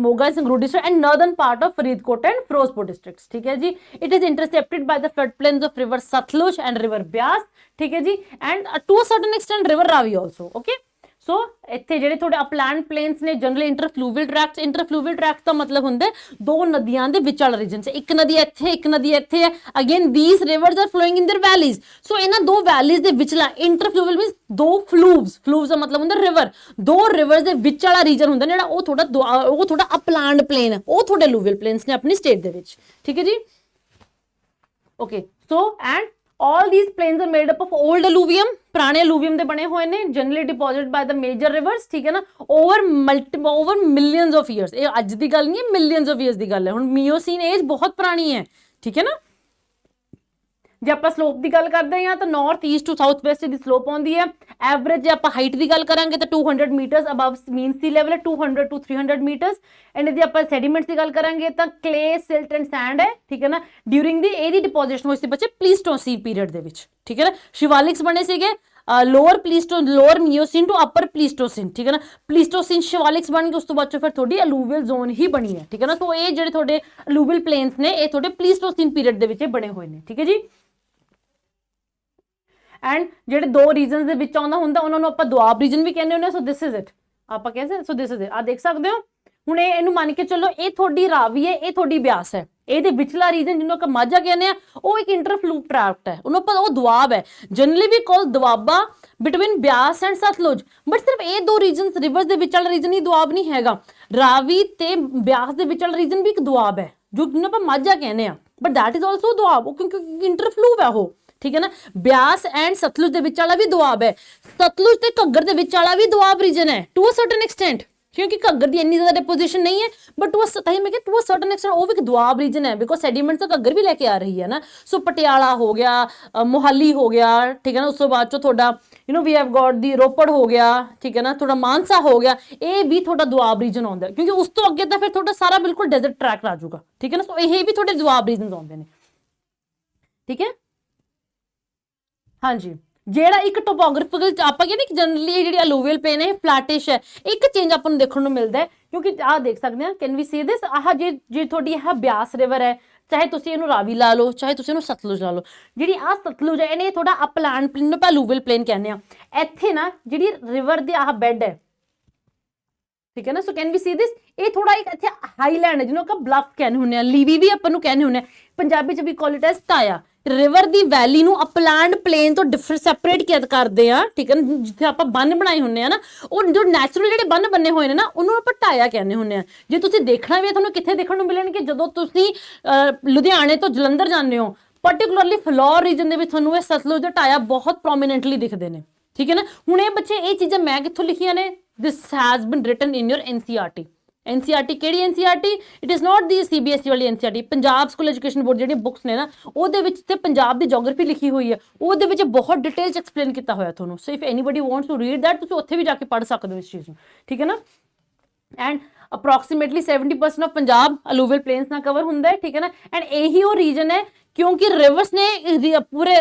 Moga and Sangrur district and northern part of Faridkot and Firozpur districts, ठीक है जी। It is intercepted by the floodplains of river Satluj and river Byas, ठीक है जी, and to a certain extent river Ravi also, okay। सो ਇੱਥੇ ਜਿਹੜੇ ਤੁਹਾਡੇ ਅਪਲੈਂਡ planes ਨੇ generally ਇੰਟਰਫਲੂਵੀਅਲ ਟਰੈਕਟਸ ਦਾ ਮਤਲਬ ਹੁੰਦਾ ਦੋ ਨਦੀਆਂ ਦੇ ਵਿਚ ਵਾਲਾ ਰੀਜਨ 'ਚ, ਇੱਕ ਨਦੀ ਇੱਥੇ ਇੱਕ ਨਦੀ ਇੱਥੇ ਹੈ, again these rivers are flowing in their valleys, ਸੋ ਇਹਨਾਂ ਦੋ ਵੈਲੀਜ਼ ਦੇ ਵਿਚਲਾ ਇੰਟਰਫਲੂਵੀਅਲ ਮੀਨਸ ਦੋ ਫਲੂਵਸ ਦਾ ਮਤਲਬ ਹੁੰਦਾ ਰਿਵਰ, ਦੋ ਰਿਵਰਸ ਦੇ ਵਿਚ ਵਾਲਾ ਰੀਜਨ ਹੁੰਦਾ ਜਿਹੜਾ ਉਹ ਤੁਹਾਡਾ ਅਪਲੈਂਡ ਪਲੇਨ ਹੈ, ਉਹ ਤੁਹਾਡੇ ਅਲੂਵੀਅਲ ਪਲੇਨਸ ਨੇ ਆਪਣੀ ਸਟੇਟ ਦੇ ਵਿੱਚ, ਠੀਕ ਹੈ ਜੀ, okay. So and all these plains are made up of old alluvium, पुराने alluvium ਦੇ ਬਣੇ ਹੋਏ ਨੇ, generally deposited by the major rivers, ठीक है ना, over millions of years, ਇਹ ਅੱਜ ਦੀ ਗੱਲ ਨਹੀਂ ਹੈ, millions of years ਦੀ ਗੱਲ ਹੈ। ਹੁਣ ਮਿਓਸੀਨ ਏਜ ਬਹੁਤ ਪੁਰਾਣੀ ਹੈ, ਠੀਕ है ना। ਜੇ ਆਪਾਂ ਸਲੋਪ ਦੀ ਗੱਲ ਕਰਦੇ ਹਾਂ ਤਾਂ north east to south west ਦੀ ਸਲੋਪ ਆਉਂਦੀ ਹੈ। ਐਵਰੇਜ ਜੇ ਆਪਾਂ ਹਾਈਟ ਦੀ ਗੱਲ ਕਰਾਂਗੇ ਤਾਂ 200 ਮੀਟਰਸ ਅਬਵ ਮੀਨ ਸੀ ਲੈਵਲ ਹੈ, 200 to 300 ਮੀਟਰਸ। ਐਂਡ ਜੇ ਆਪਾਂ ਸੈਡੀਮੈਂਟਸ ਦੀ ਗੱਲ ਕਰਾਂਗੇ ਤਾਂ ਕਲੇ, ਸਿਲਟ ਐਂਡ ਸੈਂਡ ਹੈ, ਠੀਕ ਹੈ ਨਾ। ਡਿਊਰਿੰਗ ਦੀ ਇਹਦੀ ਡਿਪੋਜੀਸ਼ਨ ਹੋਈ ਸੀ ਬੱਚੇ ਪਲੀਸਟੋਸੀਨ ਪੀਰੀਅਡ ਦੇ ਵਿੱਚ, ਠੀਕ ਹੈ ਨਾ। ਸ਼ਿਵਾਲਿਕਸ ਬਣੇ ਸੀਗੇ ਲੋਅਰ ਮਿਓਸੀਨ ਟੂ ਅਪਰ ਪਲੀਸਟੋਸੀਨ, ਠੀਕ ਹੈ ਨਾ। ਪਲੀਸਟੋਸੀਨ ਸ਼ਿਵਾਲਿਕਸ ਬਣ ਗਏ, ਉਸ ਤੋਂ ਬਾਅਦ ਚੋਂ ਫਿਰ ਤੁਹਾਡੀ ਅਲੂਵੀਅਲ ਜ਼ੋਨ ਹੀ ਬਣੀ ਹੈ, ਠੀਕ ਹੈ ਨਾ। ਸੋ ਇਹ ਜਿਹੜੇ ਤੁਹਾਡੇ ਅਲੂਵੀਅਲ ਪਲੇਨਸ ਨੇ ਇਹ ਤੁਹਾਡੇ ਪਲੀਸਟੋਸੀਨ ਪੀਰੀਅਡ ਦੇ ਵਿੱਚ ਬਣੇ ਹੋਏ ਨੇ, ਠੀਕ ਹੈ ਜੀ। ਐਂਡ ਜਿਹੜੇ ਦੋ ਰੀਜਨਸ ਦੇ ਵਿੱਚ ਆਉਂਦਾ ਹੁੰਦਾ ਉਹਨਾਂ ਨੂੰ ਆਪਾਂ ਦੁਆਬ ਰੀਜਨ ਵੀ ਕਹਿੰਦੇ ਹੁੰਦੇ। ਸੋ ਦਿਸ ਇਜ਼ ਇਟ, ਆਪਾਂ ਕਹਿੰਦੇ ਸੋ ਦਿਸ ਇਜ਼ ਇਟ, ਆ ਦੇਖ ਸਕਦੇ ਹੋ। ਹੁਣ ਇਹਨੂੰ ਮੰਨ ਕੇ ਚੱਲੋ ਇਹ ਤੁਹਾਡੀ ਰਾਵੀ ਹੈ, ਇਹ ਤੁਹਾਡੀ ਬਿਆਸ ਹੈ, ਇਹਦੇ ਵਿਚਲਾ ਰੀਜਨ ਜਿਹਨੂੰ ਆਪਾਂ ਮਾਝਾ ਕਹਿੰਦੇ ਆ ਉਹ ਇੱਕ ਇੰਟਰਫਲੂ ਟਰੈਕਟ ਹੈ, ਉਹਨੂੰ ਆਪਾਂ ਉਹ ਦੁਆਬ ਹੈ। Generally we call Doaba between Beas and Sutlej, but ਸਿਰਫ ਇਹ ਦੋ ਰੀਜਨਸ ਰਿਵਰਸ ਦੇ ਵਿਚਲਾ ਰੀਜਨ ਹੀ ਦੁਆਬ ਨਹੀਂ ਹੈਗਾ, ਰਾਵੀ ਤੇ ਬਿਆਸ ਦੇ ਵਿਚਲਾ ਰੀਜਨ ਵੀ ਇੱਕ ਦੁਆਬ ਹੈ ਜੋ ਜਿਹਨੂੰ ਆਪਾਂ ਮਾਝਾ ਕਹਿੰਦੇ ਆ, but that is also Doab, ਉਹ ਕਿਉਂਕਿ ਇੰਟਰਫਲੂ ਹੈ ਉਹ, ठीक है ना। ब्यास एंड सतलुज दे विच वाला भी दुआब है, सतलुज ते घग्गर दे विच वाला भी दुआब रीजन है टू अ सर्टन एक्सटेंट, क्योंकि घग्गर दी इतनी ज्यादा डिपोजिशन नहीं है, but to a certain extent वो भी एक दुआब रीजन है, बिकॉज सेडिमेंट तो घग्गर भी लेके आ रही है ना। सो पटियाला हो गया, मोहाली हो गया, ठीक है ना। उस तो बाद चो थोड़ा you know we have got the Ropar हो गया, ठीक है ना, थोड़ा मानसा हो गया, ये भी थोड़ा दुआब रीजन आउंदा है, क्योंकि उस तो अगे तो फिर थोड़ा सारा बिल्कुल डेजर्ट ट्रैक आ जाऊगा, ठीक है ना। सो ये भी थोड़े दुआब रीजन आउंदे ने, ठीक है। हाँ जी, ਜਿਹੜਾ ਇੱਕ ਟੋਪੋਗ੍ਰਾਫਿਕਲ ਆਪਾਂ ਕਹਿੰਦੇ ਕਿ ਜਨਰਲੀ ਜਿਹੜੀ ਅਲੂਵੀਅਲ ਪਲੇਨ ਹੈ ਫਲੈਟਿਸ਼ ਹੈ, ਇੱਕ ਚੇਂਜ ਆਪਾਂ ਨੂੰ ਦੇਖਣ ਨੂੰ ਮਿਲਦਾ ਹੈ, ਕਿਉਂਕਿ ਆਹ ਦੇਖ ਸਕਦੇ ਹਾਂ, ਕੈਨ ਵੀ ਸੀ ਦਿਸ, ਆਹ ਜੇ ਤੁਹਾਡੀ ਇਹ ਬਿਆਸ ਰਿਵਰ ਹੈ, ਚਾਹੇ ਤੁਸੀਂ ਇਹਨੂੰ ਰਾਵੀ ਲਾ ਲਓ, ਚਾਹੇ ਤੁਸੀਂ ਇਹਨੂੰ ਸਤਲੁਜ ਲਾ ਲਓ, ਜਿਹੜੀ ਆਹ ਸਤਲੁਜ ਹੈ ਇਹਨੇ ਥੋੜਾ ਅਪਲੈਂਡ ਪਲੇਨ ਨੂੰ ਆਪਾਂ ਅਲੂਵੀਅਲ ਪਲੇਨ ਕਹਿੰਦੇ ਆ। ਇੱਥੇ ਨਾ ਜਿਹੜੀ ਰਿਵਰ ਦੀ ਆਹ ਬੈਡ ਹੈ, ਠੀਕ ਹੈ ਨਾ। ਸੋ ਕੈਨ ਵੀ ਸੀ ਦਿਸ, ਇਹ ਥੋੜਾ ਇੱਕ ਇੱਥੇ ਹਾਈਲੈਂਡ ਹੈ ਜਿਹਨੂੰ ਆਪਾਂ ਬਲਫ ਕਹਿੰਦੇ ਹੁੰਦੇ ਆ, ਲੀਵੀ ਵੀ ਆਪਾਂ ਨੂੰ ਕਹਿੰਦੇ ਹੁੰਦੇ ਆ, ਪੰਜਾਬੀ ਚ ਵੀ ਕਾਲ ਇਟ ਐਸ ਟਾਇਆ। ਰਿਵਰ ਦੀ ਵੈਲੀ ਨੂੰ ਅਪਲੈਂਡ ਪਲੇਨ ਤੋਂ ਸੈਪਰੇਟ ਕਰਦੇ ਆ, ਠੀਕ ਹੈ ਨਾ। ਜਿੱਥੇ ਆਪਾਂ ਬੰਨ ਬਣਾਏ ਹੁੰਦੇ ਆ ਨਾ, ਉਹ ਜੋ ਨੈਚੁਰਲ ਜਿਹੜੇ ਬੰਨ ਬੰਨੇ ਹੋਏ ਨੇ ਨਾ ਉਹਨੂੰ ਆਪਾਂ ਟਾਇਆ ਕਹਿੰਦੇ ਹੁੰਦੇ ਆ। ਜੇ ਤੁਸੀਂ ਦੇਖਣਾ ਵੀ ਤੁਹਾਨੂੰ ਕਿੱਥੇ ਦੇਖਣ ਨੂੰ ਮਿਲਣਗੇ, ਜਦੋਂ ਤੁਸੀਂ ਲੁਧਿਆਣੇ ਤੋਂ ਜਲੰਧਰ ਜਾਂਦੇ ਹੋ, ਪਰਟੀਕੁਲਰਲੀ ਫਲੋਰ ਰੀਜਨ ਦੇ ਵਿੱਚ ਤੁਹਾਨੂੰ ਇਹ ਸਤਲੁਜ ਦੇ ਟਾਇਆ ਬਹੁਤ ਪ੍ਰੋਮੀਨੈਂਟਲੀ ਦਿਖਦੇ ਨੇ, ਠੀਕ ਹੈ ਨਾ। ਹੁਣ ਇਹ ਬੱਚੇ ਇਹ ਚੀਜ਼ਾਂ ਮੈਂ ਕਿੱਥੋਂ ਲਿਖੀਆਂ ਨੇ, this has been written in your NCERT। NCERT ਕਿਹੜੀ NCERT? It is not the CBSE ਵਾਲੀ NCERT, Punjab school education board ਜਿਹੜੀ ਬੁੱਕਸ ਨੇ ਨਾ ਉਹਦੇ ਵਿੱਚ ਤੇ ਪੰਜਾਬ ਦੀ ਜੀਓਗ੍ਰਾਫੀ ਲਿਖੀ ਹੋਈ ਹੈ, ਉਹਦੇ ਵਿੱਚ ਬਹੁਤ ਡਿਟੇਲ ਚ ਐਕਸਪਲੇਨ ਕੀਤਾ ਹੋਇਆ ਤੁਹਾਨੂੰ। So if anybody wants to read that, ਤੁਸੀਂ ਉੱਥੇ ਵੀ ਜਾ ਕੇ ਪੜ੍ਹ ਸਕਦੇ ਹੋ ਇਸ ਚੀਜ਼ ਨੂੰ, ਠੀਕ ਹੈ ਨਾ। And approximately 70% of Punjab alluvial plains ਨਾਲ ਕਵਰ ਹੁੰਦਾ ਹੈ, ਠੀਕ ਹੈ ਨਾ। ਐਂਡ ਇਹੀ ਉਹ ਰੀਜਨ ਹੈ ਕਿਉਂਕਿ ਰਿਵਰਸ ਨੇ ਪੂਰੇ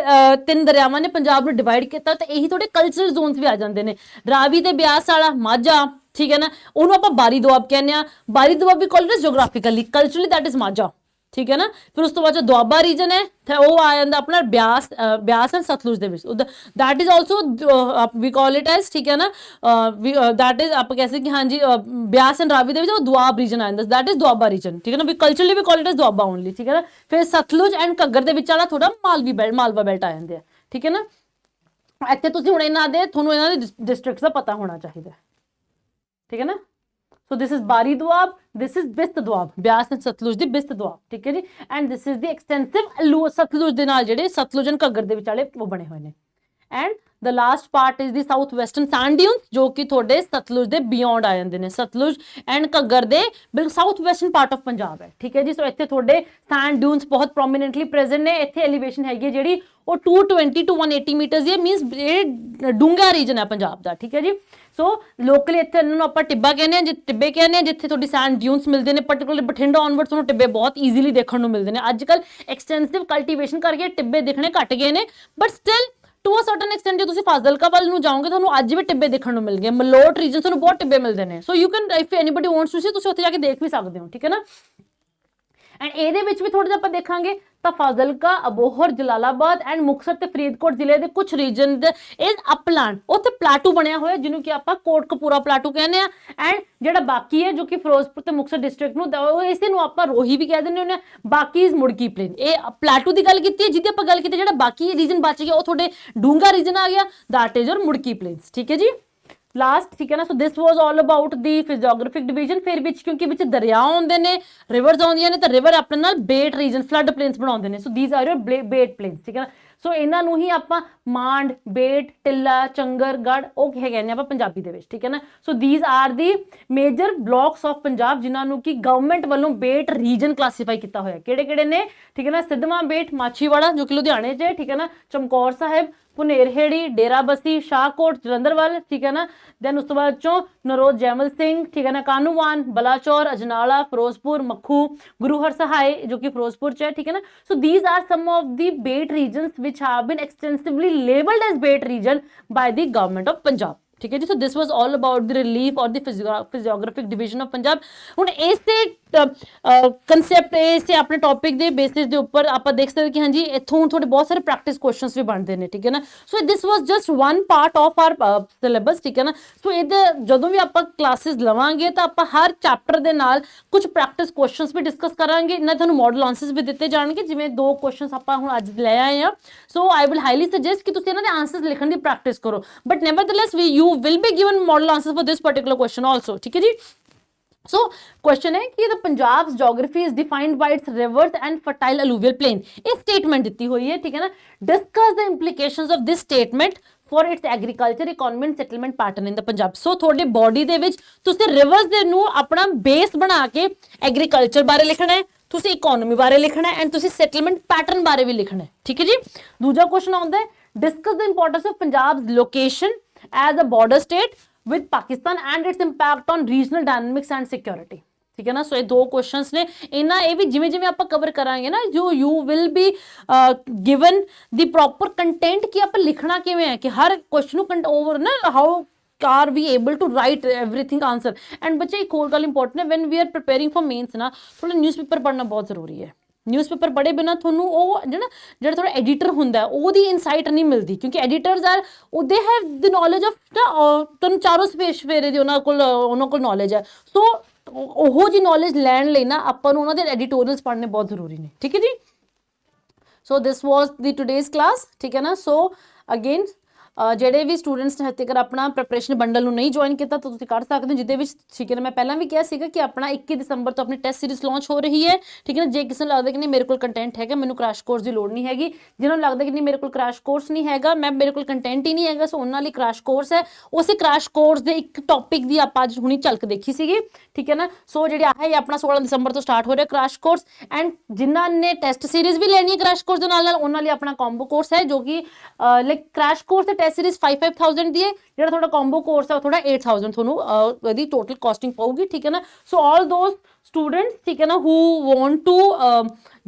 3 ਦਰਿਆਵਾਂ ਨੇ ਪੰਜਾਬ ਨੂੰ ਡਿਵਾਈਡ ਕੀਤਾ, ਤੇ ਇਹੀ ਤੁਹਾਡੇ ਕਲਚਰਲ ਜ਼ੋਨਸ ਵੀ ਆ ਜਾਂਦੇ ਨੇ, ਰਾਵੀ ਤੇ ਬਿਆਸ ਵਾਲਾ, ਮਾਝਾ, ਠੀਕ ਹੈ ਨਾ। ਉਹਨੂੰ ਆਪਾਂ ਬਾਰੀ ਦੁਆਬ ਕਹਿੰਦੇ ਆ। Bari Doab we called as geographically, culturally that is Majha, ਠੀਕ ਹੈ ਨਾ। ਫਿਰ ਉਸ ਤੋਂ ਬਾਅਦ ਜੋ ਦੁਆਬਾ ਰੀਜਨ ਹੈ ਤੇ ਉਹ ਆ ਜਾਂਦਾ ਆਪਣਾ ਬਿਆਸ ਐਂਡ ਸਤਲੁਜ ਦੇ ਵਿੱਚ, that is also we call it as, ठीक है ना, दैट इज आप कह सकते कि हाँ जी ਬਿਆਸ ਐਂਡ ਰਾਵੀ ਦੇ ਵਿੱਚ ਉਹ ਦੁਆਬ ਰੀਜਨ ਆ ਜਾਂਦਾ, दैट इज ਦੁਆਬਾ ਰੀਜਨ, ਠੀਕ ਹੈ ਨਾ, we culturally we call it as Doaba only, ਠੀਕ ਹੈ ਨਾ। ਫਿਰ ਸਤਲੁਜ ਐਂਡ ਘੱਗਰ ਦੇ ਵਿੱਚ ਵਾਲਾ ਥੋੜਾ ਮਾਲਵਾ ਬੈਲਟ ਆ ਜਾਂਦੇ ਆ, ਠੀਕ ਹੈ ਨਾ। ਇੱਥੇ ਤੁਸੀਂ ਹੁਣ ਤੁਹਾਨੂੰ ਇਹਨਾਂ ਦੇ ਡਿਸਟ੍ਰਿਕਟਸ ਦਾ ਪਤਾ ਹੋਣਾ ਚਾਹੀਦਾ, ਠੀਕ ਹੈ ਨਾ। So this is Bari Doab, this is Bist Doab, Byas and Satluj the Bist Doab, ਠੀਕ ਹੈ ਜੀ। and this is the extensive Sutlej ਦੇ ਨਾਲ ਜਿਹੜੇ ਸਤਲੁਜ and ਘੱਗਰ ਦੇ ਵਿਚਾਲੇ ਉਹ ਬਣੇ ਹੋਏ ਨੇ। and the last part is the south western sand dunes ਜੋ ਕਿ ਤੁਹਾਡੇ ਸਤਲੁਜ ਦੇ ਬਿਯੋਂਡ ਆ ਜਾਂਦੇ ਨੇ, ਸਤਲੁਜ ਐਂਡ ਘੱਗਰ ਦੇ ਬਿਲਕੁਲ south western part of Punjab ਹੈ, ਠੀਕ ਹੈ ਜੀ। ਸੋ ਇੱਥੇ ਤੁਹਾਡੇ ਸੈਂਡ ਡਿਊਨਸ ਬਹੁਤ ਪ੍ਰੋਮੀਨੈਂਟਲੀ ਪ੍ਰੈਜ਼ੈਂਟ ਨੇ। ਇੱਥੇ ਐਲੀਵੇਸ਼ਨ ਹੈਗੀ ਹੈ ਜਿਹੜੀ ਉਹ 220 to 180 ਮੀਟਰਸ ਦੀ, ਮੀਨਸ ਇਹ ਡੂੰਘਾ ਰੀਜਨ ਹੈ ਪੰਜਾਬ ਦਾ, ਠੀਕ ਹੈ ਜੀ। ਸੋ ਲੋਕਲੀ ਇੱਥੇ ਇਹਨਾਂ ਨੂੰ ਆਪਾਂ ਟਿੱਬਾ ਕਹਿੰਦੇ ਹਾਂ, ਟਿੱਬੇ ਕਹਿੰਦੇ ਹਾਂ, ਜਿੱਥੇ ਤੁਹਾਡੀ ਸੈਂਡ ਡਿਊਨਸ ਮਿਲਦੇ ਨੇ। ਪਰਟੀਕੁਲਰ ਬਠਿੰਡਾ ਔਨਵਰਡ ਤੁਹਾਨੂੰ ਟਿੱਬੇ ਬਹੁਤ ਈਜ਼ੀਲੀ ਦੇਖਣ ਨੂੰ ਮਿਲਦੇ ਨੇ। ਅੱਜ ਕੱਲ ਐਕਸਟੈਂਸਿਵ ਕਲਟੀਵੇਸ਼ਨ ਕਰਕੇ ਟਿੱਬੇ ਦਿਖਣੇ ਘਟ ਗਏ ਨੇ, but still to a certain extent ਜੇ ਤੁਸੀਂ ਫਾਜ਼ਿਲਕਾ ਵੱਲ ਨੂੰ ਜਾਓਗੇ ਤੁਹਾਨੂੰ ਅੱਜ ਵੀ ਟਿੱਬੇ ਦੇਖਣ ਨੂੰ ਮਿਲਣਗੇ। ਮਲੋਟ ਰੀਜਨ ਤੁਹਾਨੂੰ ਬਹੁਤ ਟਿੱਬੇ ਮਿਲਦੇ ਨੇ। So you can, if anybody wants to see, ਤੁਸੀਂ ਉੱਥੇ ਜਾ ਕੇ ਦੇਖ ਵੀ ਸਕਦੇ ਹੋ, ਠੀਕ ਹੈ ਨਾ। ਐਂਡ ਇਹਦੇ ਵਿੱਚ ਵੀ ਥੋੜਾ ਜਿਹਾ ਆਪਾਂ ਦੇਖਾਂਗੇ ਤਾਂ ਫਾਜ਼ਿਲਕਾ, ਅਬੋਹਰ, ਜਲਾਲਾਬਾਦ ਐਂਡ ਮੁਕਤਸਰ ਤੇ ਫਰੀਦਕੋਟ ਜ਼ਿਲ੍ਹੇ ਦੇ ਕੁਝ ਰੀਜਨ ਇਜ਼ ਅਪਲੈਂਡ, ਉੱਥੇ ਪਲਾਟੂ ਬਣਿਆ ਹੋਇਆ ਜਿਹਨੂੰ ਕਿ ਆਪਾਂ ਕੋਟਕਪੂਰਾ ਪਲਾਟੂ ਕਹਿੰਦੇ ਆ। ਐਂਡ ਜਿਹੜਾ ਬਾਕੀ ਹੈ ਜੋ ਕਿ ਫਿਰੋਜ਼ਪੁਰ ਤੇ ਮੁਕਤਸਰ ਡਿਸਟ੍ਰਿਕਟ ਨੂੰ ਇਸੇ ਨੂੰ ਆਪਾਂ ਰੋਹੀ ਵੀ ਕਹਿ ਦਿੰਦੇ ਹੁੰਦੇ ਆ। ਬਾਕੀ ਇਜ਼ ਮੁੜਕੀ ਪਲੇਨ। ਇਹ ਪਲਾਟੂ ਦੀ ਗੱਲ ਕੀਤੀ ਹੈ, ਜਿਹਦੀ ਆਪਾਂ ਗੱਲ ਕੀਤੀ ਜਿਹੜਾ ਬਾਕੀ ਰੀਜਨ ਬਚ ਗਿਆ ਉਹ ਤੁਹਾਡੇ ਡੂੰਗਾ ਰੀਜਨ ਆ ਗਿਆ, दैट इज योर मुड़की प्लेन्स, ठीक है जी। ਲਾਸਟ, ਠੀਕ ਹੈ ਨਾ। So this was all about the ਫਿਜ਼ੀਓਗ੍ਰਾਫਿਕ division. ਫਿਰ ਵਿੱਚ ਕਿਉਂਕਿ ਵਿੱਚ ਦਰਿਆ ਆਉਂਦੇ ਨੇ, ਰਿਵਰਸ ਆਉਂਦੀਆਂ ਨੇ, ਤਾਂ ਰਿਵਰ ਆਪਣੇ ਨਾਲ ਬੇਟ ਰੀਜਨ, ਫਲੱਡ ਪਲੇਨਸ ਬਣਾਉਂਦੇ ਨੇ। So these are your Bet planes, ਠੀਕ ਹੈ ਨਾ। ਸੋ ਇਹਨਾਂ ਨੂੰ ਹੀ ਆਪਾਂ ਮਾਂਡ, ਬੇਟ, ਟਿੱਲਾ, ਚੰਗਰ, ਗੜ ਉਹ ਕਹਿੰਦੇ ਆਪਾਂ ਪੰਜਾਬੀ ਦੇ ਵਿੱਚ, ਠੀਕ ਹੈ ਨਾ। So these are the major blocks of Punjab ਜਿਨ੍ਹਾਂ ਨੂੰ ਕਿ ਗਵਰਨਮੈਂਟ ਵੱਲੋਂ ਬੇਟ ਰੀਜਨ ਕਲਾਸੀਫਾਈ ਕੀਤਾ ਹੋਇਆ। ਕਿਹੜੇ ਕਿਹੜੇ ਨੇ, ਠੀਕ ਹੈ ਨਾ। ਸਿੱਧਵਾਂ ਬੇਟ, ਮਾਛੀਵਾੜਾ ਜੋ ਕਿ ਲੁਧਿਆਣੇ 'ਚ ਹੈ, ਠੀਕ ਹੈ ਨਾ, ਚਮਕੌਰ ਸਾਹਿਬ, ਪੁਨੇਰਹੇੜੀ, ਡੇਰਾਬੱਸੀ, ਸ਼ਾਹਕੋਟ ਜਲੰਧਰ ਵੱਲ, ਠੀਕ ਹੈ ਨਾ। ਦੈਨ ਉਸ ਤੋਂ ਬਾਅਦ ਚੋਂ ਨਰੋਦ ਜੈਮਲ ਸਿੰਘ, ਠੀਕ ਹੈ ਨਾ, ਕਾਨੂੰਵਾਨ, ਬਲਾਚੌਰ, ਅਜਨਾਲਾ, ਫਿਰੋਜ਼ਪੁਰ, ਮੱਖੂ, ਗੁਰੂ ਹਰਸਹਾਏ ਜੋ ਕਿ ਫਿਰੋਜ਼ਪੁਰ 'ਚ ਹੈ, ਠੀਕ ਹੈ ਨਾ। ਸੋ these are some of the bait regions which have been extensively labeled as bait region by the government of Punjab, ठीक है जी। So this was all about the relief और the physiographic division of Punjab. ਹੁਣ ਇਸੇ concept ਇਸੇ ਆਪਣੇ topic ਦੇ basis ਦੇ ਉੱਪਰ ਆਪਾਂ ਦੇਖ ਸਕਦੇ ਕਿ ਹਾਂਜੀ ਇੱਥੋਂ ਹੁਣ ਤੁਹਾਡੇ ਬਹੁਤ ਸਾਰੇ ਪ੍ਰੈਕਟਿਸ ਕੁਐਸਚਨਸ ਵੀ ਬਣਦੇ ਨੇ, ਠੀਕ ਹੈ ਨਾ। So this was just one part of our syllabus, ਠੀਕ ਹੈ ਨਾ। ਸੋ ਇਹਦੇ ਜਦੋਂ ਵੀ ਆਪਾਂ ਕਲਾਸਿਸ ਲਵਾਂਗੇ ਤਾਂ ਆਪਾਂ ਹਰ ਚੈਪਟਰ ਦੇ ਨਾਲ ਕੁਝ ਪ੍ਰੈਕਟਿਸ ਕੁਐਸਚਨਸ ਵੀ ਡਿਸਕਸ ਕਰਾਂਗੇ। ਇਹਨਾਂ ਤੁਹਾਨੂੰ ਮਾਡਲ ਆਨਸਰਸ ਵੀ ਦਿੱਤੇ ਜਾਣਗੇ, ਜਿਵੇਂ 2 ਕੁਐਸਚਨਸ ਆਪਾਂ ਹੁਣ ਅੱਜ ਲੈ ਆਏ ਆ। So I will highly suggest ਕਿ ਤੁਸੀਂ ਇਹਨਾਂ ਦੇ ਆਨਸਰਸ ਲਿਖਣ ਦੀ ਪ੍ਰੈਕਟਿਸ ਕਰੋ, but nevertheless you will be given model answers for this particular question also, ठीक है जी। So question है कि the Punjab's geography is defined by its rivers and fertile alluvial plain। एक statement ਦਿੱਤੀ ਹੋਈ ਹੈ, ਠੀਕ ਹੈ ਨਾ। Discuss the implications of this statement for its agriculture, economy and settlement pattern in the Punjab। So ਤੁਹਾਡੇ body ਦੇ ਵਿੱਚ ਤੁਸੀਂ rivers ਦੇ ਨੂੰ ਆਪਣਾ base ਬਣਾ ਕੇ agriculture ਬਾਰੇ ਲਿਖਣਾ ਹੈ, ਤੁਸੀਂ economy ਬਾਰੇ ਲਿਖਣਾ ਹੈ, and ਤੁਸੀਂ settlement pattern ਬਾਰੇ ਵੀ ਲਿਖਣਾ ਹੈ, ਠੀਕ ਹੈ ਜੀ। ਦੂਜਾ question ਆਉਂਦਾ ਹੈ discuss the importance of Punjab's location as a border state with Pakistan and its impact on regional dynamics and security, ठीक है ना। सो ये 2 क्वेश्चंस ने, इना ये भी जिमें जिमें आप कवर कराएंगे ना, जो you will be given the proper content कि आप लिखना किवें है, कि हर क्वेश्चन ओवर ना how are we able to write everything answer। and बच्चे एक और गल इंपॉर्टेंट है, when we are preparing for mains ना थोड़ा न्यूज़पेपर पढ़ना बहुत ज़रूरी है। न्यूज़पेपर पढ़े बिना ਤੁਹਾਨੂੰ ਉਹ ਜਿਹੜਾ ਥੋੜਾ ਐਡੀਟਰ ਹੁੰਦਾ ਉਹਦੀ ਇਨਸਾਈਟ ਨਹੀਂ ਮਿਲਦੀ, ਕਿਉਂਕਿ editors are they have the knowledge of ਤੁਹਾਨੂੰ ਚਾਰੋਂ ਸਫੇਰੇ ਦੀ ਉਹਨਾਂ ਕੋਲ ਨੌਲੇਜ ਹੈ। ਸੋ ਉਹ ਜੀ ਨੌਲੇਜ ਲੈਣ ਲਈ ਨਾ ਆਪਾਂ ਨੂੰ ਉਹਨਾਂ ਦੇ ਐਡੀਟੋਰੀਅਲਸ ਪੜ੍ਹਨੇ ਬਹੁਤ ਜ਼ਰੂਰੀ ਨੇ, ਠੀਕ ਹੈ ਜੀ। So this was the today's class, ਠੀਕ ਹੈ ਨਾ। ਸੋ ਅਗੇਨ ਜਿਹੜੇ ਵੀ ਸਟੂਡੈਂਟਸ ਨੇ ਹੱਤੇ ਕਰ ਆਪਣਾ ਪ੍ਰੈਪਰੇਸ਼ਨ ਬੰਡਲ ਨੂੰ ਨਹੀਂ ਜੁਆਇਨ ਕੀਤਾ ਤਾਂ ਤੁਸੀਂ ਕਰ ਸਕਦੇ ਹੋ, ਜਿਹਦੇ ਵਿੱਚ ਠੀਕ ਹੈ ਨਾ ਮੈਂ ਪਹਿਲਾਂ ਵੀ ਕਿਹਾ ਸੀਗਾ ਕਿ ਆਪਣਾ 21 ਦਸੰਬਰ ਤੋਂ ਆਪਣੀ ਟੈਸਟ ਸੀਰੀਜ਼ ਲਾਂਚ ਹੋ ਰਹੀ ਹੈ, ਠੀਕ ਹੈ ਨਾ। ਜੇ ਕਿਸੇ ਨੂੰ ਲੱਗਦਾ ਕਿ ਨਹੀਂ ਮੇਰੇ ਕੋਲ ਕੰਟੈਂਟ ਹੈਗਾ, ਮੈਨੂੰ ਕ੍ਰੈਸ਼ ਕੋਰਸ ਦੀ ਲੋੜ ਨਹੀਂ ਹੈਗੀ, ਜਿਹਨਾਂ ਨੂੰ ਲੱਗਦਾ ਕਿ ਨਹੀਂ ਮੇਰੇ ਕੋਲ ਕ੍ਰੈਸ਼ ਕੋਰਸ ਨਹੀਂ ਹੈਗਾ, ਮੇਰੇ ਕੋਲ ਕੰਟੈਂਟ ਹੀ ਨਹੀਂ ਹੈਗਾ, ਸੋ ਉਹਨਾਂ ਲਈ ਕ੍ਰੈਸ਼ ਕੋਰਸ ਹੈ। ਉਸੇ ਕ੍ਰੈਸ਼ ਕੋਰਸ ਦੇ ਇੱਕ ਟੌਪਿਕ ਦੀ ਆਪਾਂ ਅੱਜ ਹੁਣੀ ਝਲਕ ਦੇਖੀ ਸੀਗੀ, ਠੀਕ ਹੈ ਨਾ। ਸੋ ਜਿਹੜੀ ਆਹ ਹੈ ਆਪਣਾ 16 ਦਸੰਬਰ ਤੋਂ ਸਟਾਰਟ ਹੋ ਰਿਹਾ ਕ੍ਰੈਸ਼ ਕੋਰਸ, ਐਂਡ ਜਿਨ੍ਹਾਂ ਨੇ ਟੈਸਟ ਸੀਰੀਜ਼ ਵੀ ਲੈਣੀ ਹੈ ਕ੍ਰੈਸ਼ ਕੋਰਸ ਦੇ ਨਾਲ ਉਹਨਾਂ ਲਈ ਆਪਣਾ ਕੰਬੋ ਕੋਰਸ ਹੈ, ਜੋ ਕਿ ਲਾਈਕ ਕ੍ਰੈਸ਼ ਕੋਰਸ ਤੇ ਟੈਸਟ ਸੀਰੀਜ਼ 5-5000 ਦੀ ਹੈ, ਜਿਹੜਾ ਤੁਹਾਡਾ ਕੰਬੋ ਕੋਰਸ ਹੈ ਉਹ ਤੁਹਾਡਾ 8000 ਤੁਹਾਨੂੰ ਇਹਦੀ ਟੋਟਲ ਕਾਸਟਿੰਗ ਪਊਗੀ, ਠੀਕ ਹੈ ਨਾ। ਸੋ ਆਲ ਦੋਜ਼ ਸਟੂਡੈਂਟਸ, ਠੀਕ ਹੈ ਨਾ, ਹੂ ਵਾਂਟ ਟੂ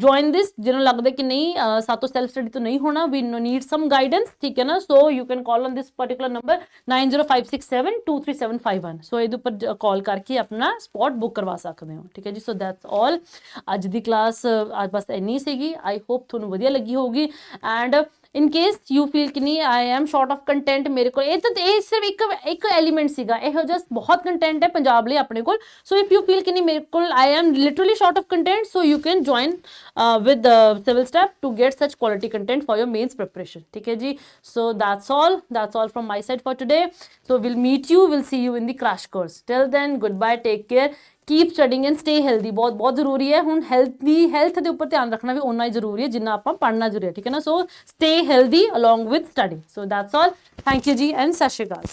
join this, ਜਿਹਨੂੰ ਲੱਗਦਾ ਕਿ ਨਹੀਂ ਸਾਤੋਂ ਸੈਲਫ ਸਟੱਡੀ ਤੋਂ ਨਹੀਂ ਹੋਣਾ, we need some guidance, ਠੀਕ ਹੈ ਨਾ। so you can call on this particular number 9056723751, ਸੋ ਇਹਦੇ ਉੱਪਰ ਕਾਲ ਕਰਕੇ ਆਪਣਾ ਸਪੌਟ ਬੁੱਕ ਕਰਵਾ ਸਕਦੇ ਹੋ, ਠੀਕ ਹੈ ਜੀ। ਸੋ ਦੈਟਸ ਆਲ, ਅੱਜ ਦੀ ਕਲਾਸ ਅੱਜ ਬਸ ਇੰਨੀ ਸੀਗੀ। ਆਈ ਹੋਪ ਤੁਹਾਨੂੰ ਵਧੀਆ ਲੱਗੀ ਹੋਊਗੀ। And in case you feel ਕਿ ਨਹੀਂ I am short of content, ਮੇਰੇ ਕੋਲ ਇਹ ਸਿਰਫ ਇੱਕ ਐਲੀਮੈਂਟ ਸੀਗਾ, ਇਹੋ ਜਿਹਾ ਬਹੁਤ ਕੰਟੈਂਟ ਹੈ ਪੰਜਾਬ ਲਈ ਆਪਣੇ ਕੋਲ। ਸੋ ਇਫ ਯੂ ਫੀਲ ਕਿ ਨਹੀਂ ਮੇਰੇ ਕੋਲ I am literally short of content, so you can join with civil step to get such quality content for your mains preparation, ठीक है जी। so that's all from my side for today, so we'll see you in the crash course। till then goodbye, take care, keep studying and stay healthy। बहुत ਜ਼ਰੂਰੀ ਹੈ ਹੁਣ health ਦੇ ਉੱਪਰ ਧਿਆਨ ਰੱਖਣਾ ਵੀ ਉਨਾ ਹੀ ਜ਼ਰੂਰੀ ਹੈ ਜਿੰਨਾ ਆਪਾਂ ਪੜ੍ਹਨਾ ਜ਼ਰੂਰੀ ਹੈ, ਠੀਕ ਹੈ ਨਾ। so stay healthy along with studying। so that's all, thank you ਜੀ and ਸਤਿ ਸ਼੍ਰੀ ਅਕਾਲ।